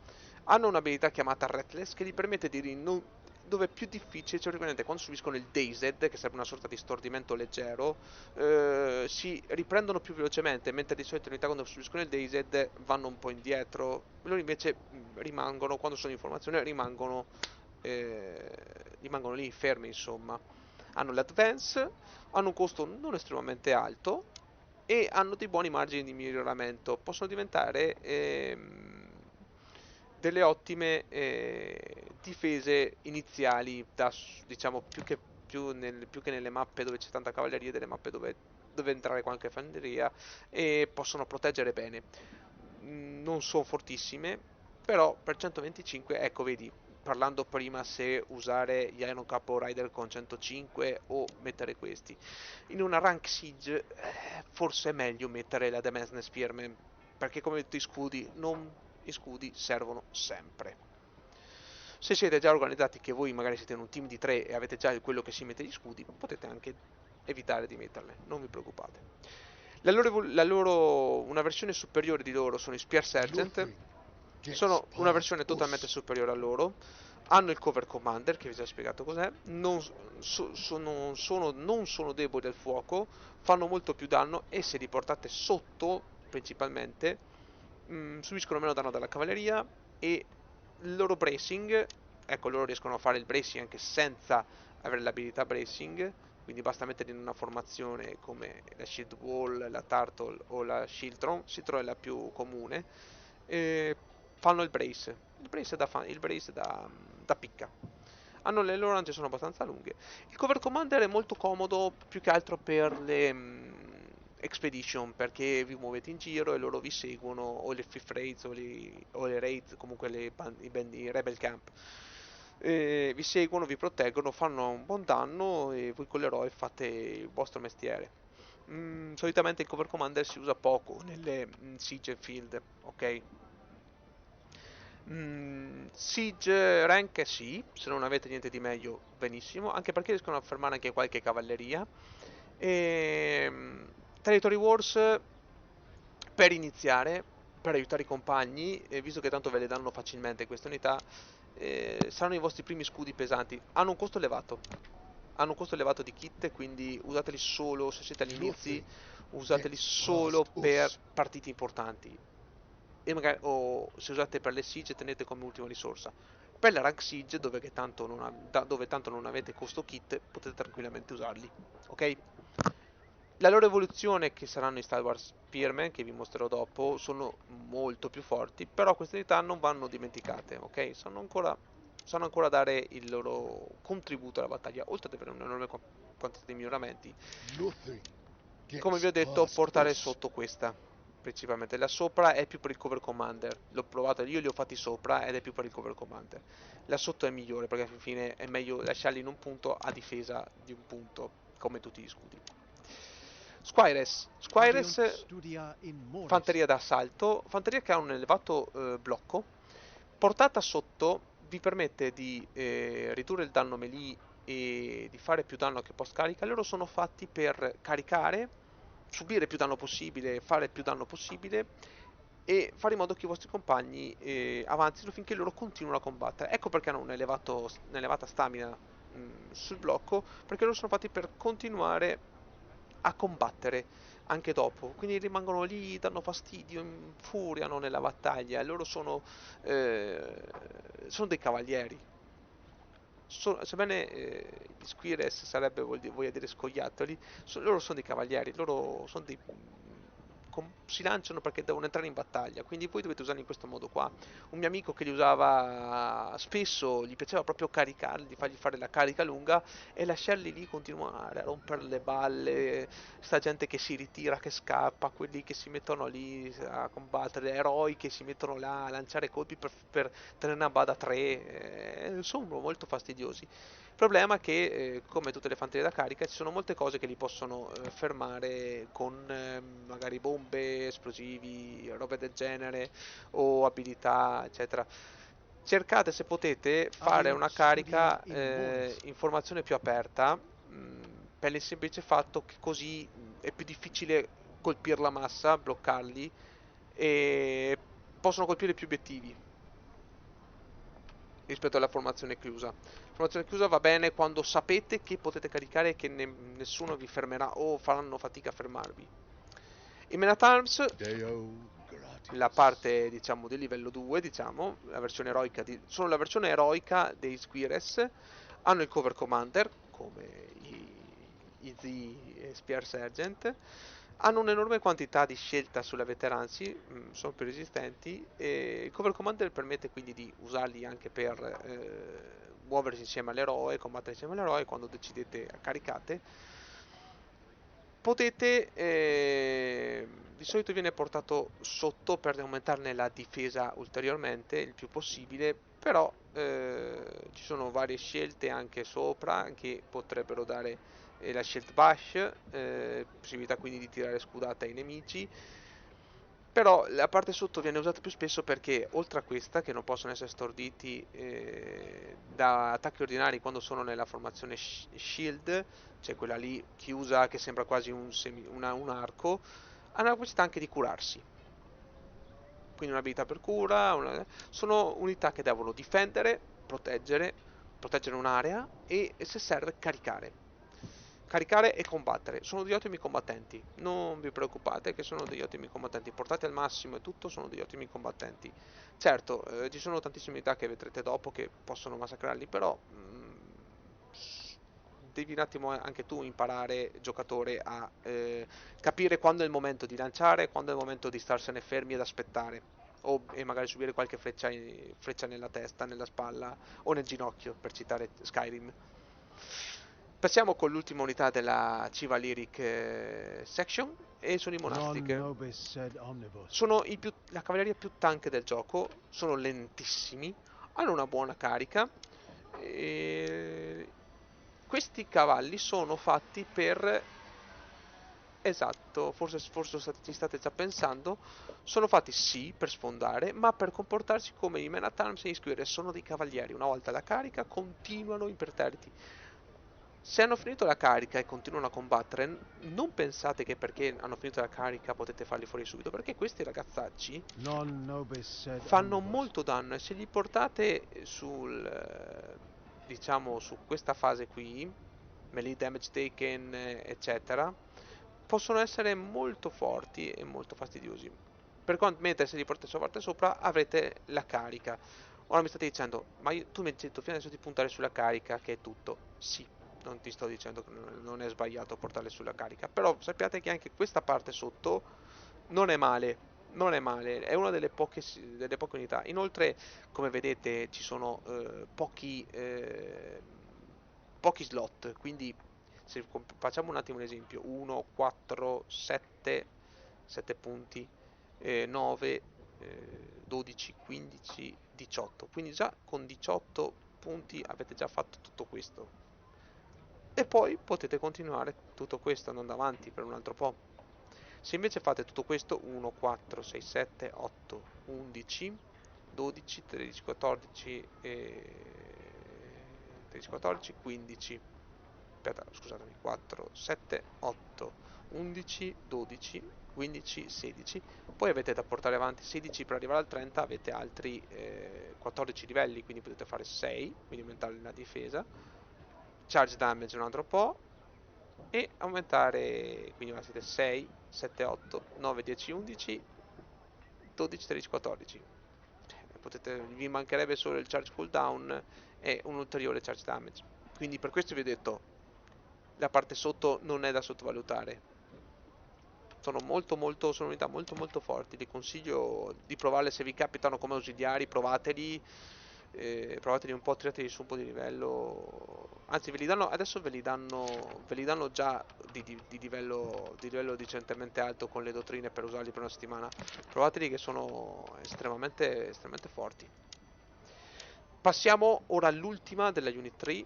Hanno un'abilità chiamata Reckless che gli permette di dove è più difficile, cioè praticamente quando subiscono il Dazed, che sarebbe una sorta di stordimento leggero, si riprendono più velocemente, mentre di solito le unità quando subiscono il Dazed vanno un po' indietro. Loro invece rimangono, quando sono in formazione, rimangono lì fermi, insomma. Hanno l'Advance, hanno un costo non estremamente alto e hanno dei buoni margini di miglioramento. Possono diventare delle ottime difese iniziali, diciamo più che nelle mappe dove c'è tanta cavalleria, delle mappe dove entrare qualche fanteria, e possono proteggere bene. Non sono fortissime, però per 125, ecco, vedi, parlando prima se usare gli Iron Capo Rider con 105 o mettere questi. In una rank siege forse è meglio mettere la Demesne Spearman, perché come ho detto i scudi servono sempre. Se siete già organizzati, che voi magari siete in un team di 3 e avete già quello che si mette gli scudi, potete anche evitare di metterle, non vi preoccupate. Una versione superiore di loro sono i Spear Sergeant, sono una versione totalmente superiore a loro, hanno il Cover Commander, che vi ho già spiegato cos'è, non sono deboli al fuoco, fanno molto più danno e se li portate sotto, principalmente, subiscono meno danno dalla cavalleria e il loro bracing, ecco, loro riescono a fare il bracing anche senza avere l'abilità bracing, quindi basta metterli in una formazione come la Shield Wall, la Turtle o la Shieldtron, Shieldtron è la più comune, e fanno il brace da picca. Le loro lance sono abbastanza lunghe. Il Cover Commander è molto comodo più che altro per le Expedition, perché vi muovete in giro e loro vi seguono, o le Fifth Raids o le Raids, comunque i Rebel Camp. Vi seguono, vi proteggono, fanno un buon danno e voi con l'eroe fate il vostro mestiere. Solitamente il Cover Commander si usa poco nelle Siege Field, ok? Siege Rank sì, se non avete niente di meglio benissimo, anche perché riescono a fermare anche qualche cavalleria. Territory Wars per iniziare, per aiutare i compagni, visto che tanto ve le danno facilmente queste unità, saranno i vostri primi scudi pesanti. Hanno un costo elevato. Hanno un costo elevato di kit, quindi usateli solo se siete agli inizi, usateli solo per partite importanti. E magari, o se usate per le siege tenete come ultima risorsa. Per la rank siege dove tanto non avete costo kit potete tranquillamente usarli, ok? La loro evoluzione, che saranno i Star Wars Spearman, che vi mostrerò dopo, sono molto più forti, però queste unità non vanno dimenticate, ok? Sanno ancora dare il loro contributo alla battaglia, oltre ad avere un'enorme quantità di miglioramenti. Come vi ho detto, portare sotto questa. principalmente. La sopra è più per il cover commander, l'ho provato, io li ho fatti sopra ed è più per il cover commander. La sotto è migliore perché alla fine è meglio lasciarli in un punto a difesa di un punto, come tutti gli scudi. Squires. Habeant Squires, studia in moris. fanteria d'assalto, fanteria che ha un elevato blocco, portata sotto vi permette di ridurre il danno melee e di fare più danno che post carica. Loro sono fatti per caricare, subire più danno possibile, fare più danno possibile e fare in modo che i vostri compagni avanzino finché loro continuano a combattere. Ecco perché hanno un'elevata stamina sul blocco, perché loro sono fatti per continuare a combattere anche dopo, quindi rimangono lì, danno fastidio, infuriano nella battaglia, e loro sono dei cavalieri. Sebbene gli Squires sarebbe voglia dire scoiattoli, loro sono dei cavalieri, loro sono dei, si lanciano perché devono entrare in battaglia, quindi voi dovete usarli in questo modo qua. Un mio amico che li usava spesso, gli piaceva proprio caricarli, fargli fare la carica lunga e lasciarli lì continuare a rompere le balle, sta gente che si ritira, che scappa, quelli che si mettono lì a combattere, eroi che si mettono là a lanciare colpi per tenerne a bada 3, sono molto fastidiosi. Il problema è che, come tutte le fanterie da carica, ci sono molte cose che li possono fermare con magari bombe, esplosivi, robe del genere, o abilità, eccetera. Cercate se potete fare Habeant una studia carica in moris. in formazione più aperta, per il semplice fatto che così è più difficile colpire la massa, bloccarli e possono colpire più obiettivi rispetto alla formazione chiusa. La formazione chiusa va bene quando sapete che potete caricare e che nessuno vi fermerà o faranno fatica a fermarvi. I Men at Arms, Deo la gratias. parte diciamo di livello 2, diciamo, la versione eroica sono la versione eroica dei Squires, hanno il cover commander come i Z e Spear Sergeant, hanno un'enorme quantità di scelta sulla veterancy, sono più resistenti e il cover commander permette quindi di usarli anche per muoversi insieme all'eroe, combattere insieme all'eroe quando decidete caricate. Potete, di solito viene portato sotto per aumentarne la difesa ulteriormente il più possibile, però ci sono varie scelte anche sopra che potrebbero dare la shield bash, possibilità quindi di tirare scudate ai nemici, però la parte sotto viene usata più spesso perché oltre a questa, che non possono essere storditi da attacchi ordinari quando sono nella formazione shield, cioè quella lì chiusa che sembra quasi un arco, hanno la capacità anche di curarsi. Quindi un'abilità per cura, sono unità che devono difendere, proteggere un'area e se serve caricare. Caricare e combattere. Sono degli ottimi combattenti. Non vi preoccupate che sono degli ottimi combattenti. Portati al massimo e tutto, sono degli ottimi combattenti. Certo, ci sono tantissime unità che vedrete dopo che possono massacrarli, però devi un attimo anche tu imparare, giocatore, a capire quando è il momento di lanciare, quando è il momento di starsene fermi ed aspettare. E magari subire qualche freccia nella testa, nella spalla o nel ginocchio, per citare Skyrim. Passiamo con l'ultima unità della Civa Lyric Section e sono i Non Monastic. nobis sed omnibus. Sono la cavalleria più tank del gioco, sono lentissimi, hanno una buona carica. E questi cavalli sono fatti per... Esatto, forse ci state già pensando, sono fatti sì per sfondare, ma per comportarsi come i Men at Arms e gli Squire, sono dei cavalieri, una volta la carica continuano imperterriti. Se hanno finito la carica e continuano a combattere, non pensate che perché hanno finito la carica potete farli fuori subito, perché questi ragazzacci Non nobis sed fanno omnibus. molto danno e se li portate diciamo, su questa fase qui, melee damage taken, eccetera, possono essere molto forti e molto fastidiosi. Per quanto, mentre se li portate sopra avrete la carica. Ora mi state dicendo, ma tu mi hai detto fino adesso di puntare sulla carica, che è tutto. Sì, non ti sto dicendo che non è sbagliato portarle sulla carica, però sappiate che anche questa parte sotto non è male. Non è male, è una delle poche unità. Inoltre, come vedete, ci sono pochi slot, quindi se facciamo un attimo un esempio, 1, 4, 7 punti, 9, 12, 15, 18. Quindi già con 18 punti avete già fatto tutto questo. E poi potete continuare tutto questo andando avanti per un altro po'. Se invece fate tutto questo 1, 4, 6, 7, 8, 11, 12, 13, 14, 13, 14, 15. Aspetta, scusatemi, 4, 7, 8, 11, 12, 15, 16. Poi avete da portare avanti 16 per arrivare al 30, avete altri 14 livelli, quindi potete fare 6, quindi aumentare la difesa, charge damage un altro po', e aumentare, quindi ora siete 6, 7, 8, 9, 10, 11, 12, 13, 14. Vi mancherebbe solo il charge cooldown e un ulteriore charge damage. Quindi per questo vi ho detto, la parte sotto non è da sottovalutare. Sono unità molto forti. Vi consiglio di provarle se vi capitano come ausiliari, provateli. Provateli un po', tirateli su un po' di livello. Anzi, ve li danno, adesso ve li danno già di livello decentemente alto con le dottrine per usarli per una settimana. Provateli che sono estremamente forti. Passiamo ora all'ultima della Unit 3.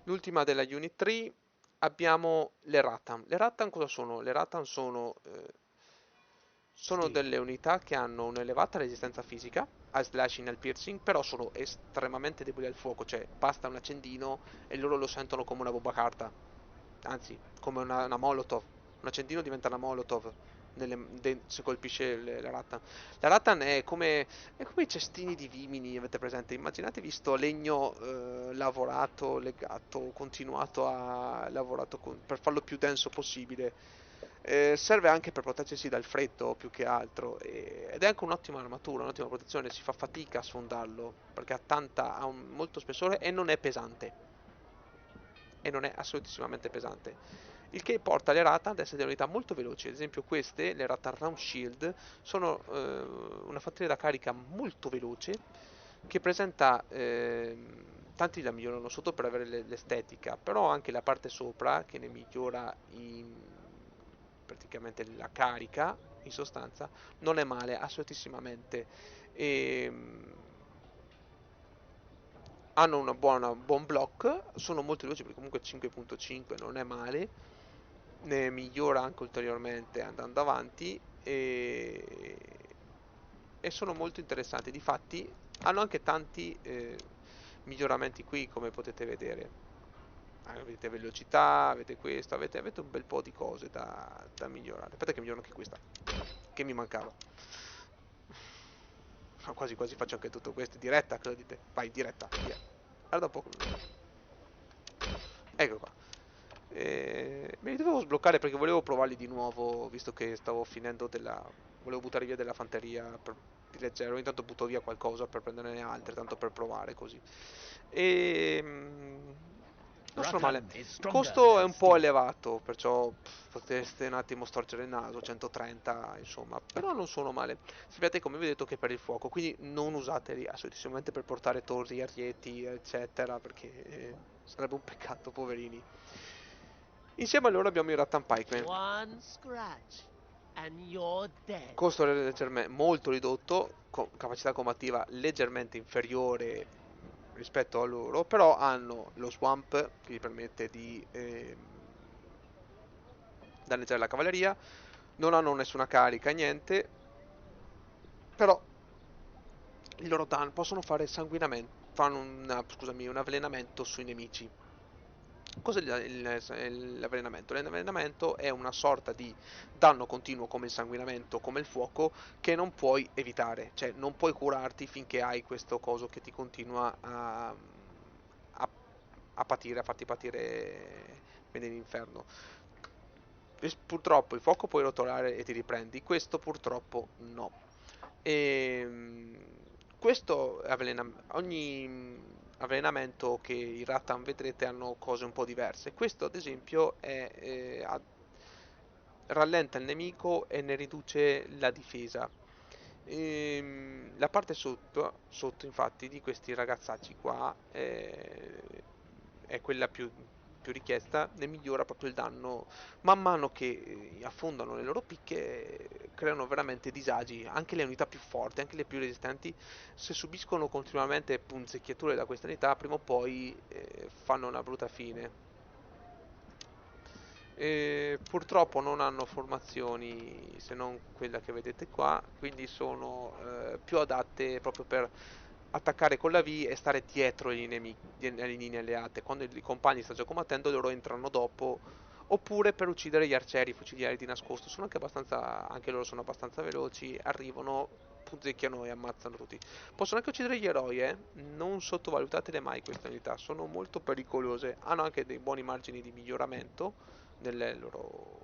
L'ultima della Unit 3 abbiamo le Rattan. Le Rattan cosa sono? Le Rattan sono delle unità che hanno un'elevata resistenza fisica al slashing e al piercing, però sono estremamente deboli al fuoco, cioè basta un accendino e loro lo sentono come una bomba carta, anzi come una molotov. Un accendino diventa una molotov se colpisce la Rattan. La Rattan è come i cestini di vimini, avete presente? Immaginatevi sto legno lavorato, legato, continuato a lavorato per farlo più denso possibile. Serve anche per proteggersi dal freddo più che altro ed è anche un'ottima armatura, un'ottima protezione, si fa fatica a sfondarlo perché ha molto spessore e non è pesante. E non è assolutissimamente pesante. Il che porta le Ratan ad essere delle unità molto veloci. Ad esempio queste, le Ratan Round Shield, sono una fattoria da carica molto veloce che presenta tanti la migliorano sotto per avere l'estetica, però anche la parte sopra che ne migliora praticamente la carica in sostanza non è male assolutissimamente. E, hanno un buon block, sono molto veloci perché comunque 5.5 non è male, ne migliora anche ulteriormente andando avanti e sono molto interessanti. Difatti hanno anche tanti miglioramenti qui come potete vedere. Avete velocità, avete questo, avete un bel po' di cose da migliorare. Aspetta che miglioro anche questa, che mi mancava. Quasi quasi faccio anche tutto questo. Diretta, cosa dite? Vai, diretta, via. Guarda un po'. Ecco qua. Me li dovevo sbloccare perché volevo provarli di nuovo, visto che stavo finendo volevo buttare via della fanteria di leggero. Ogni tanto butto via qualcosa per prenderne altre, tanto per provare così. E... non sono male. Il costo è un po' elevato, perciò potreste un attimo storcere il naso, 130 insomma, però non sono male. Sappiate come vi ho detto che per il fuoco, quindi non usateli assolutissimamente per portare torri, arieti, eccetera, perché sarebbe un peccato, poverini. Insieme a loro abbiamo i Rattan Pikemen. One scratch and you're dead. Costo molto ridotto, con capacità combattiva leggermente inferiore rispetto a loro, però hanno lo Swamp che gli permette di danneggiare la cavalleria, non hanno nessuna carica, niente, però il loro danno possono fare sanguinamento, fanno un avvelenamento sui nemici. Cos'è l'avvelenamento? L'avvelenamento è una sorta di danno continuo come il sanguinamento, come il fuoco, che non puoi evitare, cioè non puoi curarti finché hai questo coso che ti continua a patire, a farti patire nell'inferno. Purtroppo il fuoco puoi rotolare e ti riprendi, questo purtroppo no. E questo ogni avvelenamento che i Rattan vedrete hanno cose un po' diverse. Questo ad esempio rallenta il nemico e ne riduce la difesa. La parte sotto infatti di questi ragazzacci qua è quella più richiesta, ne migliora proprio il danno man mano che affondano le loro picche. creano veramente disagi. Anche le unità più forti, anche le più resistenti, se subiscono continuamente punzecchiature da questa unità, prima o poi fanno una brutta fine. Purtroppo non hanno formazioni se non quella che vedete qua, quindi sono più adatte proprio per attaccare con la V e stare dietro le linee alleate. Quando i compagni stanno già combattendo, loro entrano dopo, oppure per uccidere gli arcieri, i fucilieri di nascosto. Sono anche abbastanza, anche loro sono abbastanza veloci, arrivano, punzecchiano e ammazzano tutti. Possono anche uccidere gli eroi, non sottovalutatele mai queste unità, sono molto pericolose, hanno anche dei buoni margini di miglioramento nelle loro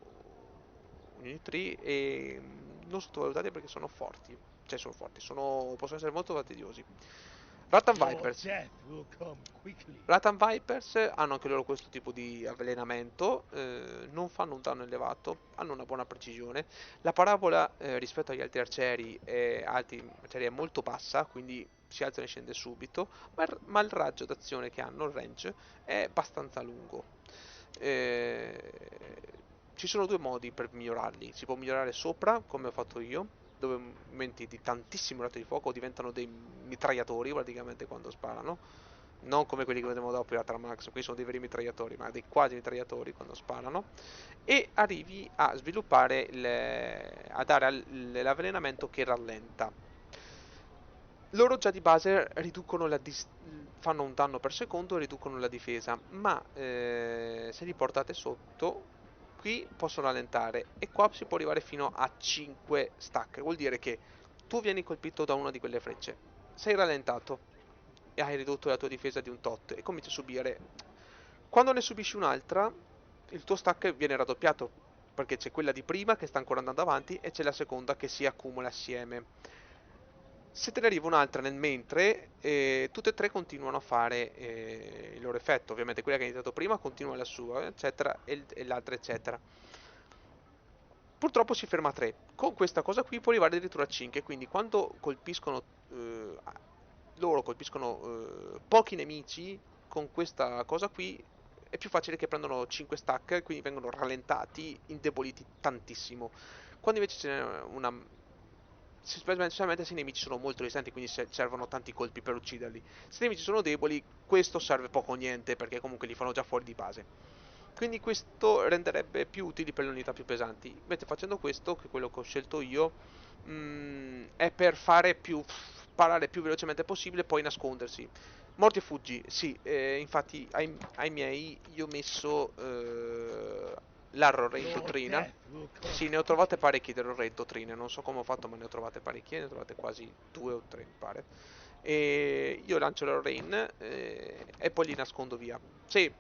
unit tree e non sottovalutate perché sono forti, cioè sono forti, possono essere molto fastidiosi. Rattan Your Vipers. death will come quickly. Rattan Vipers hanno anche loro questo tipo di avvelenamento, non fanno un danno elevato, hanno una buona precisione. La parabola rispetto agli altri arcieri è molto bassa, quindi si alza e scende subito, ma il raggio d'azione che hanno, il range, è abbastanza lungo. Ci sono due modi per migliorarli. Si può migliorare sopra, come ho fatto io, dove aumenti di tantissimo rato di fuoco, diventano dei mitragliatori praticamente quando sparano. Non come quelli che vedremo dopo i Atramax, qui sono dei veri mitragliatori, ma dei quasi mitragliatori quando sparano. E arrivi a sviluppare, a dare l'avvelenamento che rallenta. Loro già di base fanno un danno per secondo e riducono la difesa, ma se li portate sotto, qui possono rallentare e qua si può arrivare fino a 5 stack. Vuol dire che tu vieni colpito da una di quelle frecce, sei rallentato e hai ridotto la tua difesa di un tot e cominci a subire. Quando ne subisci un'altra, il tuo stack viene raddoppiato, perché c'è quella di prima che sta ancora andando avanti e c'è la seconda che si accumula assieme. Se te ne arriva un'altra nel mentre, tutte e tre continuano a fare il loro effetto. Ovviamente quella che ha iniziato prima continua la sua, eccetera, e l'altra, eccetera. Purtroppo si ferma a 3. Con questa cosa qui può arrivare addirittura a 5. Quindi quando colpiscono, loro colpiscono pochi nemici, con questa cosa qui è più facile che prendano 5 stack, quindi vengono rallentati, indeboliti tantissimo. Quando invece c'è una specialmente se i nemici sono molto resistenti, quindi servono tanti colpi per ucciderli. Se i nemici sono deboli, questo serve poco o niente, perché comunque li fanno già fuori di base. Quindi questo renderebbe più utili per le unità più pesanti. Invece facendo questo, che è quello che ho scelto io, è per sparare più velocemente possibile e poi nascondersi. Morti e fuggi, sì, infatti ai miei io ho messo l'Arrow Raid dottrina. Sì, ne ho trovate parecchie delle Raid dottrine, non so come ho fatto ma ne ho trovate parecchie, ne ho trovate quasi 2 o 3 mi pare. E io lancio l'Arrow Rain e poi li nascondo via. Se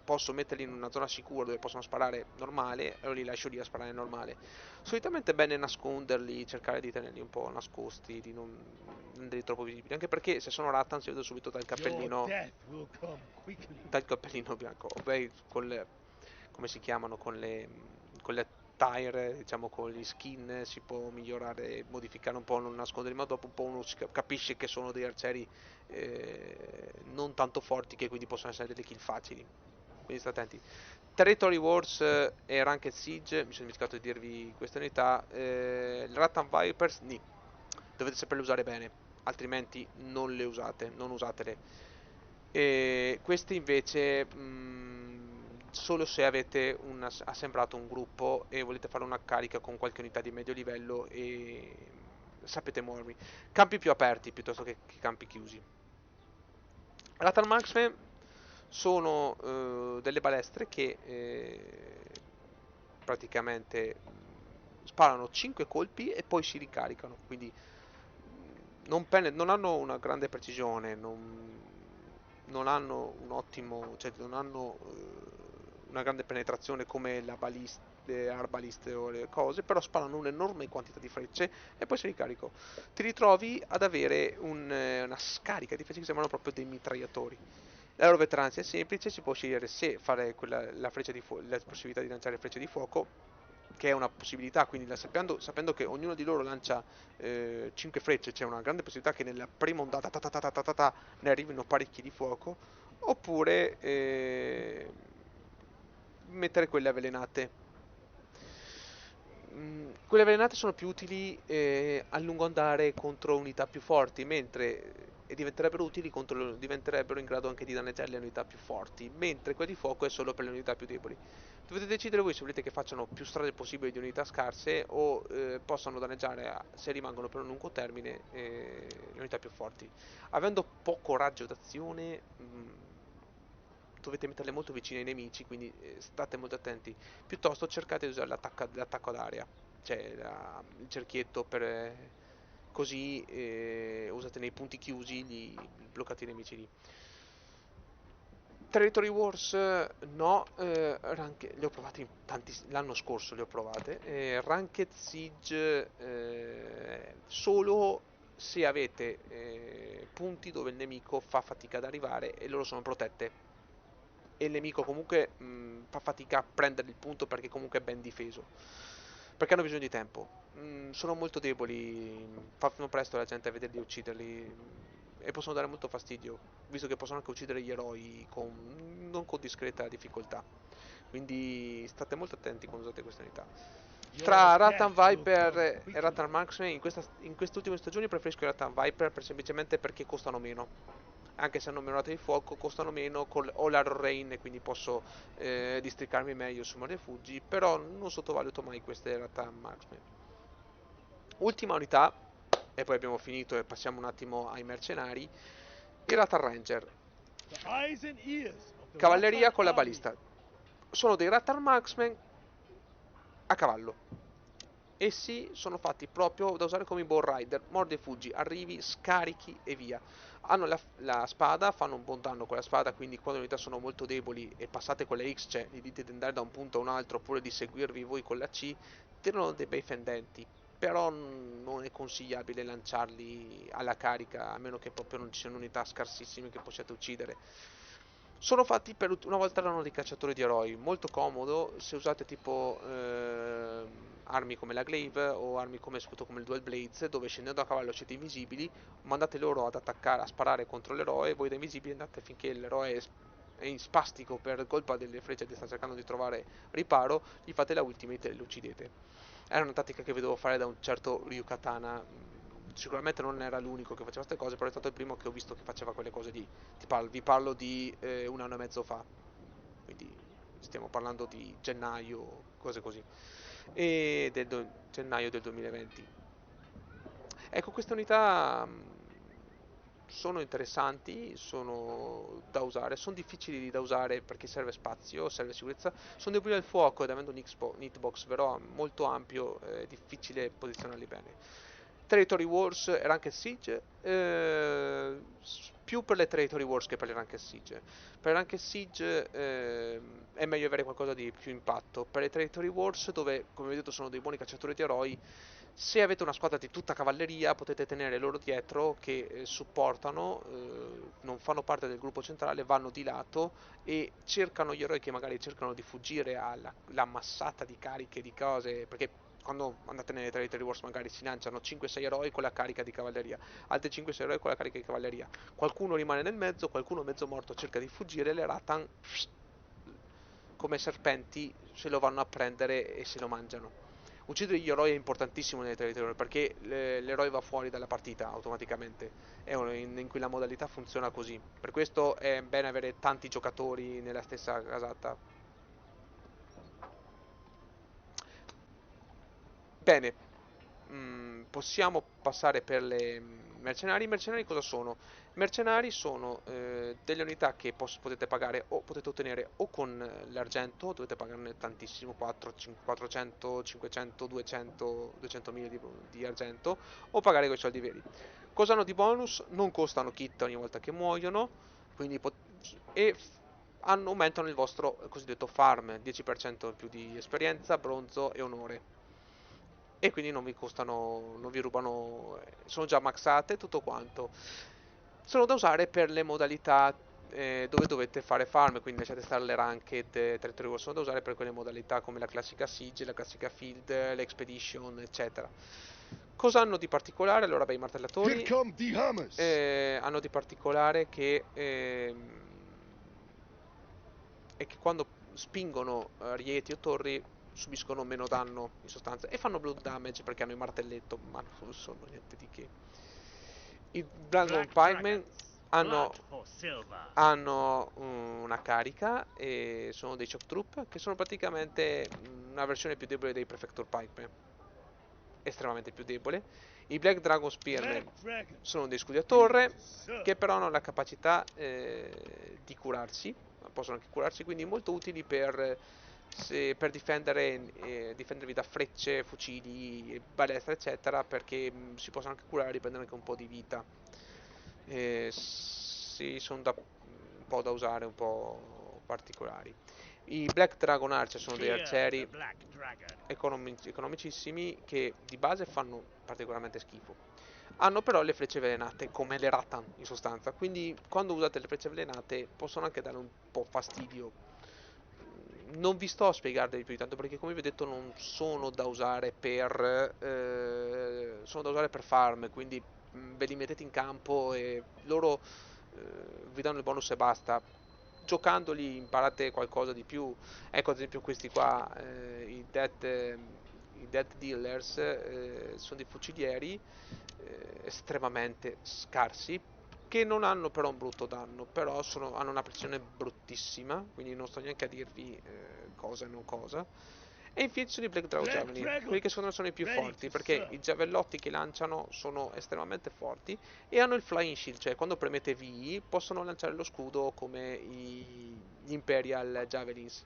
posso metterli in una zona sicura dove possono sparare normale, allora li lascio lì a sparare normale. Solitamente è bene nasconderli, cercare di tenerli un po' nascosti, di non renderli troppo visibili, anche perché se sono Rattan si vede subito dal cappellino bianco. Beh, come si chiamano, con le tire, diciamo con gli skin si può migliorare, modificare un po', non nasconderli, ma dopo un po' uno capisce che sono degli arcieri non tanto forti, che quindi possono essere delle kill facili. Quindi state attenti. Territory Wars e Ranked Siege, mi sono dimenticato di dirvi queste unità. Il Rattan Vipers, dovete saperle usare bene, altrimenti non le usate, non usatele. E queste invece solo se avete assemblato un gruppo e volete fare una carica con qualche unità di medio livello e sapete muovervi. Campi più aperti piuttosto che campi chiusi. Rattan Marksman sono delle balestre che praticamente sparano 5 colpi e poi si ricaricano, quindi non hanno una grande precisione, non hanno un ottimo, cioè non hanno una grande penetrazione come la balista, le arbaliste o le cose, però sparano un'enorme quantità di frecce e poi si ricarico. Ti ritrovi ad avere una scarica di frecce che sembrano proprio dei mitragliatori. La loro veteranza è semplice, si può scegliere se fare la possibilità di lanciare frecce di fuoco, che è una possibilità, quindi sapendo che ognuno di loro lancia 5 frecce, c'è una grande possibilità che nella prima ondata ne arrivino parecchi di fuoco, oppure mettere quelle avvelenate. quelle avvelenate sono più utili a lungo andare contro unità più forti, mentre e diventerebbero utili diventerebbero in grado anche di danneggiare le unità più forti, mentre quel di fuoco è solo per le unità più deboli. Dovete decidere voi se volete che facciano più strade possibili di unità scarse o possano danneggiare, se rimangono per un lungo termine, le unità più forti. Avendo poco raggio d'azione, dovete metterle molto vicine ai nemici, quindi state molto attenti. Piuttosto cercate di usare l'attacco ad area, cioè il cerchietto per così usate nei punti chiusi, bloccate i nemici lì. Territory Wars no, li ho provati l'anno scorso, li ho provate. Ranked Siege solo se avete punti dove il nemico fa fatica ad arrivare e loro sono protette. E il nemico comunque fa fatica a prendere il punto perché comunque è ben difeso. Perché hanno bisogno di tempo. Sono molto deboli, fanno presto la gente a vederli ucciderli e possono dare molto fastidio, visto che possono anche uccidere gli eroi non con discreta difficoltà. Quindi state molto attenti quando usate queste unità. Tra Rattan Viper e Rattan Marksman in queste ultime stagioni preferisco i Rattan Viper semplicemente perché costano meno. Anche se hanno meno rate di fuoco, costano meno, ho l'Arrow Rain e quindi posso districarmi meglio su Mare Fuggi, però non sottovaluto mai queste Rattan Marksman. Ultima unità, e poi abbiamo finito e passiamo un attimo ai mercenari, i Rattan Ranger. Cavalleria con la balista. Sono dei Rattan Marksman a cavallo. Essi sono fatti proprio da usare come i Ball Rider, mordi e fuggi, arrivi, scarichi e via. Hanno la spada, fanno un buon danno con la spada, quindi quando le unità sono molto deboli e passate con le X, cioè gli dite di andare da un punto a un altro oppure di seguirvi voi con la C, tirano dei bei fendenti. Però non è consigliabile lanciarli alla carica, a meno che proprio non ci siano unità scarsissime che possiate uccidere. Sono fatti per una volta erano dei cacciatori di eroi, molto comodo se usate tipo armi come la glaive o armi come soprattutto come il dual blades, dove scendendo a cavallo siete invisibili, mandate loro ad attaccare, a sparare contro l'eroe e voi da invisibili andate finché l'eroe è in spastico per colpa delle frecce che sta cercando di trovare riparo, gli fate la ultimate e lo uccidete. Era una tattica che vedevo fare da un certo Ryukatana. Sicuramente non era l'unico che faceva queste cose, però è stato il primo che ho visto che faceva quelle cose lì. Vi parlo di un anno e mezzo fa, quindi stiamo parlando di gennaio, cose così, e gennaio del 2020. Ecco, queste unità sono interessanti, sono da usare, sono difficili da usare perché serve spazio, serve sicurezza, sono deboli al fuoco ed avendo un hitbox però molto ampio è difficile posizionarli bene. Territory Wars e Ranked Siege, più per le Territory Wars che per le Ranked Siege. Per le Ranked Siege è meglio avere qualcosa di più impatto. Per le Territory Wars, dove come vedete sono dei buoni cacciatori di eroi, se avete una squadra di tutta cavalleria potete tenere loro dietro che supportano, non fanno parte del gruppo centrale, vanno di lato e cercano gli eroi che magari cercano di fuggire alla massata di cariche di cose, perché quando andate nelle Territory Wars magari si lanciano 5-6 eroi con la carica di cavalleria, altri 5-6 eroi con la carica di cavalleria, qualcuno rimane nel mezzo, qualcuno mezzo morto cerca di fuggire, le Rattan come serpenti se lo vanno a prendere e se lo mangiano. Uccidere gli eroi è importantissimo nelle Territory perché l'eroe va fuori dalla partita automaticamente, in cui la modalità funziona così. Per questo è bene avere tanti giocatori nella stessa casata. Bene, possiamo passare per le mercenari. I mercenari cosa sono? I mercenari sono delle unità che potete pagare o potete ottenere o con l'argento, dovete pagarne tantissimo, 400, 500, 200, 200.000 di argento, o pagare con i soldi veri. Cosa hanno di bonus? Non costano kit ogni volta che muoiono, quindi aumentano il vostro cosiddetto farm, 10% in più di esperienza, bronzo e onore. E quindi non vi costano, non vi rubano, sono già maxate tutto quanto. Sono da usare per le modalità dove dovete fare farm, quindi lasciate stare le ranked, territory war, sono da usare per quelle modalità come la classica siege, la classica field, l'expedition, eccetera. Cosa hanno di particolare? Allora, beh, i martellatori hanno di particolare è che quando spingono rieti o torri subiscono meno danno in sostanza e fanno blood damage perché hanno il martelletto, ma non sono niente di che. I Dragon Pikemen hanno una carica e sono dei Shock Troop che sono praticamente una versione più debole dei Prefector Pikemen, estremamente più debole. I Black Dragon Spearmen sono dei scudi a torre che però hanno la capacità di curarsi, possono anche curarsi, quindi molto utili per difendervi da frecce, fucili, balestre eccetera, perché si possono anche curare e prendere anche un po' di vita. Sì, sono un po' da usare, un po' particolari. I Black Dragon Archer sono degli arcieri economicissimi che di base fanno particolarmente schifo. Hanno però le frecce avvelenate, come le Rattan in sostanza, quindi quando usate le frecce avvelenate possono anche dare un po' fastidio. Non vi sto a spiegarle di più di tanto perché come vi ho detto non sono da usare sono da usare per farm, quindi ve li mettete in campo e loro vi danno il bonus e basta. Giocandoli imparate qualcosa di più. Ecco ad esempio questi qua, i Dead Dealers, sono dei fucilieri estremamente scarsi che non hanno però un brutto danno, però hanno una precisione bruttissima, quindi non sto neanche a dirvi cosa e non cosa. E infine ci sono i Black Dragon Javelin, quelli che secondo me sono i più forti, perché i giavellotti che lanciano sono estremamente forti e hanno il Flying Shield, cioè quando premete V possono lanciare lo scudo come gli Imperial Javelins,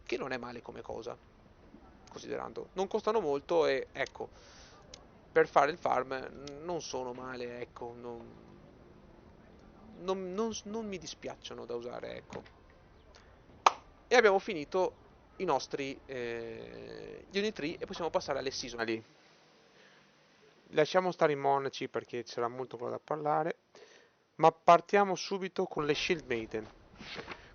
che non è male come cosa, considerando. Non costano molto e ecco, per fare il farm non sono male, ecco, non mi dispiacciono da usare, ecco. E abbiamo finito i nostri unit 3 e possiamo passare alle seasonali. Lasciamo stare i monaci perché c'era molto da parlare, ma partiamo subito con le Shield Maiden.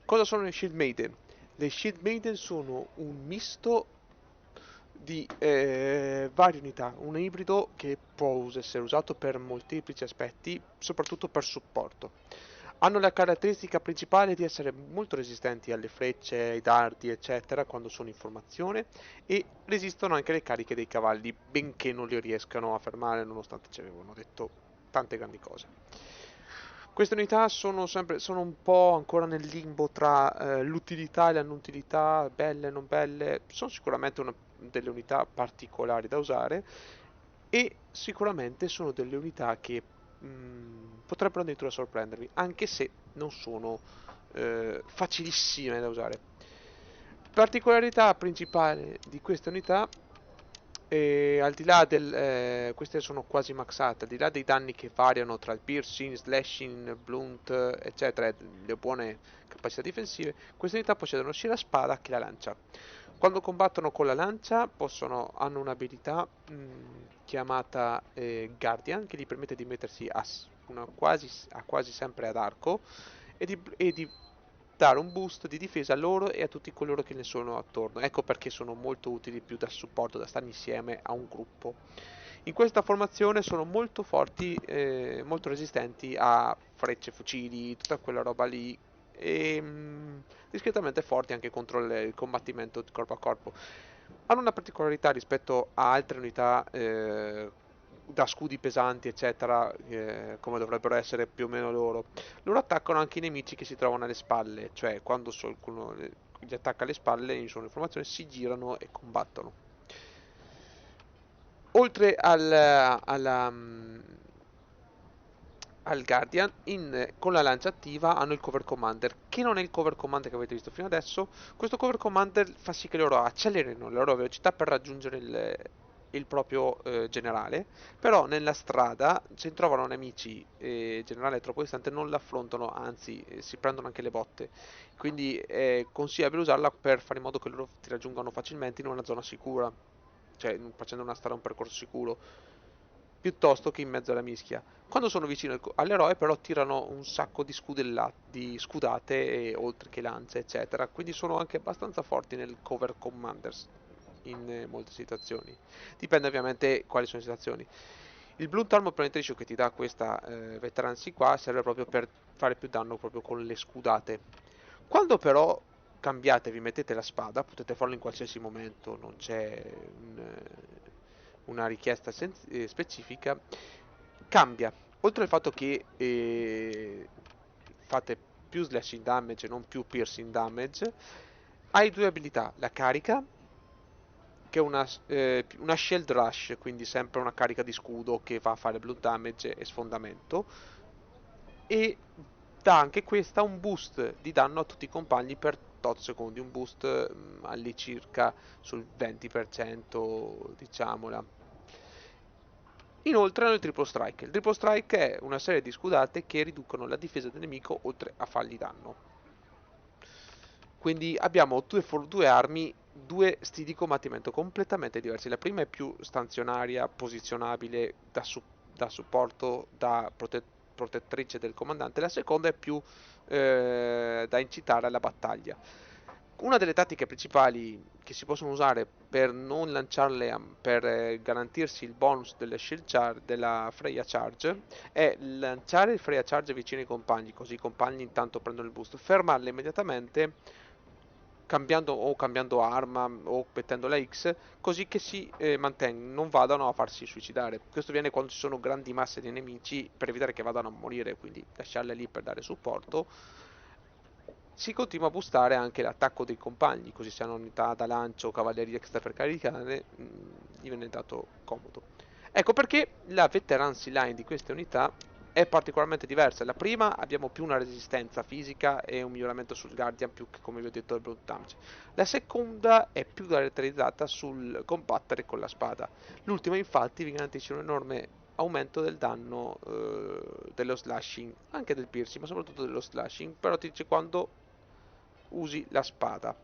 Cosa sono le Shield Maiden? Le Shield Maiden sono un misto di varie unità, un ibrido che può essere usato per molteplici aspetti, soprattutto per supporto. Hanno la caratteristica principale di essere molto resistenti alle frecce, ai dardi, eccetera, quando sono in formazione e resistono anche alle cariche dei cavalli, benché non li riescano a fermare, nonostante ci avevano detto tante grandi cose. Queste unità sono un po' ancora nel limbo tra l'utilità e la non utilità, belle e non belle, sono sicuramente delle unità particolari da usare e sicuramente sono delle unità che potrebbero addirittura sorprendervi, anche se non sono facilissime da usare. Particolarità principale di queste unità, al di là queste sono quasi maxate, al di là dei danni che variano tra il piercing, slashing, blunt, eccetera, e le buone capacità difensive, queste unità possiedono sia la spada che la lancia. Quando combattono con la lancia hanno un'abilità chiamata Guardian che gli permette di mettersi quasi sempre ad arco e di dare un boost di difesa a loro e a tutti coloro che ne sono attorno. Ecco perché sono molto utili più da supporto, da stare insieme a un gruppo. In questa formazione sono molto forti, molto resistenti a frecce, fucili, tutta quella roba lì e discretamente forti anche contro il combattimento corpo a corpo. Hanno una particolarità rispetto a altre unità da scudi pesanti eccetera, come dovrebbero essere più o meno loro. Loro attaccano anche i nemici che si trovano alle spalle, cioè quando qualcuno gli attacca alle spalle in sono informazioni si girano e combattono. Oltre al Guardian, con la lancia attiva hanno il Cover Commander, che non è il Cover Commander che avete visto fino adesso. Questo Cover Commander fa sì che loro accelerino la loro velocità per raggiungere il proprio generale, però nella strada, se trovano nemici e il generale è troppo distante, non l'affrontano, anzi si prendono anche le botte. Quindi è consigliabile usarla per fare in modo che loro ti raggiungano facilmente in una zona sicura, cioè facendo una strada, un percorso sicuro, piuttosto che in mezzo alla mischia. Quando sono vicino all'eroe però tirano un sacco di scudate, oltre che lance eccetera, quindi sono anche abbastanza forti nel cover commanders in molte situazioni. Dipende ovviamente quali sono le situazioni. Il Blunt Armor Penetration che ti dà questa veterancy qua serve proprio per fare più danno proprio con le scudate. Quando però cambiate, vi mettete la spada, potete farlo in qualsiasi momento, non c'è una richiesta specifica, cambia. Oltre al fatto che fate più slashing damage e non più piercing damage, hai due abilità, la carica, che è una shield rush, quindi sempre una carica di scudo che va a fare blood damage e sfondamento, e dà anche questa un boost di danno a tutti i compagni per tot secondi, un boost all'incirca sul 20%, diciamola. Inoltre hanno il Triple Strike. Il Triple Strike è una serie di scudate che riducono la difesa del nemico oltre a fargli danno. Quindi abbiamo due armi, due stili di combattimento completamente diversi. La prima è più stanzionaria, posizionabile, da supporto, da protettrice del comandante. La seconda è più da incitare alla battaglia. Una delle tattiche principali che si possono usare per non lanciarle, per garantirsi il bonus della Freya Charge, è lanciare il Freya Charge vicino ai compagni, così i compagni intanto prendono il boost, fermarle immediatamente cambiando arma o mettendo la X, così che si mantengono, non vadano a farsi suicidare. Questo viene quando ci sono grandi masse di nemici, per evitare che vadano a morire, quindi lasciarle lì per dare supporto. Si continua a boostare anche l'attacco dei compagni, così se hanno unità da lancio o cavalleria extra per caricare, gli viene dato comodo. Ecco perché la veterancy line di queste unità è particolarmente diversa. La prima abbiamo più una resistenza fisica e un miglioramento sul Guardian più che, come vi ho detto, il blood damage. La seconda è più caratterizzata sul combattere con la spada. L'ultima infatti vi garantisce un enorme aumento del danno, dello slashing, anche del piercing, ma soprattutto dello slashing, però ti dice quando usi la spada.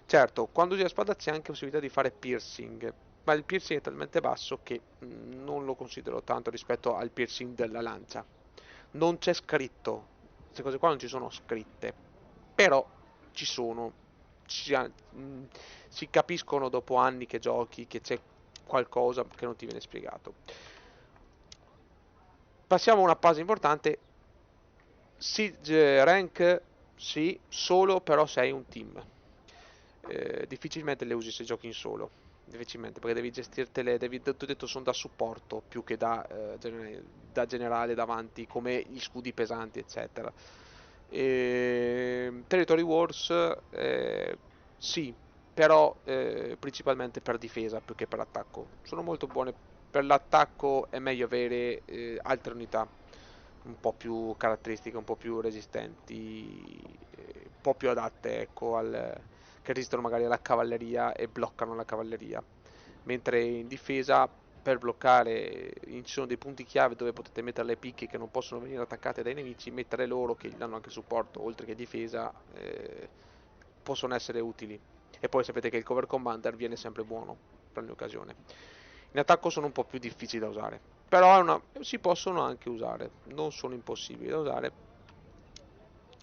Certo, quando usi la spada c'è anche possibilità di fare piercing, ma il piercing è talmente basso che non lo considero tanto rispetto al piercing della lancia. Non c'è scritto, queste cose qua non ci sono scritte, però ci sono, si capiscono dopo anni che giochi che c'è qualcosa che non ti viene spiegato. Passiamo a una fase importante. Siege rank sì, solo però sei un team. Difficilmente le usi se giochi in solo, difficilmente, perché devi gestirtele, ti ho detto, sono da supporto più che da generale davanti, come gli scudi pesanti, eccetera. Territory Wars, sì, però principalmente per difesa più che per attacco. Sono molto buone. Per l'attacco è meglio avere altre unità un po' più caratteristiche, un po' più resistenti, un po' più adatte, ecco, che resistono magari alla cavalleria e bloccano la cavalleria. Mentre in difesa, per bloccare, ci sono dei punti chiave dove potete mettere le picche che non possono venire attaccate dai nemici, mettere loro che gli danno anche supporto, oltre che difesa, possono essere utili. E poi sapete che il cover commander viene sempre buono per ogni occasione. In attacco sono un po' più difficili da usare, però si possono anche usare, non sono impossibili da usare.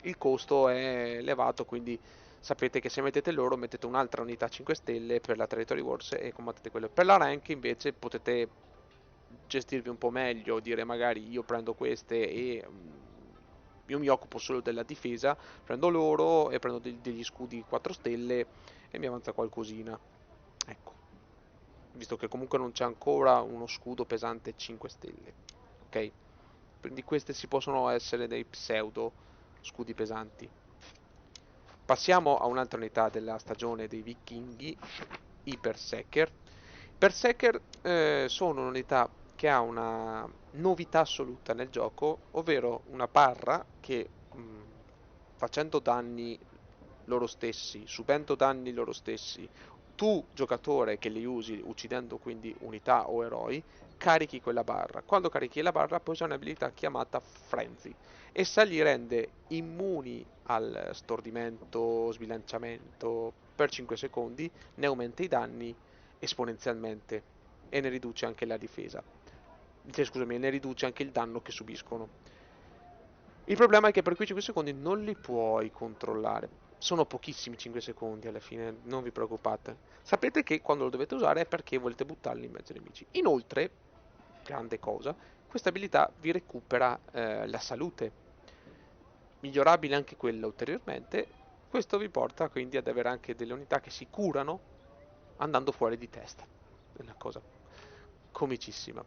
Il costo è elevato, quindi sapete che se mettete loro mettete un'altra unità 5 stelle per la Territory Wars e combattete quello. Per la rank invece potete gestirvi un po' meglio, dire magari io prendo queste e io mi occupo solo della difesa, prendo loro e prendo degli scudi 4 stelle e mi avanza qualcosina. Ecco, visto che comunque non c'è ancora uno scudo pesante 5 stelle, ok? Quindi queste si possono essere dei pseudo scudi pesanti. Passiamo a un'altra unità della stagione dei vichinghi, i Berserker. Berserker sono un'unità che ha una novità assoluta nel gioco, ovvero una barra che facendo danni loro stessi, subendo danni loro stessi, tu giocatore che li usi, uccidendo quindi unità o eroi, carichi quella barra. Quando carichi la barra poi c'è un'abilità chiamata Frenzy. Essa li rende immuni al stordimento, sbilanciamento per 5 secondi, ne aumenta i danni esponenzialmente e ne riduce anche la difesa. Cioè, scusami, ne riduce anche il danno che subiscono. Il problema è che per quei 5 secondi non li puoi controllare. Sono pochissimi 5 secondi alla fine, non vi preoccupate. Sapete che quando lo dovete usare è perché volete buttarli in mezzo ai nemici. Inoltre, grande cosa, questa abilità vi recupera la salute. Migliorabile anche quella ulteriormente. Questo vi porta quindi ad avere anche delle unità che si curano andando fuori di testa. È una cosa comicissima.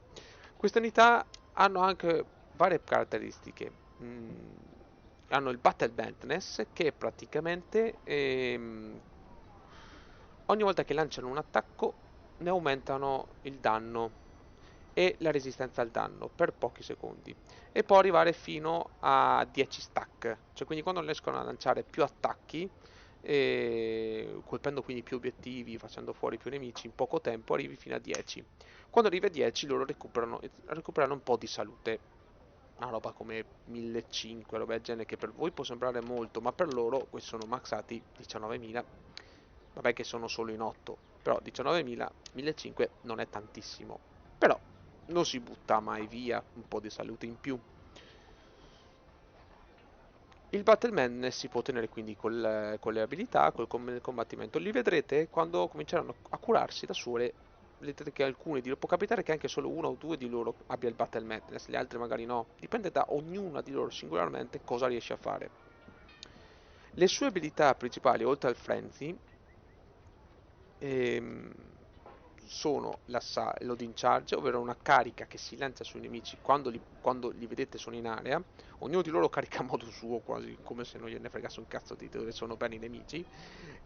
Queste unità hanno anche varie caratteristiche. Hanno il Battle Madness che praticamente ogni volta che lanciano un attacco ne aumentano il danno e la resistenza al danno per pochi secondi e può arrivare fino a 10 stack, cioè quindi quando riescono a lanciare più attacchi colpendo quindi più obiettivi, facendo fuori più nemici in poco tempo, arrivi fino a 10. Quando arrivi a 10 loro recuperano un po' di salute, una roba come 1500, roba del genere, che per voi può sembrare molto, ma per loro questi sono maxati 19.000. Vabbè che sono solo in 8, però 19.000, 1500 non è tantissimo, però non si butta mai via un po' di salute in più. Il Battle Madness si può ottenere quindi con le abilità, col combattimento. Li vedrete quando cominceranno a curarsi da sole. Vedrete che alcuni può capitare che anche solo uno o due di loro abbia il Battle Madness, le altre magari no. Dipende da ognuna di loro singolarmente cosa riesce a fare. Le sue abilità principali, oltre al Frenzy, ehm, sono la Loading Charge, ovvero una carica che si lancia sui nemici quando li vedete sono in area. Ognuno di loro carica a modo suo, quasi come se non gliene fregasse un cazzo di dove sono bene i nemici,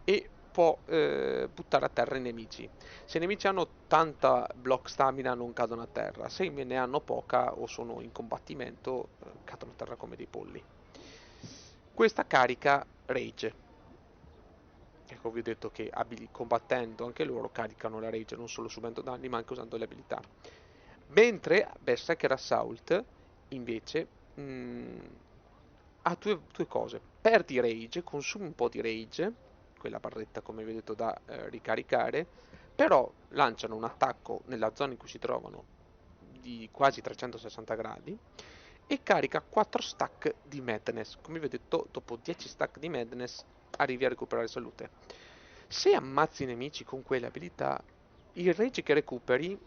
e può buttare a terra i nemici. Se i nemici hanno tanta block stamina non cadono a terra, se ne hanno poca o sono in combattimento cadono a terra come dei polli. Questa carica Rage. Ecco, vi ho detto che combattendo anche loro caricano la rage non solo subendo danni ma anche usando le abilità. Mentre Berserker Assault invece ha due cose. Perdi rage, consumi un po' di rage, quella barretta come vi ho detto da ricaricare, però lanciano un attacco nella zona in cui si trovano di quasi 360 gradi e carica 4 stack di Madness. Come vi ho detto, dopo 10 stack di Madness arrivi a recuperare salute. Se ammazzi i nemici con quelle abilità, il rage che recuperi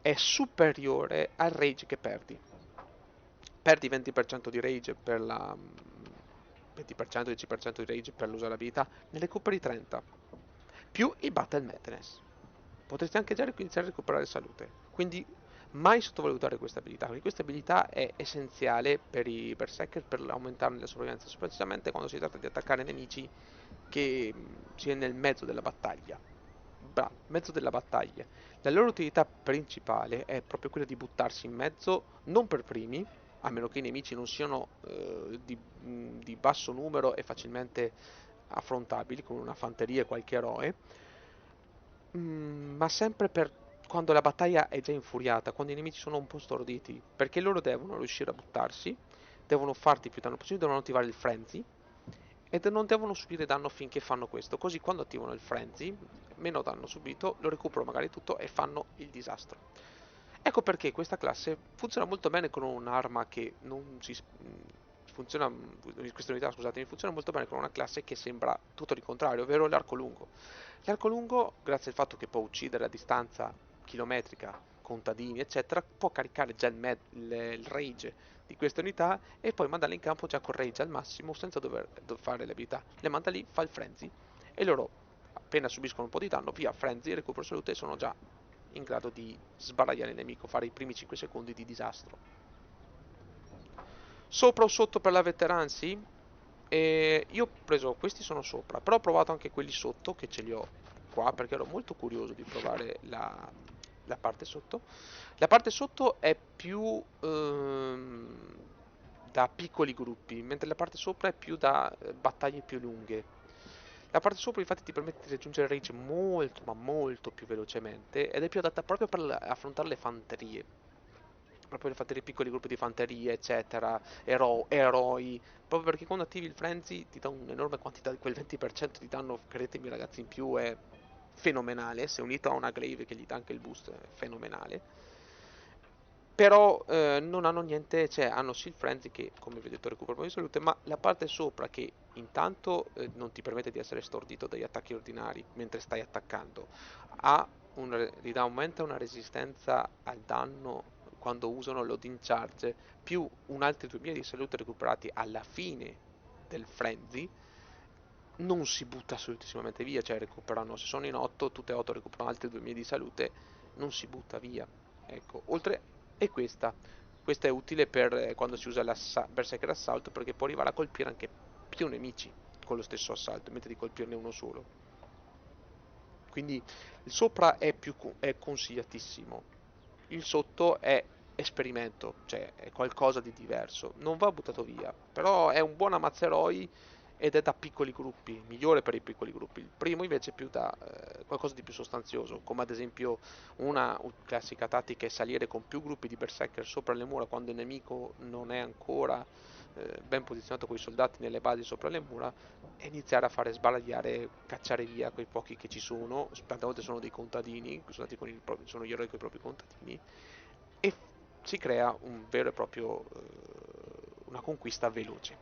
è superiore al rage che perdi. Perdi 20% di rage per la 20%, 10% di rage per l'usare l'abilità, ne recuperi 30. Più i Battle Madness. Potresti anche già iniziare a recuperare salute. Quindi mai sottovalutare questa abilità, perché questa abilità è essenziale per i berserker per aumentarne la sopravvivenza, specialmente quando si tratta di attaccare nemici che sia nel mezzo della battaglia. Mezzo della battaglia. La loro utilità principale è proprio quella di buttarsi in mezzo, non per primi, a meno che i nemici non siano di basso numero e facilmente affrontabili con una fanteria e qualche eroe, ma sempre per quando la battaglia è già infuriata, quando i nemici sono un po' storditi, perché loro devono riuscire a buttarsi, devono farti più danno possibile, devono attivare il frenzy ed non devono subire danno finché fanno questo, così quando attivano il frenzy, meno danno subito, lo recuperano magari tutto e fanno il disastro. Ecco perché questa classe funziona molto bene con un'arma che non si funziona, questa unità scusatemi, funziona molto bene con una classe che sembra tutto il contrario, ovvero l'arco lungo. L'arco lungo, grazie al fatto che può uccidere a distanza chilometrica, contadini, eccetera, può caricare già il rage di queste unità e poi mandarle in campo già con rage al massimo senza dover fare le abilità. Le manda lì, fa il frenzy e loro appena subiscono un po' di danno, via frenzy, recupero salute e sono già in grado di sbaragliare il nemico, fare i primi 5 secondi di disastro. Sopra o sotto per la veterancy? Io ho preso, questi sono sopra, però ho provato anche quelli sotto, che ce li ho qua, perché ero molto curioso di provare la parte sotto. La parte sotto è più da piccoli gruppi, mentre la parte sopra è più da battaglie più lunghe. La parte sopra infatti ti permette di raggiungere range molto ma molto più velocemente ed è più adatta proprio per affrontare le fanterie. Proprio per fare piccoli gruppi di fanterie, eccetera, eroi, proprio perché quando attivi il frenzy ti dà un'enorme quantità di quel 20% di danno, credetemi ragazzi, in più è fenomenale, se unito a una glaive che gli dà anche il boost è fenomenale. Però non hanno niente, cioè hanno sì il frenzy che come vi ho detto recupera un po' di salute, ma la parte sopra che intanto non ti permette di essere stordito dagli attacchi ordinari mentre stai attaccando, aumenta una resistenza al danno quando usano loading charge, più un altri 2000 di salute recuperati alla fine del frenzy, non si butta assolutissimamente via, cioè recuperano, se sono in 8, tutte e 8 recuperano altri 2000 di salute, non si butta via. Ecco, oltre, e questa è utile per quando si usa Berserker Assault, perché può arrivare a colpire anche più nemici con lo stesso assalto, invece di colpirne uno solo. Quindi il sopra è consigliatissimo, il sotto è esperimento, cioè è qualcosa di diverso, non va buttato via, però è un buon ammazeroi ed è da piccoli gruppi, migliore per i piccoli gruppi. Il primo invece è più da qualcosa di più sostanzioso, come ad esempio una classica tattica è salire con più gruppi di berserker sopra le mura quando il nemico non è ancora ben posizionato con i soldati nelle basi sopra le mura e iniziare a fare sbaragliare, cacciare via quei pochi che ci sono, tante volte sono dei contadini, sono gli eroi con i propri contadini, e si crea un vero e proprio una conquista veloce.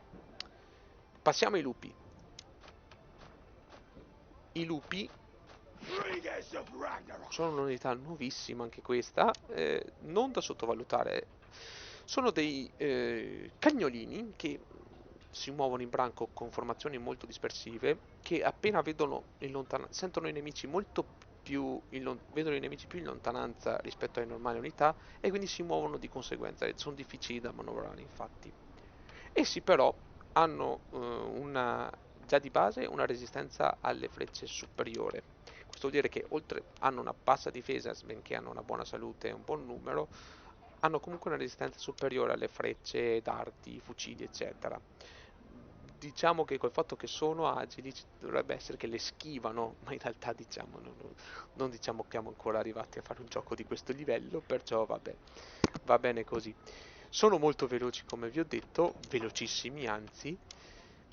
Passiamo ai lupi. I lupi sono un'unità nuovissima anche questa, non da sottovalutare. Sono dei cagnolini che si muovono in branco con formazioni molto dispersive, che appena vedono sentono i nemici vedono i nemici più in lontananza rispetto alle normali unità e quindi si muovono di conseguenza, e sono difficili da manovrare infatti. Essi però hanno già di base una resistenza alle frecce superiore. Questo vuol dire che oltre hanno una bassa difesa, benché hanno una buona salute e un buon numero, hanno comunque una resistenza superiore alle frecce, dardi, fucili, eccetera. Diciamo che col fatto che sono agili dovrebbe essere che le schivano, ma in realtà diciamo, non diciamo che siamo ancora arrivati a fare un gioco di questo livello, perciò vabbè, va bene così. Sono molto veloci come vi ho detto, velocissimi anzi,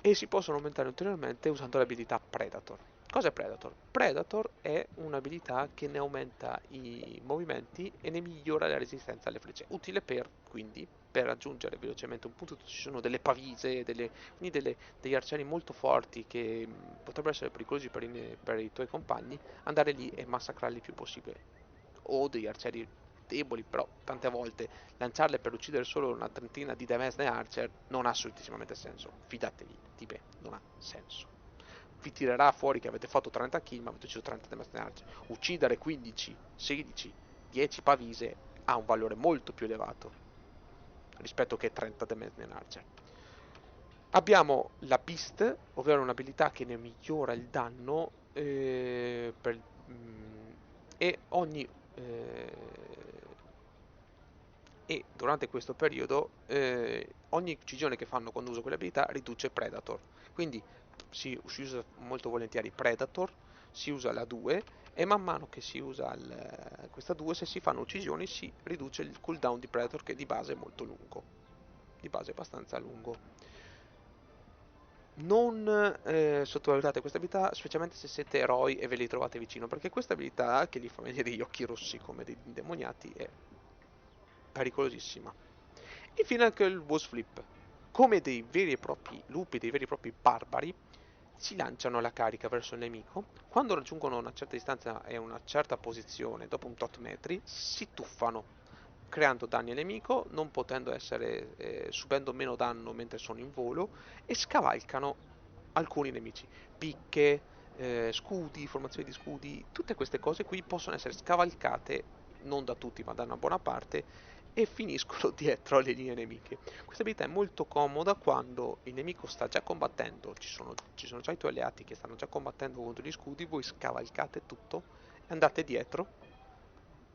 e si possono aumentare ulteriormente usando l'abilità Predator. Cos'è Predator? Predator è un'abilità che ne aumenta i movimenti e ne migliora la resistenza alle frecce, utile quindi per raggiungere velocemente un punto dove ci sono delle pavise, degli arcieri molto forti che potrebbero essere pericolosi per i tuoi compagni, andare lì e massacrarli il più possibile. O degli arcieri deboli, però tante volte lanciarle per uccidere solo una trentina di Demesne Archer non ha assolutissimamente senso. Fidatevi di me, non ha senso. Vi tirerà fuori che avete fatto 30 kill ma avete ucciso 30 Demesne Archer. Uccidere 15, 16, 10 pavise ha un valore molto più elevato rispetto che 30 Demesne Archer. Abbiamo la Beast, ovvero un'abilità che ne migliora il danno e e durante questo periodo ogni uccisione che fanno quando uso quell'abilità riduce Predator. Quindi si usa molto volentieri Predator, si usa la 2 e man mano che si usa questa 2, se si fanno uccisioni si riduce il cooldown di Predator, che di base è molto lungo, di base è abbastanza lungo. Non sottovalutate questa abilità, specialmente se siete eroi e ve li trovate vicino, perché questa abilità, che li fa vedere gli occhi rossi come dei indemoniati, è pericolosissima. Infine anche il Boss Flip. Come dei veri e propri lupi, dei veri e propri barbari, si lanciano alla carica verso il nemico. Quando raggiungono una certa distanza e una certa posizione, dopo un tot metri, si tuffano, creando danni al nemico, non potendo subendo meno danno mentre sono in volo, e scavalcano alcuni nemici. Picche, scudi, formazioni di scudi, tutte queste cose qui possono essere scavalcate, non da tutti ma da una buona parte, e finiscono dietro alle linee nemiche. Questa abilità è molto comoda quando il nemico sta già combattendo, ci sono già i tuoi alleati che stanno già combattendo contro gli scudi, voi scavalcate tutto e andate dietro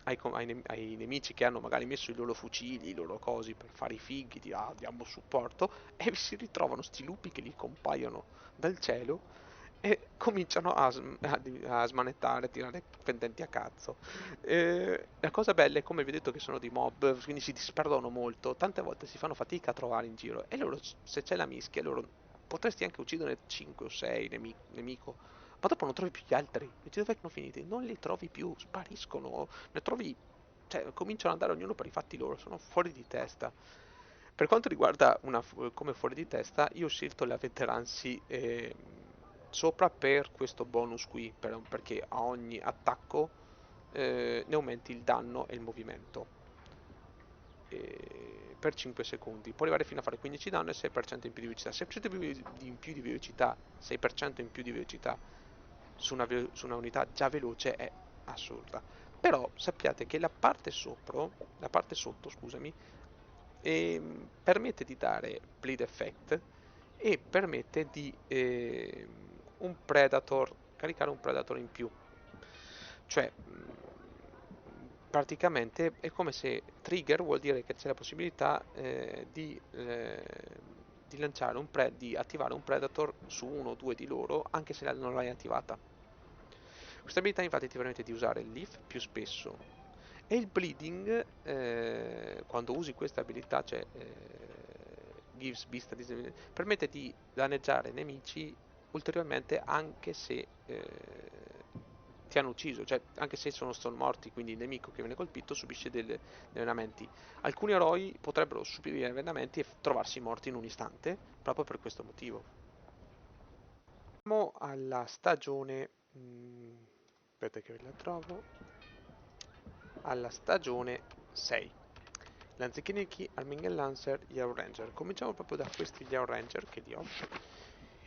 ai nemici che hanno magari messo i loro fucili, i loro cosi per fare i fighi, diamo supporto, e si ritrovano sti lupi che gli compaiono dal cielo e cominciano a smanettare, a tirare pendenti a cazzo. La cosa bella è, come vi ho detto, che sono dei mob, quindi si disperdono molto, tante volte si fanno fatica a trovare in giro, e loro, se c'è la mischia, loro potresti anche uccidere 5 o 6 nemico, ma dopo non trovi più gli altri, e dove sono finiti? Non li trovi più, spariscono, ne trovi, cioè cominciano ad andare ognuno per i fatti loro, sono fuori di testa. Per quanto riguarda come fuori di testa, io ho scelto la Veterancy sopra per questo bonus qui, perché a ogni attacco ne aumenti il danno e il movimento. per 5 secondi. Può arrivare fino a fare 15 danno e 6% in più di velocità. 6% in più di velocità, 6% in più di velocità su una unità già veloce è assurda. Però sappiate che la parte sotto, scusami, permette di dare bleed effect e permette di caricare un predator in più. Cioè, praticamente è come se trigger vuol dire che c'è la possibilità di lanciare di attivare un predator su uno o due di loro anche se non l'hai attivata. Questa abilità infatti ti permette di usare il leaf più spesso e il bleeding quando usi questa abilità, cioè gives beast, permette di danneggiare nemici ulteriormente anche se ti hanno ucciso, cioè anche se sono morti, quindi il nemico che viene colpito subisce degli avvenamenti. Alcuni eroi potrebbero subire avvenamenti e trovarsi morti in un istante proprio per questo motivo. Siamo alla stagione aspetta che ve la trovo, alla stagione 6. Lanzicheniki, Arming Lancer, Yao Ranger. Cominciamo proprio da questi Yao Ranger che li ho.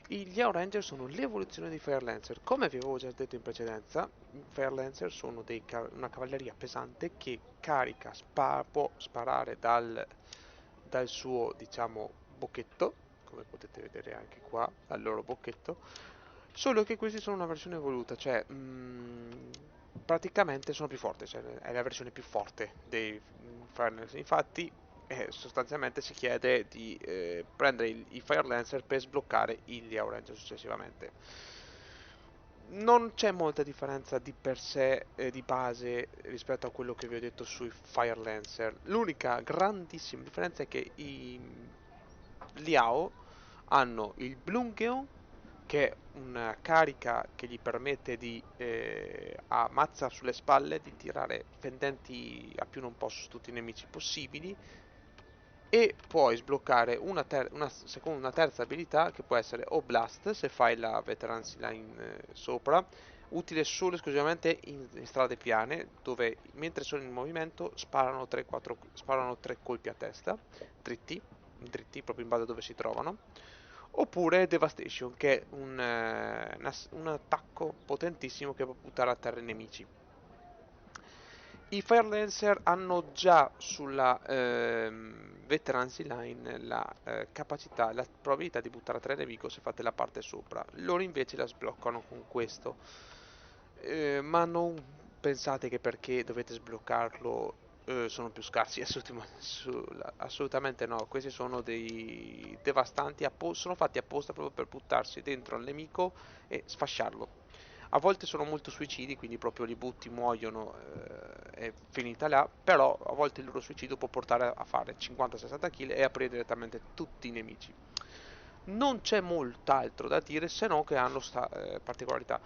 I Yao Ranger sono l'evoluzione dei Fire Lancer. Come avevo già detto in precedenza, i Fire Lancer sono una cavalleria pesante che carica, può sparare dal suo, diciamo, bocchetto, come potete vedere anche qua, dal loro bocchetto, solo che questi sono una versione evoluta, cioè praticamente sono più forti, cioè è la versione più forte dei Fire Lancer. Infatti sostanzialmente si chiede di prendere i Fire Lancer per sbloccare il Yao Ranger successivamente. Non c'è molta differenza di per sé di base rispetto a quello che vi ho detto sui Fire Lancer. L'unica grandissima differenza è che i Liao hanno il Blungeon, che è una carica che gli permette di a mazza sulle spalle di tirare fendenti a più non posso su tutti i nemici possibili, e puoi sbloccare una terza abilità che può essere o Blast se fai la Veterans Line sopra, utile solo e esclusivamente in strade piane dove mentre sono in movimento sparano 3 colpi a testa dritti proprio in base a dove si trovano, oppure Devastation, che è un attacco potentissimo che può buttare a terra i nemici. I Fire Lancer hanno già sulla Veterancy Line la capacità, la probabilità di buttare a terra il nemico se fate la parte sopra. Loro invece la sbloccano con questo. Ma non pensate che perché dovete sbloccarlo sono più scarsi, assolutamente no. Questi sono dei devastanti, sono fatti apposta proprio per buttarsi dentro al nemico e sfasciarlo. A volte sono molto suicidi, quindi proprio li butti, muoiono, è finita là, però a volte il loro suicidio può portare a fare 50-60 kill e aprire direttamente tutti i nemici. Non c'è molt'altro da dire se non che hanno sta particolarità.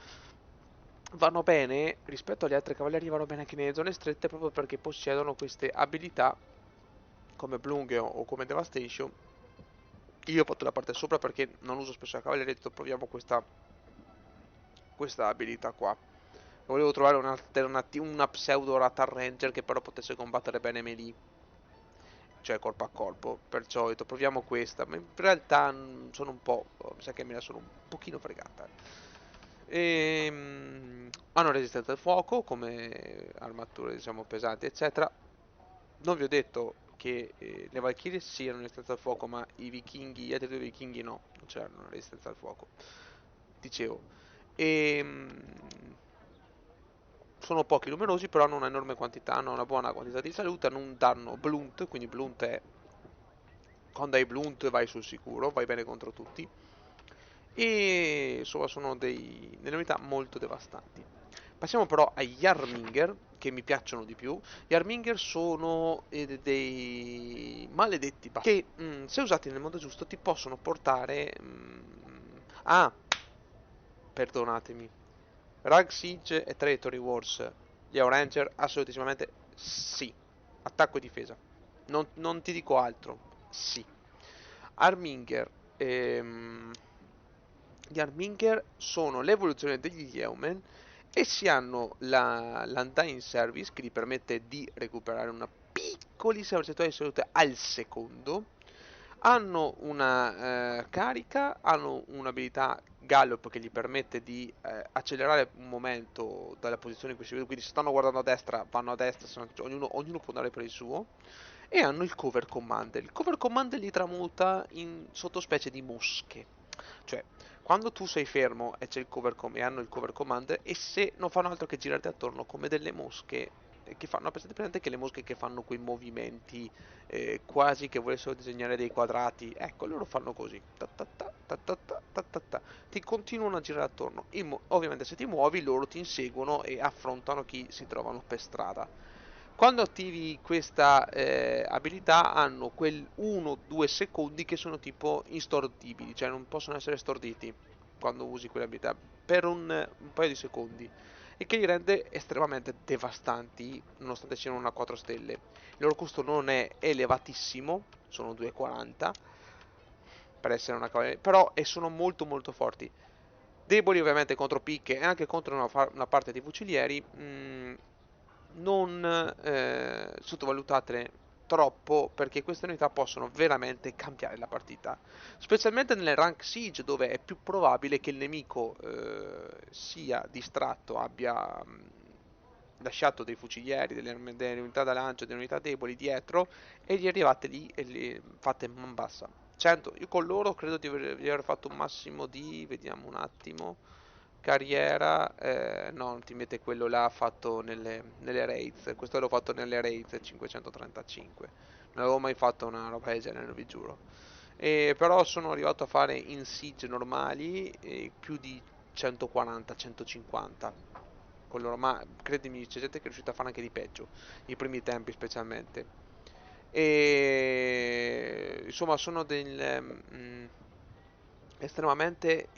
Vanno bene, rispetto alle altre cavallerie, vanno bene anche nelle zone strette proprio perché possiedono queste abilità come Blungeon o come Devastation. Io ho fatto la parte sopra perché non uso spesso la cavalleria e ho detto proviamo questa abilità qua. Volevo trovare un'alternativa, una pseudo Rata Ranger che però potesse combattere bene melee, cioè colpo a colpo, perciò ho detto proviamo questa, ma in realtà sono un po', mi sa che me la sono un pochino fregata. Hanno resistenza al fuoco come armature, diciamo, pesanti eccetera. Non vi ho detto che le Valkyrie siano resistenza al fuoco, ma i vichinghi, gli altri due vichinghi no, non c'erano resistenza al fuoco, dicevo. Sono pochi numerosi, però hanno un'enorme quantità, hanno una buona quantità di salute, hanno un danno blunt, quindi blunt è quando hai blunt vai sul sicuro, vai bene contro tutti, e insomma sono delle unità molto devastanti. Passiamo però agli Yarminger, che mi piacciono di più. Gli Yarminger sono dei maledetti che se usati nel modo giusto ti possono portare perdonatemi, Rag Siege e Treachery Wars, gli Ranger assolutissimamente sì. Attacco e difesa. Non ti dico altro. Sì. Arminger. Gli Arminger sono l'evoluzione degli Yeoman Essi hanno l'Undying Service che gli permette di recuperare una piccolissima percentuale di salute al secondo. Hanno una carica, hanno un'abilità Gallop che gli permette di accelerare un momento dalla posizione in cui si vede, quindi se stanno guardando a destra vanno a destra, ognuno può andare per il suo. E hanno il Cover Commander. Il Cover Commander li tramuta in sottospecie di mosche. Cioè, quando tu sei fermo e c'è il e hanno il Cover Commander, e se non fanno altro che girarti attorno come delle mosche che fanno, presente che le mosche che fanno quei movimenti quasi che volessero disegnare dei quadrati, ecco, loro fanno così, ta ta ta, ta ta ta, ta ta ta. Ti continuano a girare attorno. Ovviamente se ti muovi loro ti inseguono e affrontano chi si trovano per strada. Quando attivi questa abilità hanno quel 1-2 secondi che sono tipo instordibili, cioè non possono essere storditi quando usi quell'abilità per un paio di secondi, e che li rende estremamente devastanti nonostante siano una 4 stelle. Il loro costo non è elevatissimo, sono 2,40 per essere una cavaliere, però sono molto molto forti. Deboli ovviamente contro picche e anche contro una parte di fucilieri. Non sottovalutatele troppo, perché queste unità possono veramente cambiare la partita, specialmente nelle rank siege dove è più probabile che il nemico sia distratto, abbia lasciato dei fucilieri, delle unità da lancio, delle unità deboli dietro, e gli arrivate lì e li fate man bassa. 100, io con loro credo di aver fatto un massimo di, vediamo un attimo, carriera, no, non ti mette quello là fatto nelle raids, questo l'ho fatto nelle raids 535, non avevo mai fatto una roba del genere, vi giuro. Però sono arrivato a fare in siege normali più di 140-150 con loro, ma credimi c'è gente che è riuscita a fare anche di peggio, i primi tempi specialmente. E insomma sono estremamente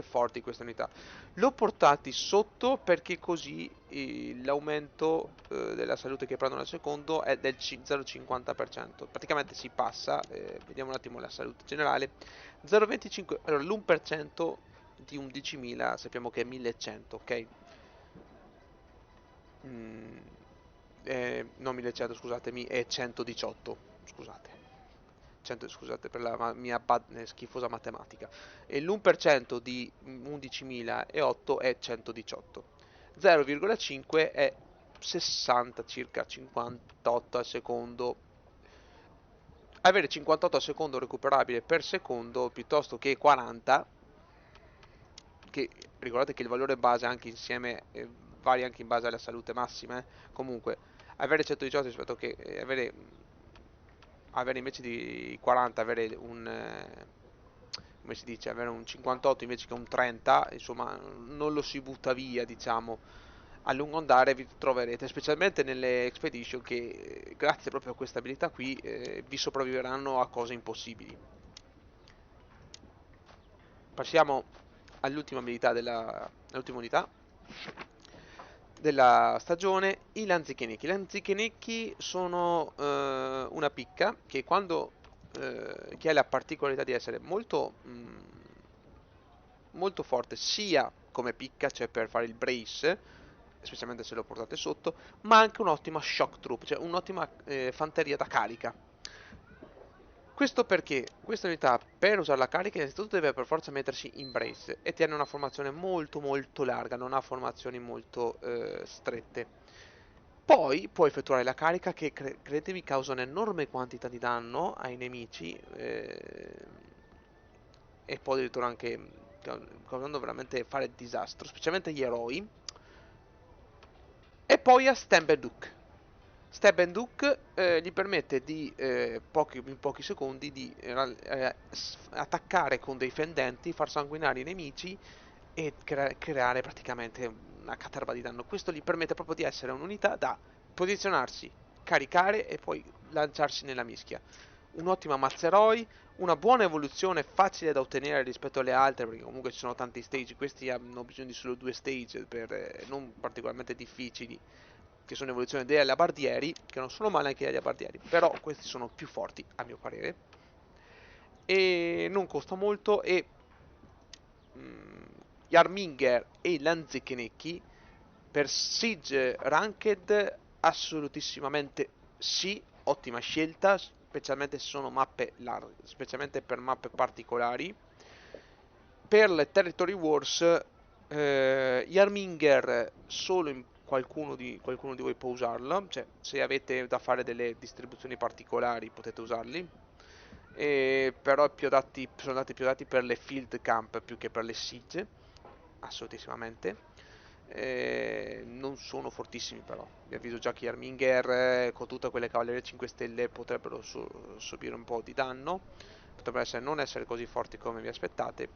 forti queste unità. L'ho portati sotto perché così l'aumento della salute che prendono al secondo è del 0,50%. Praticamente si passa, vediamo un attimo la salute generale, 0,25, allora l'1% di 11.000 sappiamo che è 1100, ok? Mm, no, 1100, scusatemi, è 118, scusate. 100, scusate per la mia schifosa matematica. E l'1% di 11.008 è 118. 0,5 è 60, circa 58 al secondo. Avere 58 al secondo recuperabile per secondo piuttosto che 40, che ricordate che il valore base anche insieme varia anche in base alla salute massima, comunque avere 118 rispetto che avere invece di 40, avere come si dice, avere un 58 invece che un 30, insomma, non lo si butta via, diciamo. A lungo andare vi troverete, specialmente nelle expedition, che grazie proprio a questa abilità qui vi sopravviveranno a cose impossibili. Passiamo all'ultima abilità all'ultima unità della stagione, i lanzichenecchi. I lanzichenecchi sono una picca che ha la particolarità di essere molto forte sia come picca, cioè per fare il brace, specialmente se lo portate sotto, ma anche un'ottima shock troop, cioè un'ottima fanteria da carica. Questo perché questa unità, per usare la carica, innanzitutto deve per forza mettersi in brace e tiene una formazione molto molto larga, non ha formazioni molto strette. Poi può effettuare la carica che, credetemi, causa un'enorme quantità di danno ai nemici e può addirittura anche causando veramente fare disastro, specialmente gli eroi. E poi ha Stamp and Duke. Stab and Duke gli permette di in pochi secondi di attaccare con dei fendenti, far sanguinare i nemici e creare praticamente una caterva di danno. Questo gli permette proprio di essere un'unità da posizionarsi, caricare e poi lanciarsi nella mischia. Un'ottima mazzeroi, una buona evoluzione facile da ottenere rispetto alle altre, perché comunque ci sono tanti stage, questi hanno bisogno di solo 2 stage non particolarmente difficili, che sono evoluzioni degli alabardieri, che non sono male anche gli alabardieri, però questi sono più forti a mio parere, e non costa molto, e Yarminger e Lanzichenecchi. Per Siege Ranked assolutissimamente sì, ottima scelta, specialmente se sono mappe larghe, specialmente per mappe particolari. Per le Territory Wars Yarminger solo in qualcuno di voi può usarlo, cioè se avete da fare delle distribuzioni particolari potete usarli. Però sono dati più adatti per le field camp più che per le siege, assolutissimamente. Non sono fortissimi però, vi avviso già che Yarminger con tutte quelle cavallerie 5 stelle potrebbero subire un po' di danno, potrebbero non essere così forti come vi aspettate,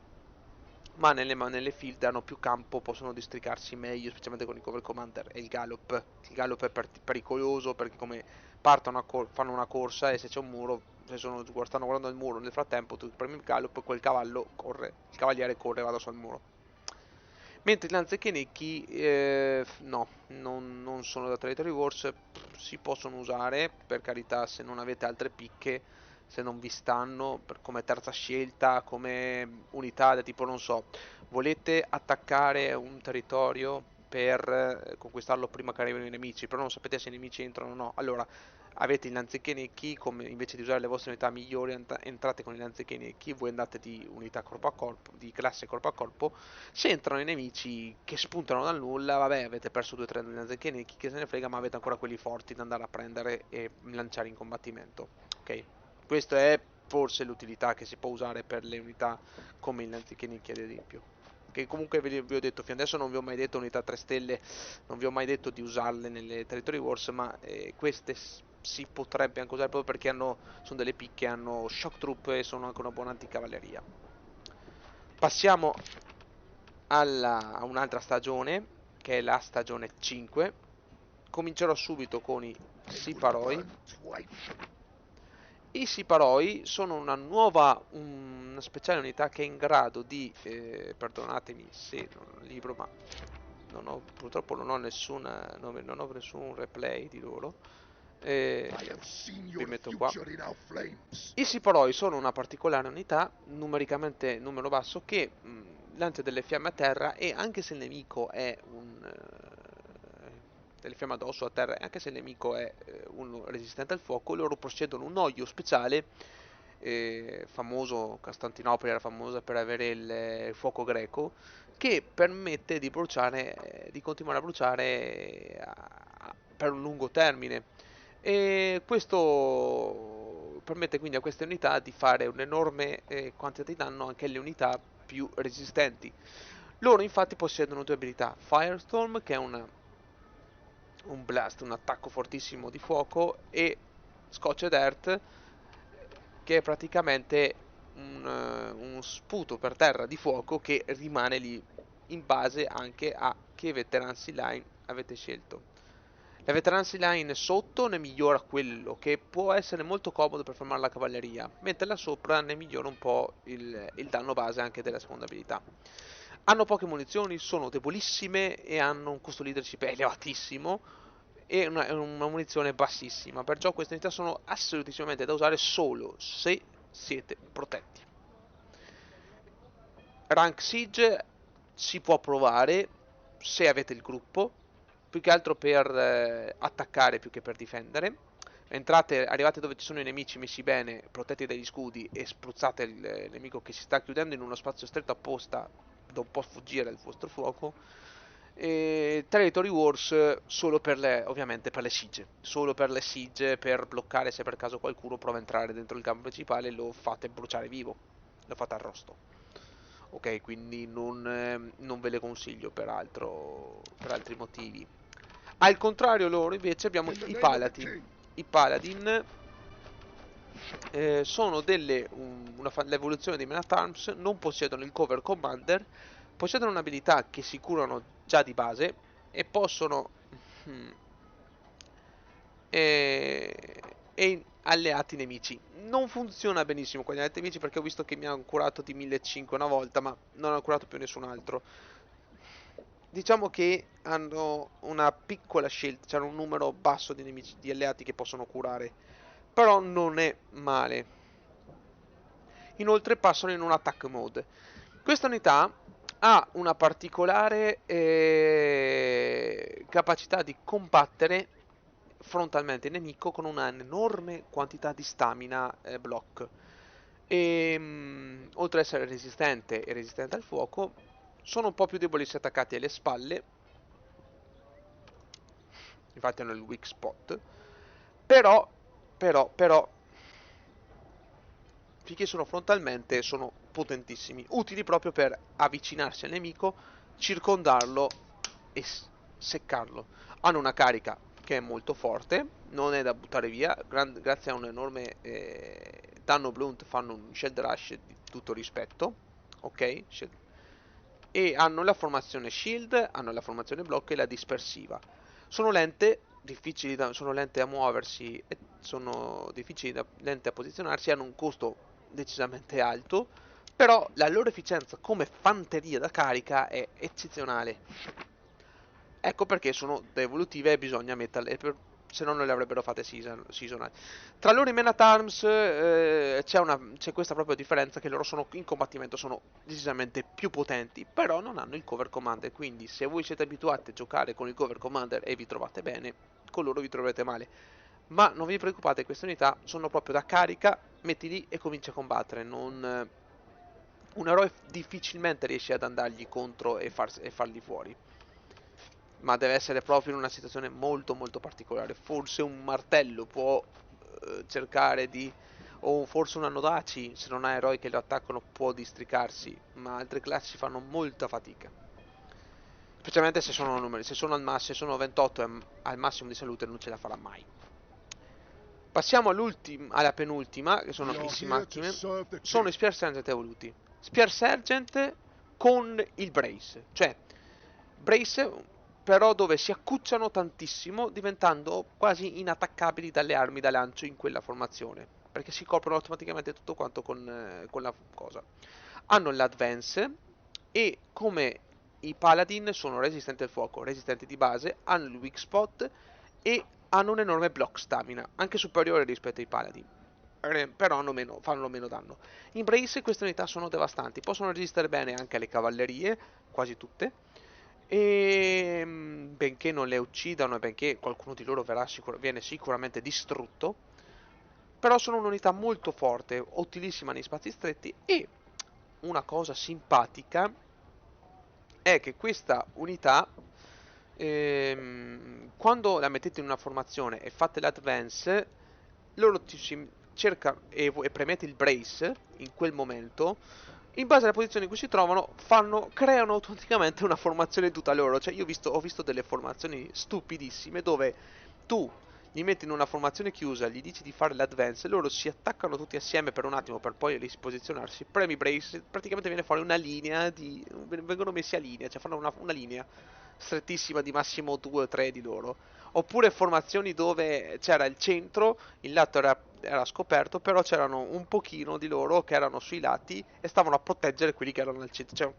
ma nelle field hanno più campo, possono districarsi meglio, specialmente con il cover commander e il gallop. Il gallop è pericoloso perché come fanno una corsa e se c'è un muro, stanno guardando il muro, nel frattempo tu premi il gallop e quel cavallo corre, il cavaliere corre e va sul muro. Mentre i Lanzichenecchi no, non sono da Territory Wars, si possono usare, per carità, se non avete altre picche, se non vi stanno, come terza scelta, come unità, tipo non so, volete attaccare un territorio per conquistarlo prima che arrivino i nemici, però non sapete se i nemici entrano o no, allora avete i Lanzichenecchi, invece di usare le vostre unità migliori entrate con i Lanzichenecchi, voi andate di unità corpo a corpo, di classe corpo a corpo. Se entrano i nemici che spuntano dal nulla, vabbè, avete perso 2-3 Lanzichenecchi, che se ne frega, ma avete ancora quelli forti da andare a prendere e lanciare in combattimento. Ok, questa è forse l'utilità che si può usare per le unità come il Lanzichenecchi ad esempio. Che comunque vi ho detto fino adesso, non vi ho mai detto unità 3 stelle, non vi ho mai detto di usarle nelle Territory Wars, ma queste si potrebbe anche usare proprio perché sono delle picche, hanno shock troop e sono anche una buona anticavalleria. Passiamo a un'altra stagione, che è la stagione 5. Comincerò subito con i Siparoi. I Siparoi sono una speciale unità che è in grado di, perdonatemi se non ho il libro, ma purtroppo non ho nessun replay di loro. Vi metto qua. I Siparoi sono una particolare unità, numericamente numero basso, che lancia delle fiamme a terra e anche se il nemico è delle fiamme addosso a terra, e anche se il nemico è uno resistente al fuoco, loro possiedono un olio speciale, famoso, Costantinopoli era famosa per avere il fuoco greco, che permette di bruciare, di continuare a bruciare per un lungo termine. E questo permette quindi a queste unità di fare un'enorme quantità di danno anche alle unità più resistenti. Loro infatti possiedono due abilità: Firestorm, che è un blast, un attacco fortissimo di fuoco, e Scorched Earth, che è praticamente un sputo per terra di fuoco che rimane lì in base anche a che Veterancy Line avete scelto. La Veterancy Line sotto ne migliora quello che può essere molto comodo per fermare la cavalleria, mentre là sopra ne migliora un po' il danno base anche della seconda abilità. Hanno poche munizioni, sono debolissime e hanno un costo leadership elevatissimo e una munizione bassissima, perciò queste unità sono assolutissimamente da usare solo se siete protetti. Rank Siege si può provare se avete il gruppo, più che altro per attaccare più che per difendere. Arrivate dove ci sono i nemici messi bene, protetti dagli scudi, e spruzzate il nemico che si sta chiudendo in uno spazio stretto apposta, non può fuggire dal vostro fuoco. Territory Wars solo ovviamente per le siege, solo per le siege, per bloccare se per caso qualcuno prova a entrare dentro il campo principale, lo fate bruciare vivo, lo fate arrosto. Ok, quindi non ve le consiglio per altri motivi. Al contrario loro invece abbiamo i Paladin. I Paladin sono l'evoluzione dei Men at Arms, non possiedono il cover commander, possiedono un'abilità che si curano già di base e possono e alleati nemici. Non funziona benissimo con gli alleati nemici perché ho visto che mi hanno curato di 1500 una volta, ma non hanno curato più nessun altro. Diciamo che hanno una piccola scelta, c'è un numero basso di nemici, di alleati che possono curare, però non è male. Inoltre passano in un attack mode. Questa unità ha una particolare capacità di combattere frontalmente il nemico con una enorme quantità di stamina block. Oltre ad essere resistente e resistente al fuoco, sono un po' più deboli se attaccati alle spalle. Infatti hanno il weak spot. Però, finché sono frontalmente sono potentissimi, utili proprio per avvicinarsi al nemico, circondarlo e seccarlo. Hanno una carica che è molto forte, non è da buttare via, grazie a un enorme danno blunt fanno un shield rush di tutto rispetto, ok? E hanno la formazione shield, hanno la formazione blocco e la dispersiva. Sono lente, sono lente a muoversi e sono lente a posizionarsi, hanno un costo decisamente alto, però la loro efficienza come fanteria da carica è eccezionale. Ecco perché sono da evolutive e bisogna metterle, se no non le avrebbero fatte seasonal. Tra loro e Men at Arms c'è questa proprio differenza, che loro sono in combattimento sono decisamente più potenti, però non hanno il cover commander, quindi se voi siete abituati a giocare con il cover commander e vi trovate bene, con loro vi troverete male. Ma non vi preoccupate, queste unità sono proprio da carica, metti lì e cominci a combattere, un eroe difficilmente riesce ad andargli contro e farli fuori. Ma deve essere proprio in una situazione molto molto particolare. Forse un martello può cercare di... o forse un Anodachi, se non ha eroi che lo attaccano, può districarsi, ma altre classi fanno molta fatica. Specialmente se sono numeri, se sono se sono 28 e al massimo di salute non ce la farà mai. Passiamo alla penultima, che sono i macchine. Sono i Spear Sergeant evoluti. Spear Sergeant con il Brace, cioè Brace però dove si accucciano tantissimo, diventando quasi inattaccabili dalle armi da lancio in quella formazione, perché si coprono automaticamente tutto quanto con la cosa. Hanno l'Advance e come i Paladin sono resistenti al fuoco, resistenti di base, hanno il weak spot e hanno un enorme block stamina, anche superiore rispetto ai Paladin, però fanno meno danno. In Brace queste unità sono devastanti, possono resistere bene anche alle cavallerie, quasi tutte, e benché non le uccidano e benché qualcuno di loro viene sicuramente distrutto, però sono un'unità molto forte, utilissima nei spazi stretti. E una cosa simpatica è che questa unità, quando la mettete in una formazione e fate l'advance, loro cerca e premete il brace in quel momento, in base alla posizione in cui si trovano, creano automaticamente una formazione tutta loro. Cioè io ho visto delle formazioni stupidissime dove tu li metti in una formazione chiusa, gli dici di fare l'advance, loro si attaccano tutti assieme per un attimo per poi riposizionarsi, premi brace, praticamente viene fuori una linea vengono messi a linea, cioè fanno una linea strettissima di massimo 2 o 3 di loro. Oppure formazioni dove c'era il centro, il lato era scoperto, però c'erano un pochino di loro che erano sui lati e stavano a proteggere quelli che erano al centro. Cioè,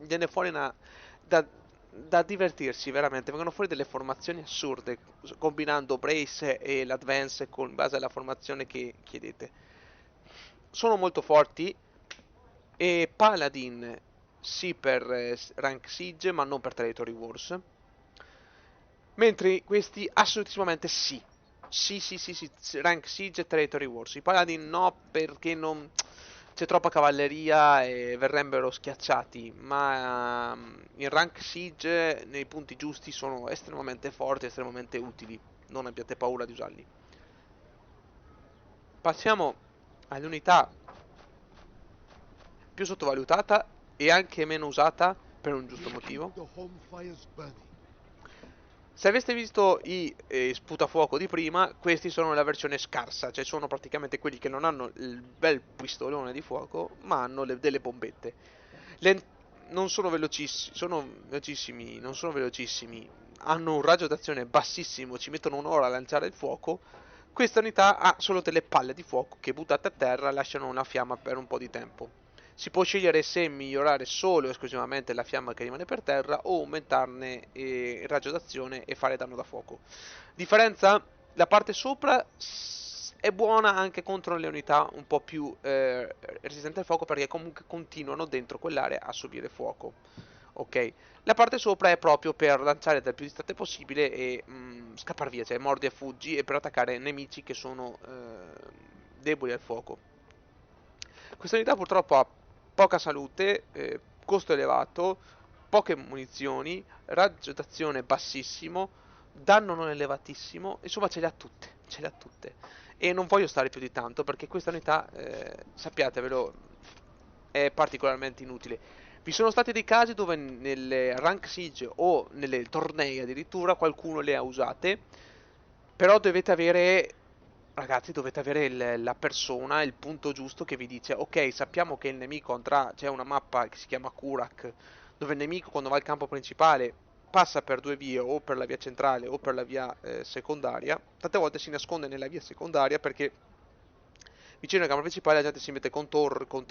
viene fuori da divertirsi veramente, vengono fuori delle formazioni assurde, combinando Brace e l'Advance in base alla formazione che chiedete. Sono molto forti e Paladin sì per Rank Siege, ma non per Territory Wars. Mentre questi assolutissimamente sì. Sì, Rank Siege e Territory Wars. I Paladin no, perché non... c'è troppa cavalleria e verrebbero schiacciati, ma in Rank Siege nei punti giusti sono estremamente forti, estremamente utili, non abbiate paura di usarli. Passiamo all'unità più sottovalutata e anche meno usata per un giusto motivo. Se aveste visto i sputafuoco di prima, questi sono la versione scarsa, cioè sono praticamente quelli che non hanno il bel pistolone di fuoco, ma hanno delle bombette. Non sono velocissimi, non sono velocissimi, hanno un raggio d'azione bassissimo, ci mettono un'ora a lanciare il fuoco. Questa unità ha solo delle palle di fuoco che buttate a terra lasciano una fiamma per un po' di tempo. Si può scegliere se migliorare solo e esclusivamente la fiamma che rimane per terra o aumentarne il raggio d'azione e fare danno da fuoco. Differenza? La parte sopra è buona anche contro le unità un po' più resistenti al fuoco, perché comunque continuano dentro quell'area a subire fuoco. Ok, la parte sopra è proprio per lanciare dal più distante possibile e scappare via, cioè mordi e fuggi, e per attaccare nemici che sono deboli al fuoco. Questa unità purtroppo ha poca salute, costo elevato, poche munizioni, raggio d'azione bassissimo, danno non elevatissimo, insomma ce le ha tutte, ce le ha tutte. E non voglio stare più di tanto perché questa unità, sappiatevelo, è particolarmente inutile. Vi sono stati dei casi dove nelle rank siege o nelle tornei addirittura qualcuno le ha usate, però dovete avere, ragazzi, dovete avere la persona, il punto giusto che vi dice, ok, sappiamo che il nemico andrà, c'è una mappa che si chiama Kurak, dove il nemico quando va al campo principale passa per due vie, o per la via centrale o per la via secondaria. Tante volte si nasconde nella via secondaria perché vicino al campo principale la gente si mette con torri, con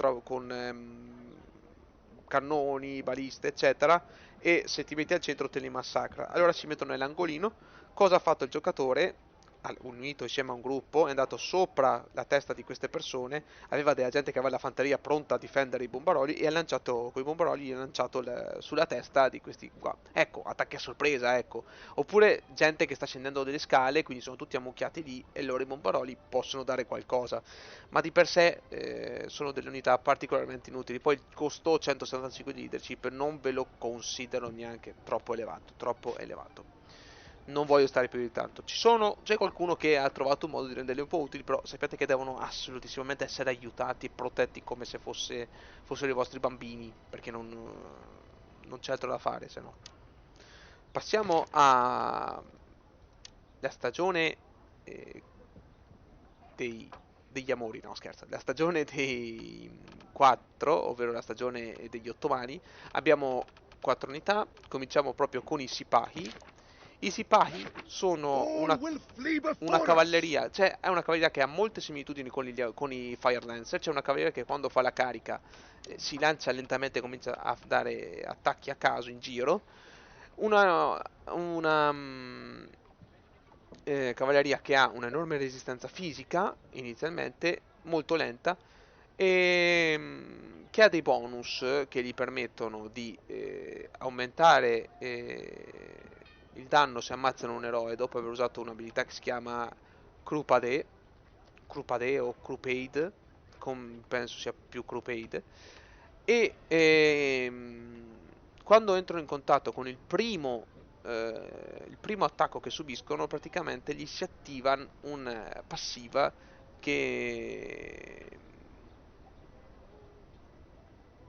cannoni, baliste, eccetera, e se ti metti al centro te li massacra. Allora si mettono nell'angolino. Cosa ha fatto il giocatore? Unito insieme a un gruppo, è andato sopra la testa di queste persone, aveva della gente che aveva la fanteria pronta a difendere i bombaroli e ha lanciato coi bombaroli, gli ha lanciato sulla testa di questi qua. Ecco, attacchi a sorpresa, ecco. Oppure gente che sta scendendo delle scale, quindi sono tutti ammucchiati lì e loro i bombaroli possono dare qualcosa. Ma di per sé sono delle unità particolarmente inutili. Poi il costo 175 di leadership non ve lo considero neanche, troppo elevato, troppo elevato. Non voglio stare più di tanto. C'è qualcuno che ha trovato un modo di renderli un po' utili, però sappiate che devono assolutissimamente essere aiutati e protetti come se fossero i vostri bambini, perché non c'è altro da fare, se no. Passiamo alla stagione eh, degli amori, no scherzo, la stagione dei 4, ovvero la stagione degli ottomani. Abbiamo 4 unità, cominciamo proprio con i Sipahi. I Sipahi sono una cavalleria, cioè è una cavalleria che ha molte similitudini con i Fire Lancer. C'è una cavalleria che quando fa la carica si lancia lentamente e comincia a dare attacchi a caso in giro. Una cavalleria che ha un'enorme resistenza fisica inizialmente, molto lenta, e che ha dei bonus che gli permettono di aumentare il danno se ammazzano un eroe dopo aver usato un'abilità che si chiama Crupade o Crupade, penso sia più Crupade, e quando entrano in contatto con il primo attacco che subiscono, praticamente gli si attiva una passiva che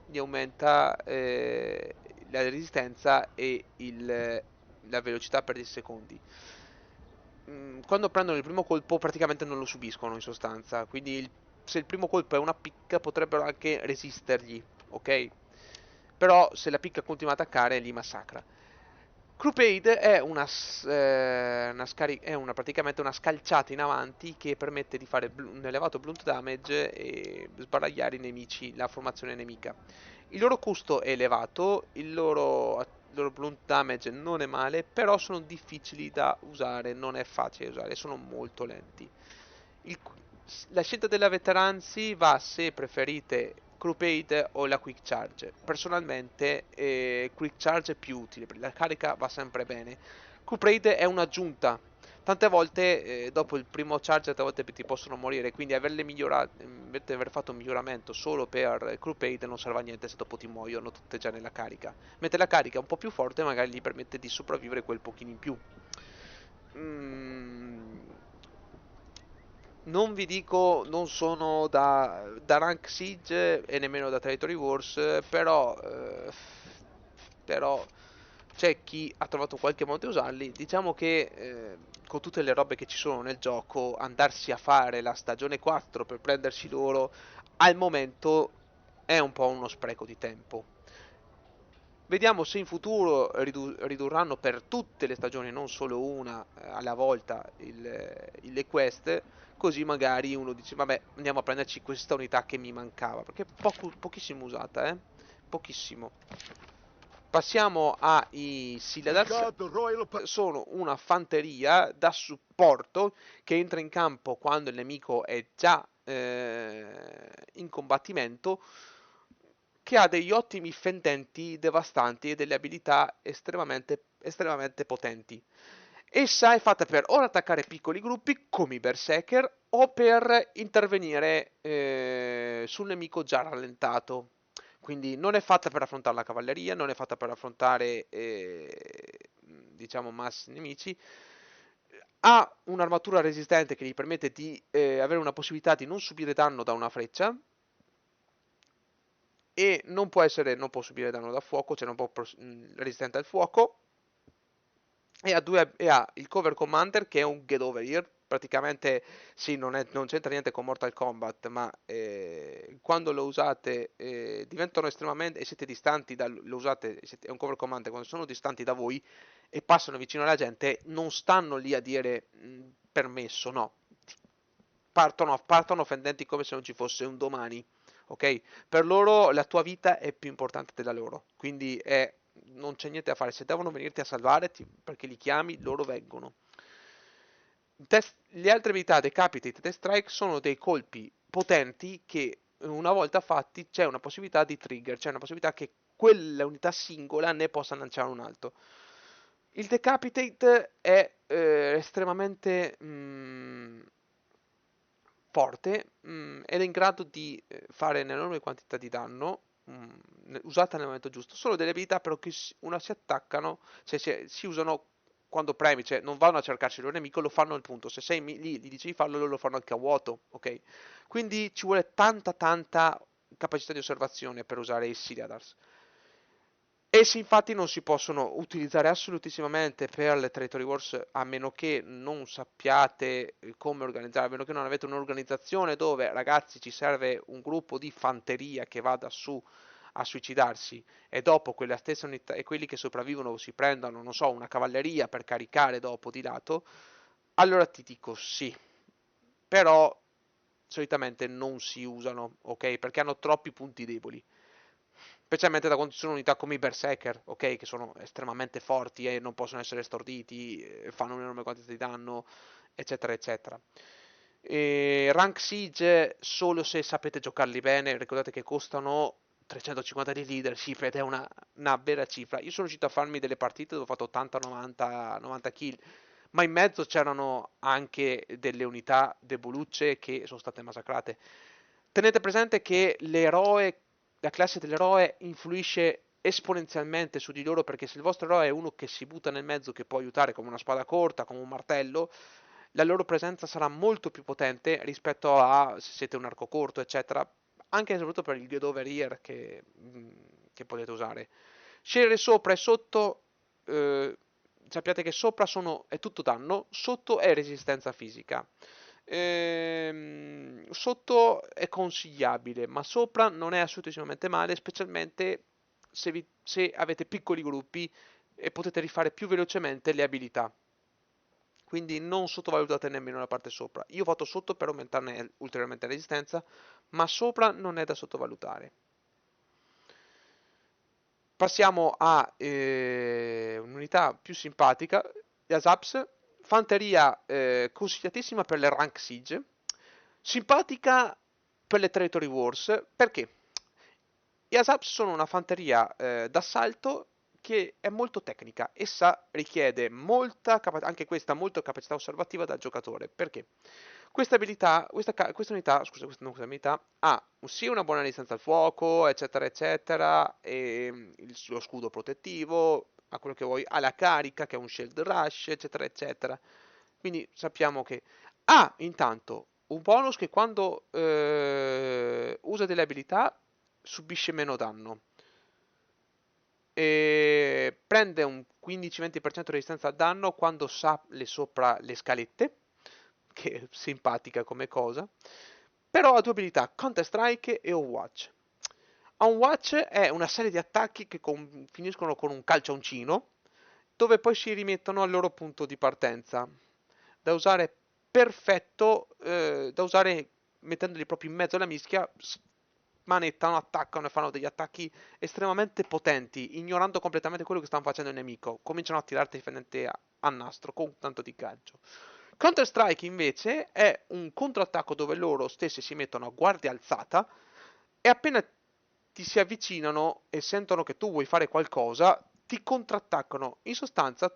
gli aumenta la resistenza e la velocità per 10 secondi. Quando prendono il primo colpo praticamente non lo subiscono in sostanza, quindi se il primo colpo è una picca potrebbero anche resistergli, ok? Però se la picca continua ad attaccare li massacra. Crupade è praticamente una scalciata in avanti che permette di fare un elevato blunt damage e sbaragliare i nemici, la formazione nemica. Il loro costo è elevato, il loro blunt damage non è male, però sono difficili da usare, non è facile da usare, sono molto lenti. Il- la scelta della veteranzi va se preferite Crupade o la Quick Charge. Personalmente Quick Charge è più utile, perché la carica va sempre bene. Crupade è un'aggiunta. Tante volte dopo il primo charge tante volte ti possono morire, quindi averle migliorate, invece aver fatto un miglioramento solo per Crupade non serve a niente se dopo ti muoiono tutte già nella carica. Mentre la carica è un po' più forte magari gli permette di sopravvivere quel pochino in più. Non vi dico, non sono da Rank Siege e nemmeno da Territory Wars, però c'è chi ha trovato qualche modo di usarli. Diciamo che con tutte le robe che ci sono nel gioco, andarsi a fare la stagione 4 per prendersi loro, al momento è un po' uno spreco di tempo. Vediamo se in futuro ridurranno per tutte le stagioni, non solo una alla volta, le quest, così magari uno dice, vabbè, andiamo a prenderci questa unità che mi mancava, perché è pochissimo usata, pochissimo. Passiamo ai Siladars. Guard the royal Sono una fanteria da supporto che entra in campo quando il nemico è già in combattimento, che ha degli ottimi fendenti devastanti e delle abilità estremamente potenti. Essa è fatta per o attaccare piccoli gruppi come i Berserker o per intervenire sul nemico già rallentato. Quindi non è fatta per affrontare la cavalleria, non è fatta per affrontare diciamo massi nemici. Ha un'armatura resistente che gli permette di avere una possibilità di non subire danno da una freccia e non può subire danno da fuoco, cioè non può resistente al fuoco. E ha il cover commander che è un get over here. Praticamente sì, non c'entra niente con Mortal Kombat, ma quando lo usate diventano estremamente, e siete distanti lo usate, è un cover commander, quando sono distanti da voi e passano vicino alla gente, non stanno lì a dire permesso, no. Partono fendenti come se non ci fosse un domani, ok? Per loro la tua vita è più importante della loro, quindi non c'è niente da fare, se devono venirti a salvare perché li chiami, loro vengono. Le altre abilità, Decapitate e Death Strike, sono dei colpi potenti che una volta fatti c'è una possibilità di trigger, c'è una possibilità che quella unità singola ne possa lanciare un altro. Il Decapitate è estremamente forte ed è in grado di fare un'enorme quantità di danno usata nel momento giusto. Sono delle abilità però che si attaccano, cioè si usano quando premi, cioè non vanno a cercarsi il loro nemico, lo fanno al punto. Se sei lì, gli dici di farlo, loro lo fanno anche a vuoto, ok? Quindi ci vuole tanta capacità di osservazione per usare i Siliadars. Essi infatti non si possono utilizzare assolutissimamente per le Territory Wars a meno che non sappiate come organizzare, a meno che non avete un'organizzazione dove ragazzi ci serve un gruppo di fanteria che vada su a suicidarsi e dopo quella stessa unità e quelli che sopravvivono si prendano, non so, una cavalleria per caricare dopo di lato, allora ti dico sì, però solitamente non si usano, ok? Perché hanno troppi punti deboli. Specialmente da quando ci sono unità come i Berserker, ok? Che sono estremamente forti e non possono essere storditi, fanno un'enorme quantità di danno, eccetera, eccetera. Rank Siege solo se sapete giocarli bene, ricordate che costano 350 di leadership ed è una vera cifra. Io sono riuscito a farmi delle partite dove ho fatto 80-90 kill, ma in mezzo c'erano anche delle unità debolucce che sono state massacrate. Tenete presente che la classe dell'eroe influisce esponenzialmente su di loro, perché se il vostro eroe è uno che si butta nel mezzo, che può aiutare come una spada corta, come un martello, la loro presenza sarà molto più potente rispetto a se siete un arco corto, eccetera, anche e soprattutto per il get over here che potete usare. Scegliere sopra e sotto, sappiate che sopra è tutto danno, sotto è resistenza fisica. Sotto è consigliabile, ma sopra non è assolutamente male, specialmente se avete piccoli gruppi e potete rifare più velocemente le abilità. Quindi non sottovalutate nemmeno la parte sopra. Io ho fatto sotto per aumentarne ulteriormente la resistenza, ma sopra non è da sottovalutare. Passiamo a un'unità più simpatica, gli Asaps, fanteria consigliatissima per le Rank Siege, simpatica per le Territory Wars, perché gli Asaps sono una fanteria d'assalto che è molto tecnica, essa richiede anche questa molta capacità osservativa dal giocatore, perché questa unità ha sia una buona resistenza al fuoco, eccetera, eccetera, e lo scudo protettivo, a quello che vuoi, ha la carica, che è un shield rush, eccetera, eccetera. Quindi sappiamo che ha intanto un bonus che quando usa delle abilità subisce meno danno. E prende un 15-20% di resistenza al danno quando sale sopra le scalette, che è simpatica come cosa, però ha due abilità, Counter Strike e Overwatch. Overwatch è una serie di attacchi che finiscono con un calcioncino, dove poi si rimettono al loro punto di partenza, da usare perfetto, da usare mettendoli proprio in mezzo alla mischia, manettano, attaccano e fanno degli attacchi estremamente potenti, ignorando completamente quello che stanno facendo il nemico. Cominciano a tirarti differente a nastro con tanto di gancio. Counter-Strike invece è un controattacco dove loro stessi si mettono a guardia alzata e appena ti si avvicinano e sentono che tu vuoi fare qualcosa, ti contrattaccano. In sostanza,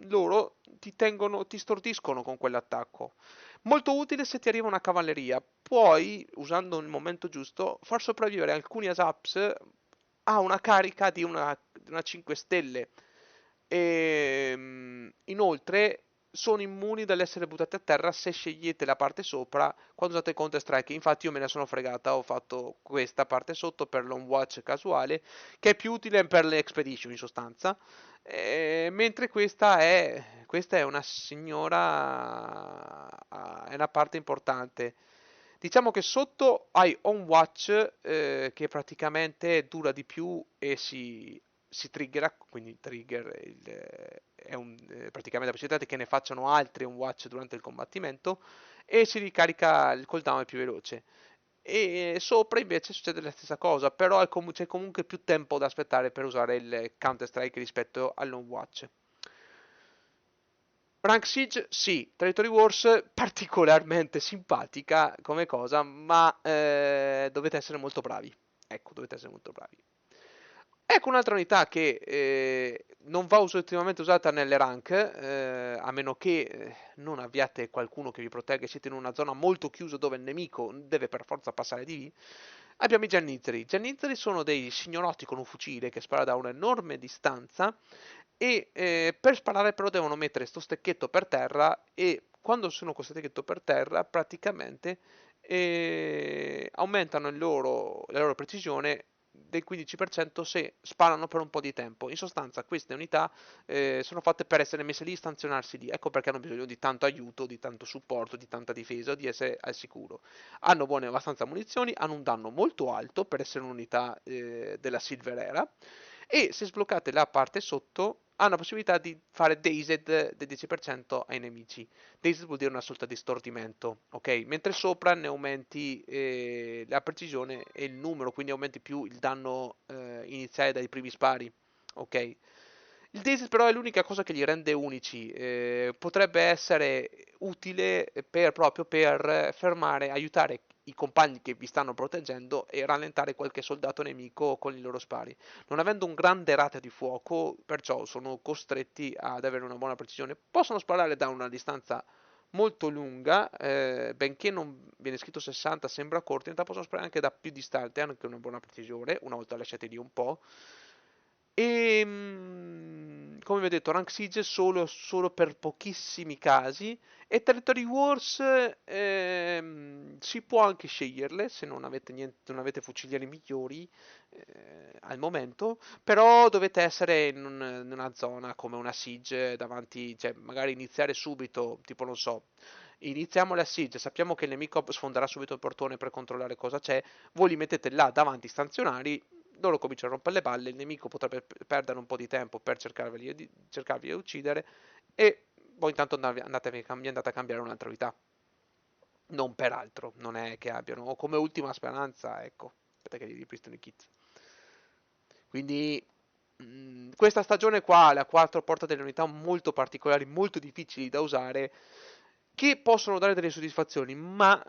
loro ti stordiscono con quell'attacco. Molto utile se ti arriva una cavalleria. Puoi, usando il momento giusto, far sopravvivere alcuni ASAPs a una carica di una 5 stelle. E inoltre sono immuni dall'essere buttati a terra se scegliete la parte sopra quando usate Counter Strike. Infatti io me ne sono fregata, ho fatto questa parte sotto per l'on watch casuale, che è più utile per le expedition in sostanza. Mentre questa è una signora, è una parte importante. Diciamo che sotto hai on watch che praticamente dura di più e si triggera, quindi il trigger è praticamente la possibilità che ne facciano altri on watch durante il combattimento e si ricarica il cooldown è più veloce. E sopra invece succede la stessa cosa, però c'è comunque più tempo da aspettare per usare il Counter Strike rispetto all'on watch. Rank Siege sì, Territory Wars particolarmente simpatica come cosa, ma dovete essere molto bravi. Ecco, dovete essere molto bravi. Ecco un'altra unità che non va ultimamente usata nelle rank, a meno che non abbiate qualcuno che vi protegga e siete in una zona molto chiusa dove il nemico deve per forza passare di lì. Abbiamo i Giannizzeri. I Giannizzeri sono dei signorotti con un fucile che spara da un'enorme distanza e per sparare però devono mettere sto stecchetto per terra e quando sono con questo stecchetto per terra praticamente aumentano la loro precisione del 15% se sparano per un po' di tempo. In sostanza queste unità sono fatte per essere messe lì, stazionarsi lì. Ecco perché hanno bisogno di tanto aiuto, di tanto supporto, di tanta difesa, di essere al sicuro. Hanno buone abbastanza munizioni, hanno un danno molto alto per essere un'unità della Silver Era e se sbloccate la parte sotto hanno la possibilità di fare dazed del 10% ai nemici. Dazed vuol dire una sorta di stordimento, ok? Mentre sopra ne aumenti la precisione e il numero, quindi aumenti più il danno iniziale dai primi spari, ok? Il dazed però è l'unica cosa che li rende unici, potrebbe essere utile proprio per fermare, aiutare i compagni che vi stanno proteggendo e rallentare qualche soldato nemico con i loro spari. Non avendo un grande rate di fuoco, perciò sono costretti ad avere una buona precisione. Possono sparare da una distanza molto lunga, benché non viene scritto 60, sembra corto, in realtà possono sparare anche da più distante, hanno anche una buona precisione, una volta lasciati lì un po'. E come vi ho detto, Rank Siege solo per pochissimi casi. E Territory Wars si può anche sceglierle se non avete, non avete fucilieri migliori al momento, però dovete essere in una zona come una Siege davanti, cioè magari iniziare subito, tipo non so. Iniziamo la siege, sappiamo che il nemico sfonderà subito il portone per controllare cosa c'è, voi li mettete là davanti stazionari, loro cominciano a rompere le balle, il nemico potrebbe perdere un po' di tempo per cercarvi di uccidere e voi intanto andate a cambiare un'altra unità. Non per altro, non è che abbiano, o come ultima speranza, ecco, aspetta che gli ripristino i kit. Quindi questa stagione qua ha 4 porta delle unità molto particolari, molto difficili da usare, che possono dare delle soddisfazioni, ma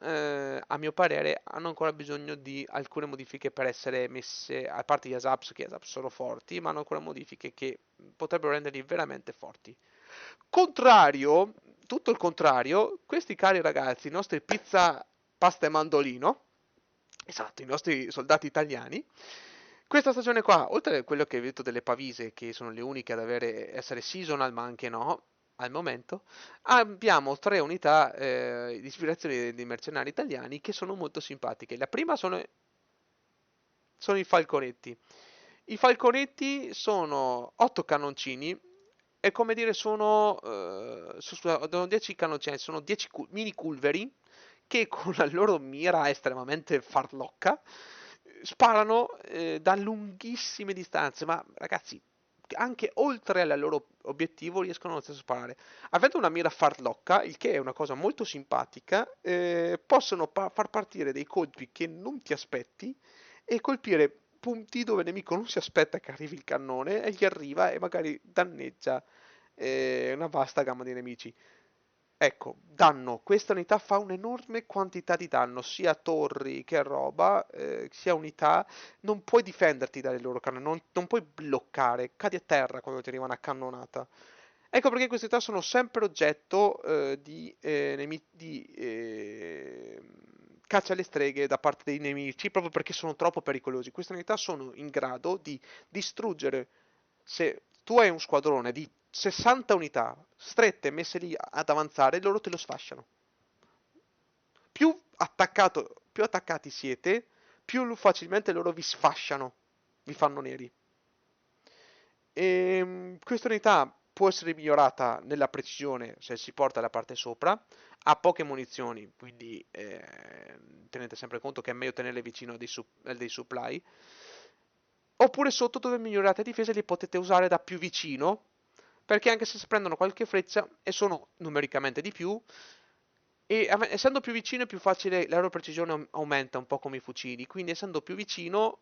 a mio parere hanno ancora bisogno di alcune modifiche per essere messe, a parte gli ASAPs, che ASAPs sono forti, ma hanno ancora modifiche che potrebbero renderli veramente forti. Contrario, tutto il contrario, questi cari ragazzi, i nostri pizza, pasta e mandolino, esatto, i nostri soldati italiani, questa stagione qua, oltre a quello che ho detto delle Pavise, che sono le uniche ad essere seasonal, ma anche no, al momento, abbiamo 3 unità di ispirazione dei mercenari italiani che sono molto simpatiche. La prima sono i falconetti. I falconetti sono 8 cannoncini, è come dire sono 10 cannoncini, sono 10 mini culveri che con la loro mira estremamente farlocca sparano da lunghissime distanze, ma ragazzi, anche oltre al loro obiettivo riescono lo stesso a sparare. Avendo una mira farlocca, il che è una cosa molto simpatica, possono far partire dei colpi che non ti aspetti e colpire punti dove il nemico non si aspetta che arrivi il cannone e gli arriva e magari danneggia una vasta gamma di nemici. Ecco, danno. Questa unità fa un'enorme quantità di danno, sia torri che roba, sia unità. Non puoi difenderti dalle loro cannone, non puoi bloccare, cadi a terra quando ti arriva una cannonata. Ecco perché queste unità sono sempre oggetto di caccia alle streghe da parte dei nemici, proprio perché sono troppo pericolosi. Queste unità sono in grado di distruggere. Se tu hai un squadrone di 60 unità strette messe lì ad avanzare, loro te lo sfasciano. Più attaccati siete, più facilmente loro vi sfasciano, vi fanno neri. Questa unità può essere migliorata nella precisione se si porta la parte sopra, ha poche munizioni, quindi tenete sempre conto che è meglio tenerle vicino a dei supply. Oppure sotto, dove migliorate difese, li potete usare da più vicino, perché anche se si prendono qualche freccia e sono numericamente di più, e essendo più vicino è più facile, la loro precisione aumenta un po' come i fucili, quindi essendo più vicino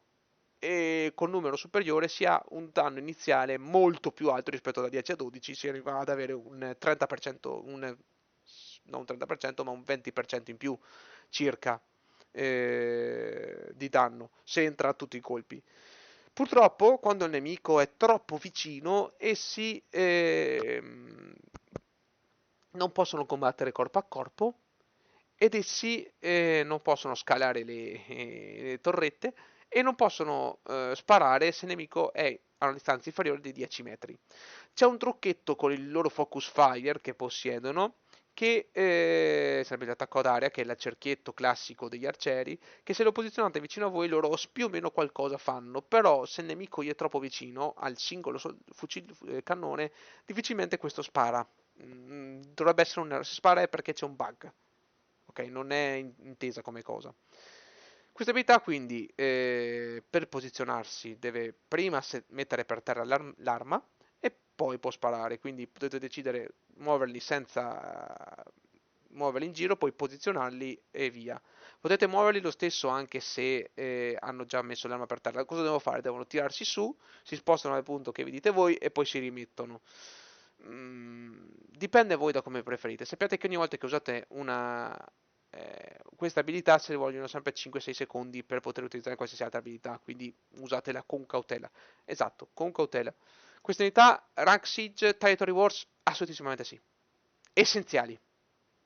e con numero superiore si ha un danno iniziale molto più alto rispetto da 10 a 12, si arriva ad avere un 30%, non un 30%, ma un 20% in più circa di danno, se entra a tutti i colpi. Purtroppo, quando il nemico è troppo vicino, essi non possono combattere corpo a corpo ed essi non possono scalare le torrette e non possono sparare se il nemico è a una distanza inferiore di 10 metri. C'è un trucchetto con il loro focus fire che possiedono, che sarebbe l'attacco ad area, che è il cerchietto classico degli arcieri, che se lo posizionate vicino a voi loro più o meno qualcosa fanno, però se il nemico gli è troppo vicino al singolo cannone, difficilmente questo spara. Dovrebbe essere un errore, se spara è perché c'è un bug, ok? Non è intesa come cosa. Questa abilità quindi per posizionarsi deve prima mettere per terra l'arma e poi può sparare, quindi potete decidere muoverli senza muoverli in giro, poi posizionarli e via. Potete muoverli lo stesso anche se hanno già messo l'arma per terra. Cosa devono fare? Devono tirarsi su, si spostano al punto che vi dite voi e poi si rimettono. Dipende voi da come preferite. Sappiate che ogni volta che usate questa abilità se ne vogliono sempre 5-6 secondi per poter utilizzare qualsiasi altra abilità, quindi usatela con cautela. Esatto, con cautela. Queste unità, Rank Siege, Territory Wars, assolutissimamente sì. Essenziali,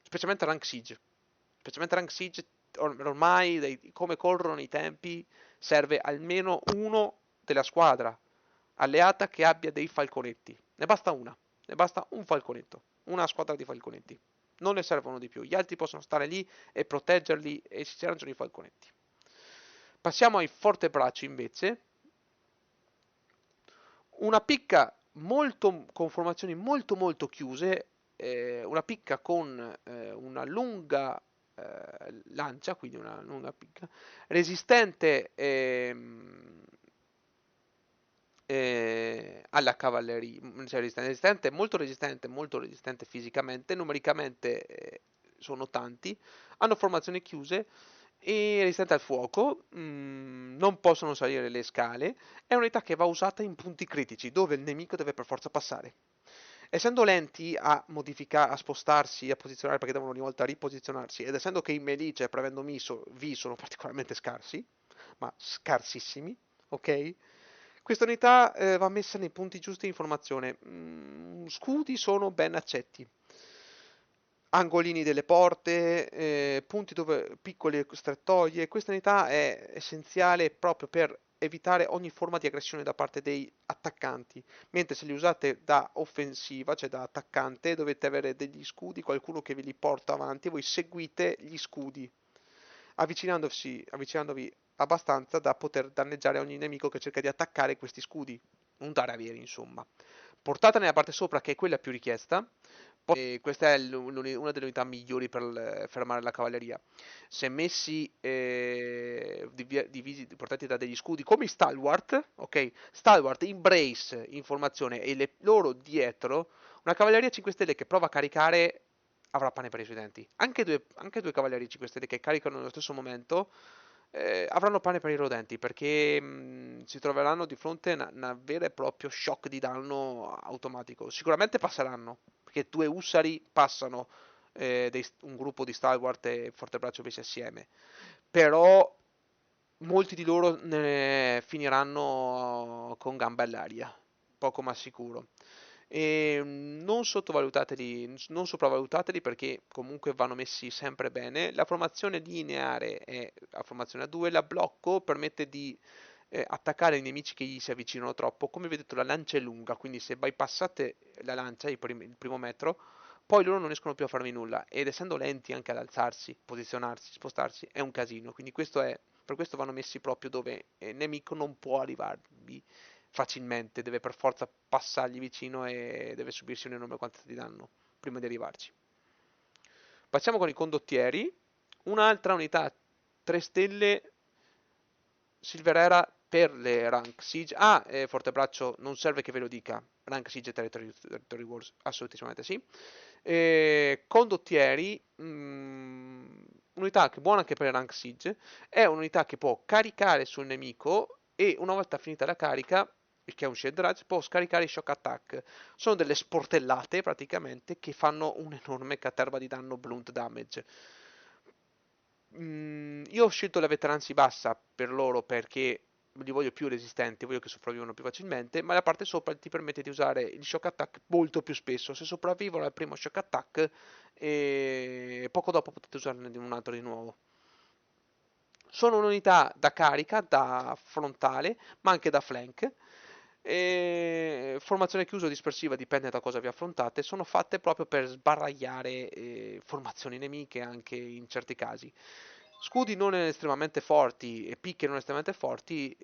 specialmente Rank Siege. Specialmente Rank Siege, ormai, come corrono i tempi, serve almeno uno della squadra alleata che abbia dei falconetti. Ne basta una, ne basta un falconetto, una squadra di falconetti. Non ne servono di più, gli altri possono stare lì e proteggerli e si arrangiano i falconetti. Passiamo ai fortebracci invece. Una picca con formazioni molto molto chiuse, una picca con una lunga lancia, quindi una lunga picca, resistente alla cavalleria, cioè molto resistente fisicamente, numericamente sono tanti, hanno formazioni chiuse e resistente al fuoco, non possono salire le scale, è un'unità che va usata in punti critici, dove il nemico deve per forza passare. Essendo lenti a modificare, a spostarsi, a posizionare, perché devono ogni volta riposizionarsi, ed essendo che i melee, cioè prevendo V, sono particolarmente scarsi, ma scarsissimi, ok? Questa unità va messa nei punti giusti di informazione. Scudi sono ben accetti. Angolini delle porte, punti dove piccole strettoie. Questa unità è essenziale proprio per evitare ogni forma di aggressione da parte dei attaccanti. Mentre se li usate da offensiva, cioè da attaccante, dovete avere degli scudi, qualcuno che ve li porta avanti e voi seguite gli scudi, avvicinandovi abbastanza da poter danneggiare ogni nemico che cerca di attaccare questi scudi, un taravieri insomma. Portata nella parte sopra, che è quella più richiesta, e questa è una delle unità migliori per fermare la cavalleria. Se messi divisi, portati da degli scudi come i Stalwart, ok? Stalwart, Embrace in formazione e loro dietro, una cavalleria 5 stelle che prova a caricare avrà pane per i suoi denti. Anche due cavallerie 5 stelle che caricano nello stesso momento avranno pane per i rodenti perché si troveranno di fronte a una vera e proprio shock di danno automatico. Sicuramente passeranno, perché due Ussari passano un gruppo di Stalwart e Fortebraccio messi assieme, però molti di loro ne finiranno con gamba all'aria, poco ma sicuro. E non sottovalutateli, non sopravvalutateli perché comunque vanno messi sempre bene. La formazione lineare è la formazione a 2, la blocco permette di attaccare i nemici che gli si avvicinano troppo. Come vedete la lancia è lunga, quindi se bypassate la lancia, il primo metro, poi loro non riescono più a farvi nulla ed essendo lenti anche ad alzarsi, posizionarsi, spostarsi, è un casino. Quindi per questo vanno messi proprio dove il nemico non può arrivarvi facilmente, deve per forza passargli vicino e deve subirsi un'enorme quantità di danno prima di arrivarci. Passiamo con i condottieri, un'altra unità 3 stelle Silverera per le Rank Siege. Fortebraccio, non serve che ve lo dica. Rank Siege e Territory Wars, assolutamente sì. Condottieri, unità che buona anche per le Rank Siege. È un'unità che può caricare sul nemico e una volta finita la carica, che è un Shield Rage, può scaricare i Shock Attack. Sono delle sportellate praticamente che fanno un'enorme caterva di danno blunt damage. Io ho scelto la veteranza bassa per loro perché li voglio più resistenti, voglio che sopravvivano più facilmente, ma la parte sopra ti permette di usare il shock attack molto più spesso. Se sopravvivono al primo shock attack, poco dopo potete usarne un altro di nuovo. Sono un'unità da carica, da frontale, ma anche da flank. Formazione chiusa o dispersiva dipende da cosa vi affrontate. Sono fatte proprio per sbaragliare formazioni nemiche anche in certi casi. Scudi non estremamente forti e picche non estremamente forti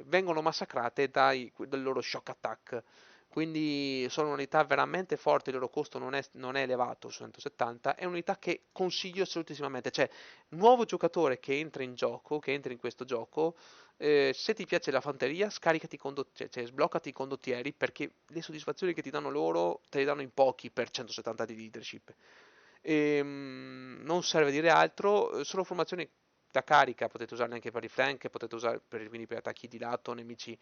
vengono massacrate dal loro shock attack. Quindi sono unità veramente forti, il loro costo non è elevato su 170, è un'unità che consiglio assolutissimamente, cioè nuovo giocatore che entra in gioco, che entra in questo gioco, se ti piace la fanteria, cioè sbloccati i condottieri perché le soddisfazioni che ti danno loro te le danno in pochi per 170 di leadership. Non serve dire altro, sono formazioni da carica, potete usarle anche per i flank, potete usare quindi per attacchi di lato, nemici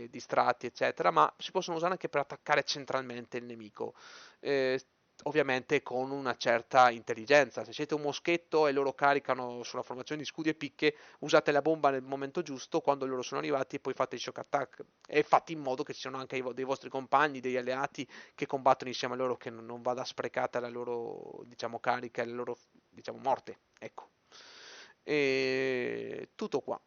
distratti, eccetera, ma si possono usare anche per attaccare centralmente il nemico. Eh, Ovviamente con una certa intelligenza. Se siete un moschetto e loro caricano sulla formazione di scudi e picche, usate la bomba nel momento giusto quando loro sono arrivati e poi fate il shock attack. E fate in modo che ci siano anche dei vostri compagni, degli alleati che combattono insieme a loro, che non vada sprecata la loro, diciamo, carica e la loro, diciamo, morte. Ecco. E tutto qua.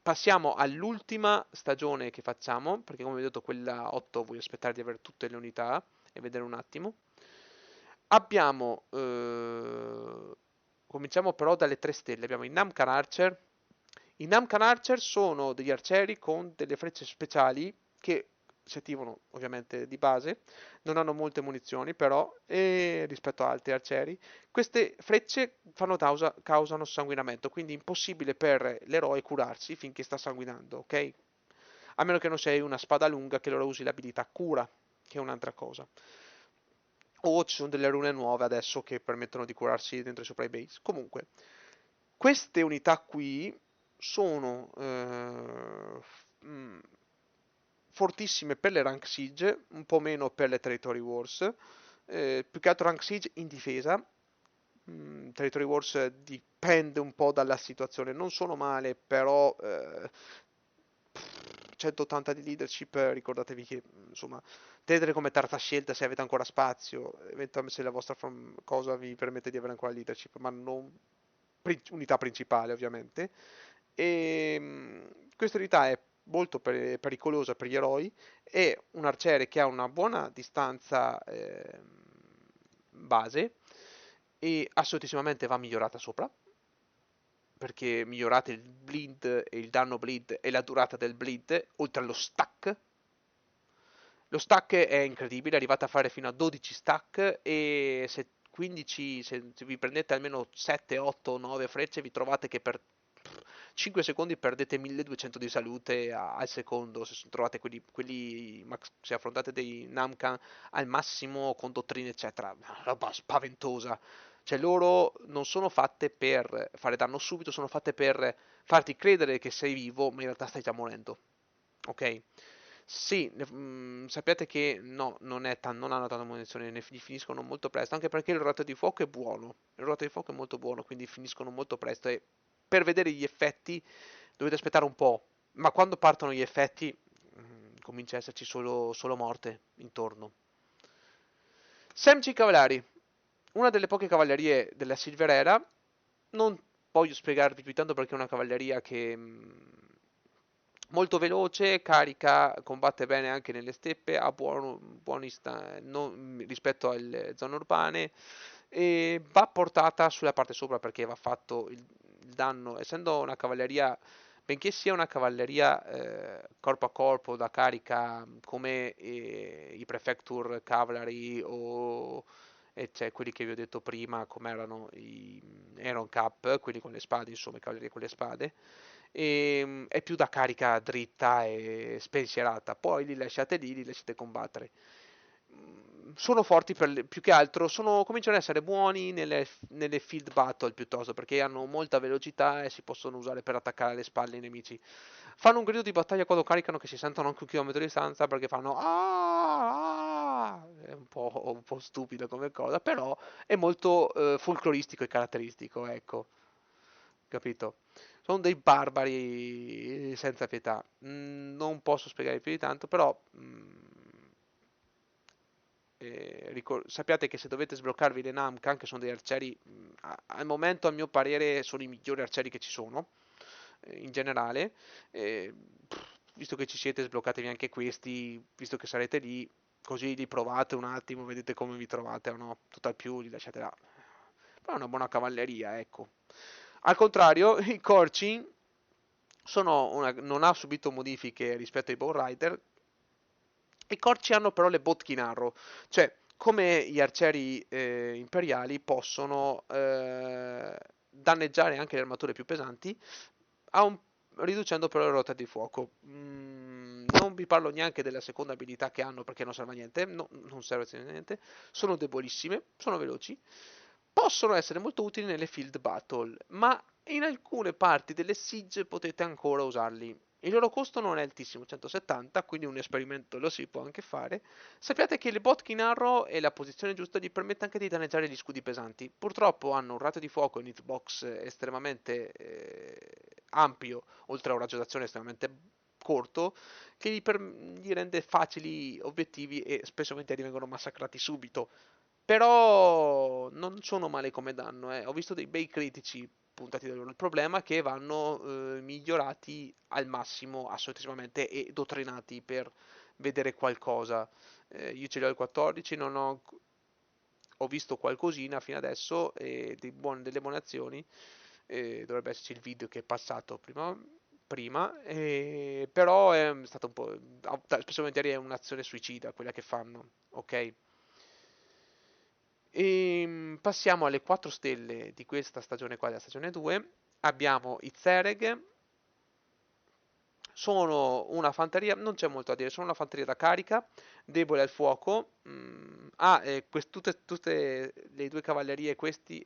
Passiamo all'ultima stagione che facciamo, perché come vi ho detto quella 8 voglio aspettare di avere tutte le unità e vedere un attimo. Abbiamo, cominciamo però dalle 3 stelle, abbiamo i Namkar Archer. I Namkar Archer sono degli arcieri con delle frecce speciali che si attivano ovviamente di base, non hanno molte munizioni però, rispetto a altri arcieri. Queste frecce causano sanguinamento, quindi impossibile per l'eroe curarsi finché sta sanguinando, ok? A meno che non sei una spada lunga che allora usi l'abilità cura, che è un'altra cosa. O ci sono delle rune nuove adesso che permettono di curarsi dentro i supply base. Comunque, queste unità qui sono fortissime per le rank siege, un po' meno per le territory wars, più che altro rank siege in difesa. Territory Wars dipende un po' dalla situazione, non sono male, però 180 di leadership, ricordatevi che insomma tenetele come terza scelta se avete ancora spazio, eventualmente se la vostra cosa vi permette di avere ancora leadership, ma non unità principale ovviamente. E questa unità è molto pericolosa per gli eroi, è un arciere che ha una buona distanza base e assolutissimamente va migliorata sopra perché migliorate il bleed e il danno bleed e la durata del bleed oltre allo stack. Lo stack è incredibile, arrivate a fare fino a 12 stack e se 15, se vi prendete almeno 7, 8, 9 frecce vi trovate che per 5 secondi perdete 1200 di salute al secondo se trovate quelli se affrontate dei Namkan al massimo con dottrine eccetera, una roba spaventosa. Cioè loro non sono fatte per fare danno subito, sono fatte per farti credere che sei vivo, ma in realtà stai già morendo. Ok? Sì, sappiate che no, non hanno tanta munizione, finiscono molto presto, anche perché il rato di fuoco è buono. Il rato di fuoco è molto buono, quindi finiscono molto presto e per vedere gli effetti dovete aspettare un po', ma quando partono gli effetti comincia a esserci solo morte intorno. Semci Cavallari, una delle poche cavallerie della Silver Era, non voglio spiegarvi più tanto perché è una cavalleria che molto veloce, carica, combatte bene anche nelle steppe, ha buoni rispetto alle zone urbane e va portata sulla parte sopra perché va fatto il danno, essendo una cavalleria, benché sia una cavalleria corpo a corpo da carica come i Prefecture Cavalry o e c'è quelli che vi ho detto prima, come erano i Iron Cap, quelli con le spade, insomma, i cavalieri con le spade. E, è più da carica dritta e spensierata. Poi li lasciate lì, li lasciate combattere. Sono forti più che altro, cominciano ad essere buoni nelle field battle piuttosto perché hanno molta velocità e si possono usare per attaccare alle spalle i nemici. Fanno un grido di battaglia quando caricano che si sentono anche un chilometro di distanza perché fanno È un po' stupido come cosa, però è molto folcloristico e caratteristico, ecco. Capito? Sono dei barbari senza pietà. Non posso spiegare più di tanto, però sappiate che se dovete sbloccarvi le Namkan, che sono degli arcieri, al momento a mio parere sono i migliori arcieri che ci sono, in generale. Visto che ci siete, sbloccatevi anche questi, visto che sarete lì, così li provate un attimo, vedete come vi trovate o no, tutt'al più li lasciate là. Però è una buona cavalleria, ecco. Al contrario, i Corci non ha subito modifiche rispetto ai Bow Rider. I Corci hanno però le Botkin Arrow, cioè come gli arcieri imperiali possono danneggiare anche le armature più pesanti, riducendo però la rota di fuoco. Non vi parlo neanche della seconda abilità che hanno perché non serve a niente, non serve a niente, sono debolissime, sono veloci, possono essere molto utili nelle field battle, ma in alcune parti delle siege potete ancora usarli. Il loro costo non è altissimo, 170, quindi un esperimento lo si può anche fare. Sappiate che le Botkin Arrow e la posizione giusta gli permette anche di danneggiare gli scudi pesanti. Purtroppo hanno un rato di fuoco e un hitbox estremamente ampio, oltre a un raggio d'azione estremamente corto, che gli rende facili obiettivi e spesso e volentieri vengono massacrati subito. Però non sono male come danno, eh. Ho visto dei bei critici puntati da loro. Il problema è che vanno migliorati al massimo, assolutissimamente, e dottrinati per vedere qualcosa. Io ce li ho il 14, non ho visto qualcosina fino adesso, delle buone azioni. Dovrebbe esserci il video che è passato prima, però è stato un po'. Spesso e volentieri è un'azione suicida quella che fanno, ok? Passiamo alle 4 stelle di questa stagione qua, della stagione 2. Abbiamo i Zereg, sono una fanteria, non c'è molto a dire, sono una fanteria da carica, debole al fuoco. Tutte le due cavallerie, questi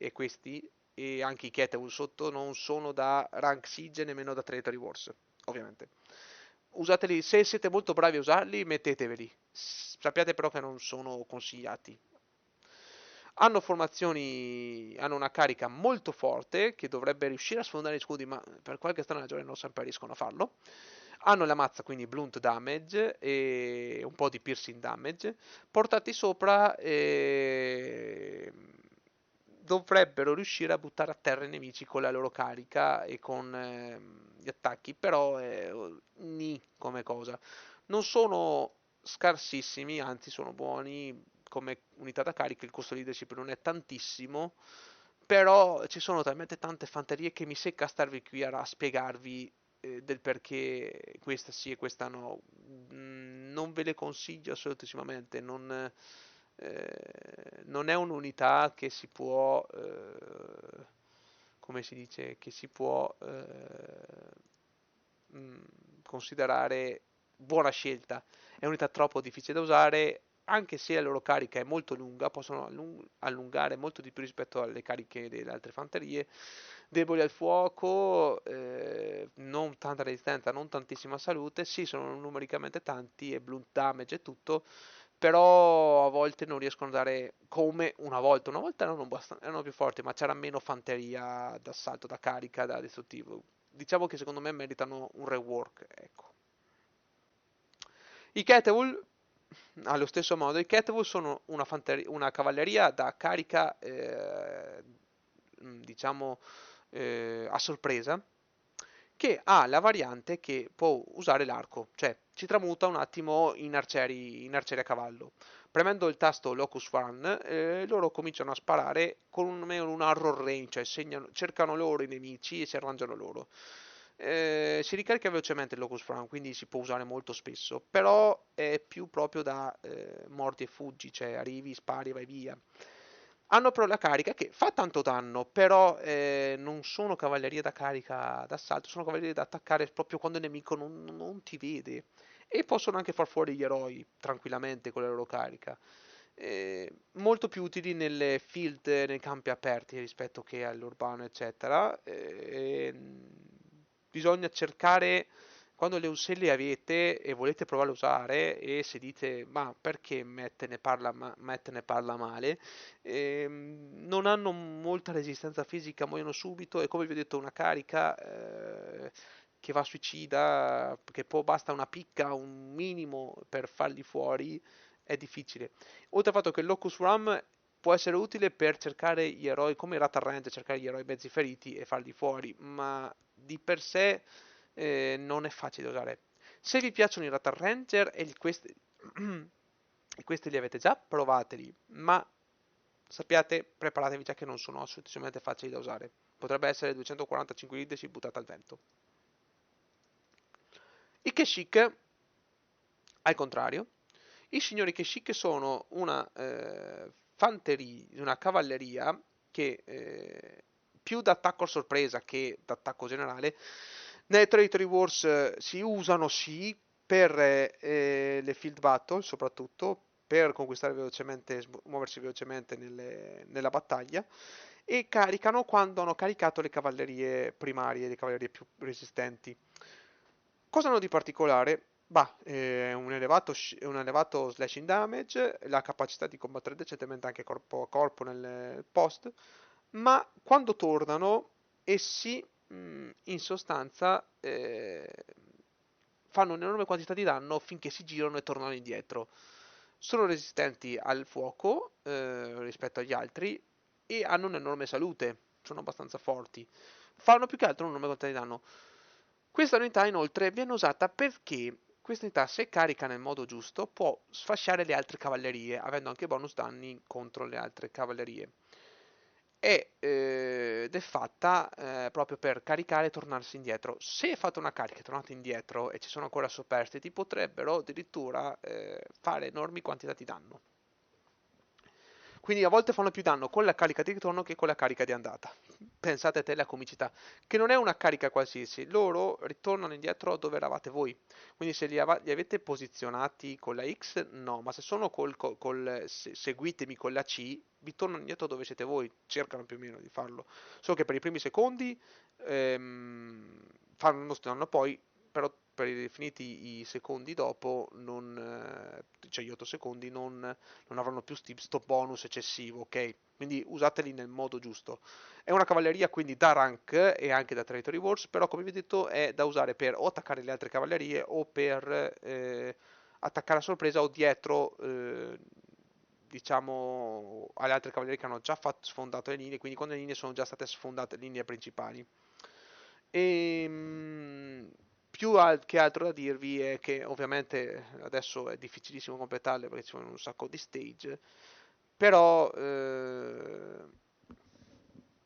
e anche i Ketewul sotto, non sono da rank siege nemmeno da Territory Wars, ovviamente. Usateli, se siete molto bravi a usarli, metteteveli. Sappiate però che non sono consigliati. Hanno una carica molto forte che dovrebbe riuscire a sfondare gli scudi, ma per qualche strana ragione non sempre riescono a farlo. Hanno la mazza, quindi blunt damage e un po' di piercing damage. Portati sopra dovrebbero riuscire a buttare a terra i nemici con la loro carica e con gli attacchi, però ni come cosa. Non sono scarsissimi, anzi sono buoni come unità da carica, il costo leadership non è tantissimo, però ci sono talmente tante fanterie che mi secca starvi qui a spiegarvi del perché questa sì e questa no. Non ve le consiglio assolutissimamente, non è un'unità che si può, come si dice, che si può considerare buona scelta. È un'unità troppo difficile da usare, anche se la loro carica è molto lunga, possono allungare molto di più rispetto alle cariche delle altre fanterie, deboli al fuoco, non tanta resistenza, non tantissima salute, sì sono numericamente tanti e blunt damage e tutto, però a volte non riescono a dare come una volta erano più forti, ma c'era meno fanteria d'assalto, da carica, da distruttivo. Diciamo che secondo me meritano un rework, ecco. I Ketewul, allo stesso modo, i Ketewul sono una cavalleria da carica, diciamo, a sorpresa, che ha la variante che può usare l'arco, cioè si tramuta un attimo in arcieri a cavallo. Premendo il tasto Locus Run, loro cominciano a sparare con un arrow range, cioè cercano loro i nemici e si arrangiano loro. Si ricarica velocemente il Locus Run, quindi si può usare molto spesso, però è più proprio da mordi e fuggi, cioè arrivi, spari, vai via. Hanno però la carica che fa tanto danno, però non sono cavallerie da carica d'assalto, sono cavallerie da attaccare proprio quando il nemico non ti vede. E possono anche far fuori gli eroi tranquillamente con la loro carica. Molto più utili nelle field, nei campi aperti rispetto che all'urbano, eccetera. Bisogna cercare se le avete e volete provare a usare e se dite ma perché Matt ne parla male, non hanno molta resistenza fisica, muoiono subito e come vi ho detto una carica che va suicida, che basta una picca, un minimo per farli fuori, è difficile. Oltre al fatto che il Locus Ram può essere utile per cercare gli eroi, come Rata Range, cercare gli eroi mezzi feriti e farli fuori, ma di per sé non è facile da usare. Se vi piacciono i Rata Ranger e questi li avete già, provateli, ma sappiate, preparatevi già che non sono assolutamente facili da usare. Potrebbe essere 245 leadership buttata al vento. I Keshik, al contrario, i signori Keshik sono una cavalleria che più d'attacco a sorpresa che d'attacco generale. Nelle Territory Wars si usano sì per le field battle, soprattutto per conquistare velocemente, muoversi velocemente nella battaglia, e caricano quando hanno caricato le cavallerie primarie, le cavallerie più resistenti. Cosa hanno di particolare? Bah, un elevato slashing damage, la capacità di combattere decentemente anche corpo a corpo nel post, ma quando tornano essi in sostanza fanno un'enorme quantità di danno finché si girano e tornano indietro. Sono resistenti al fuoco rispetto agli altri e hanno un'enorme salute, sono abbastanza forti. Fanno più che altro un'enorme quantità di danno. Questa unità inoltre viene usata perché questa unità, se carica nel modo giusto, può sfasciare le altre cavallerie, avendo anche bonus danni contro le altre cavallerie. Ed è fatta proprio per caricare e tornarsi indietro. Se fate una carica e tornate indietro e ci sono ancora superstiti, potrebbero addirittura fare enormi quantità di danno. Quindi a volte fanno più danno con la carica di ritorno che con la carica di andata. Pensate a te la comicità, che non è una carica qualsiasi, loro ritornano indietro dove eravate voi. Quindi se li avete posizionati con la X, no, ma se sono seguitemi con la C, vi tornano indietro dove siete voi, cercano più o meno di farlo. Solo che per i primi secondi fanno uno danno, poi però per i definiti i secondi dopo, cioè gli 8 secondi, non avranno più sto bonus eccessivo, ok? Quindi usateli nel modo giusto. È una cavalleria quindi da rank e anche da Territory Wars, però come vi ho detto è da usare per o attaccare le altre cavallerie o per attaccare a sorpresa o dietro, diciamo, alle altre cavallerie che hanno già sfondato le linee, quindi quando le linee sono già state sfondate, le linee principali. Che altro da dirvi è che ovviamente adesso è difficilissimo completarle perché ci sono un sacco di stage, però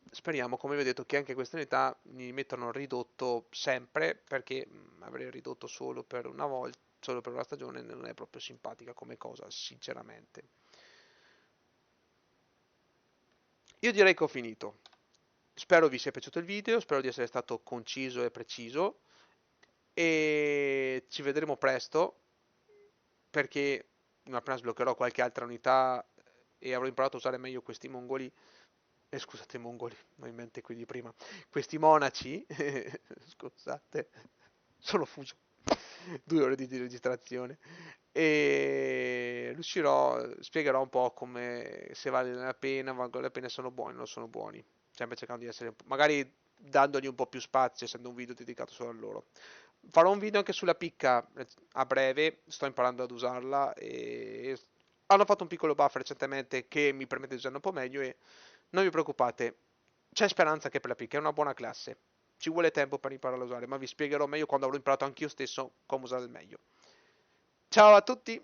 speriamo, come vi ho detto, che anche queste unità mi mettano ridotto sempre, perché avrei ridotto solo per una volta, solo per una stagione non è proprio simpatica come cosa, sinceramente. Io direi che ho finito. Spero vi sia piaciuto il video, spero di essere stato conciso e preciso e ci vedremo presto perché appena sbloccherò qualche altra unità e avrò imparato a usare meglio questi mongoli, scusate mongoli, ho in mente quelli di prima, questi monaci, scusate, sono fuso, 2 ore di registrazione, e spiegherò un po' come, se vale la pena, valgono la pena, sono buoni o non sono buoni, sempre cercando di essere, magari dandogli un po' più spazio, essendo un video dedicato solo a loro. Farò un video anche sulla picca a breve, sto imparando ad usarla e hanno fatto un piccolo buff recentemente che mi permette di usarla un po' meglio e non vi preoccupate, c'è speranza che per la picca è una buona classe. Ci vuole tempo per imparare a usare, ma vi spiegherò meglio quando avrò imparato anch'io stesso come usare al meglio. Ciao a tutti!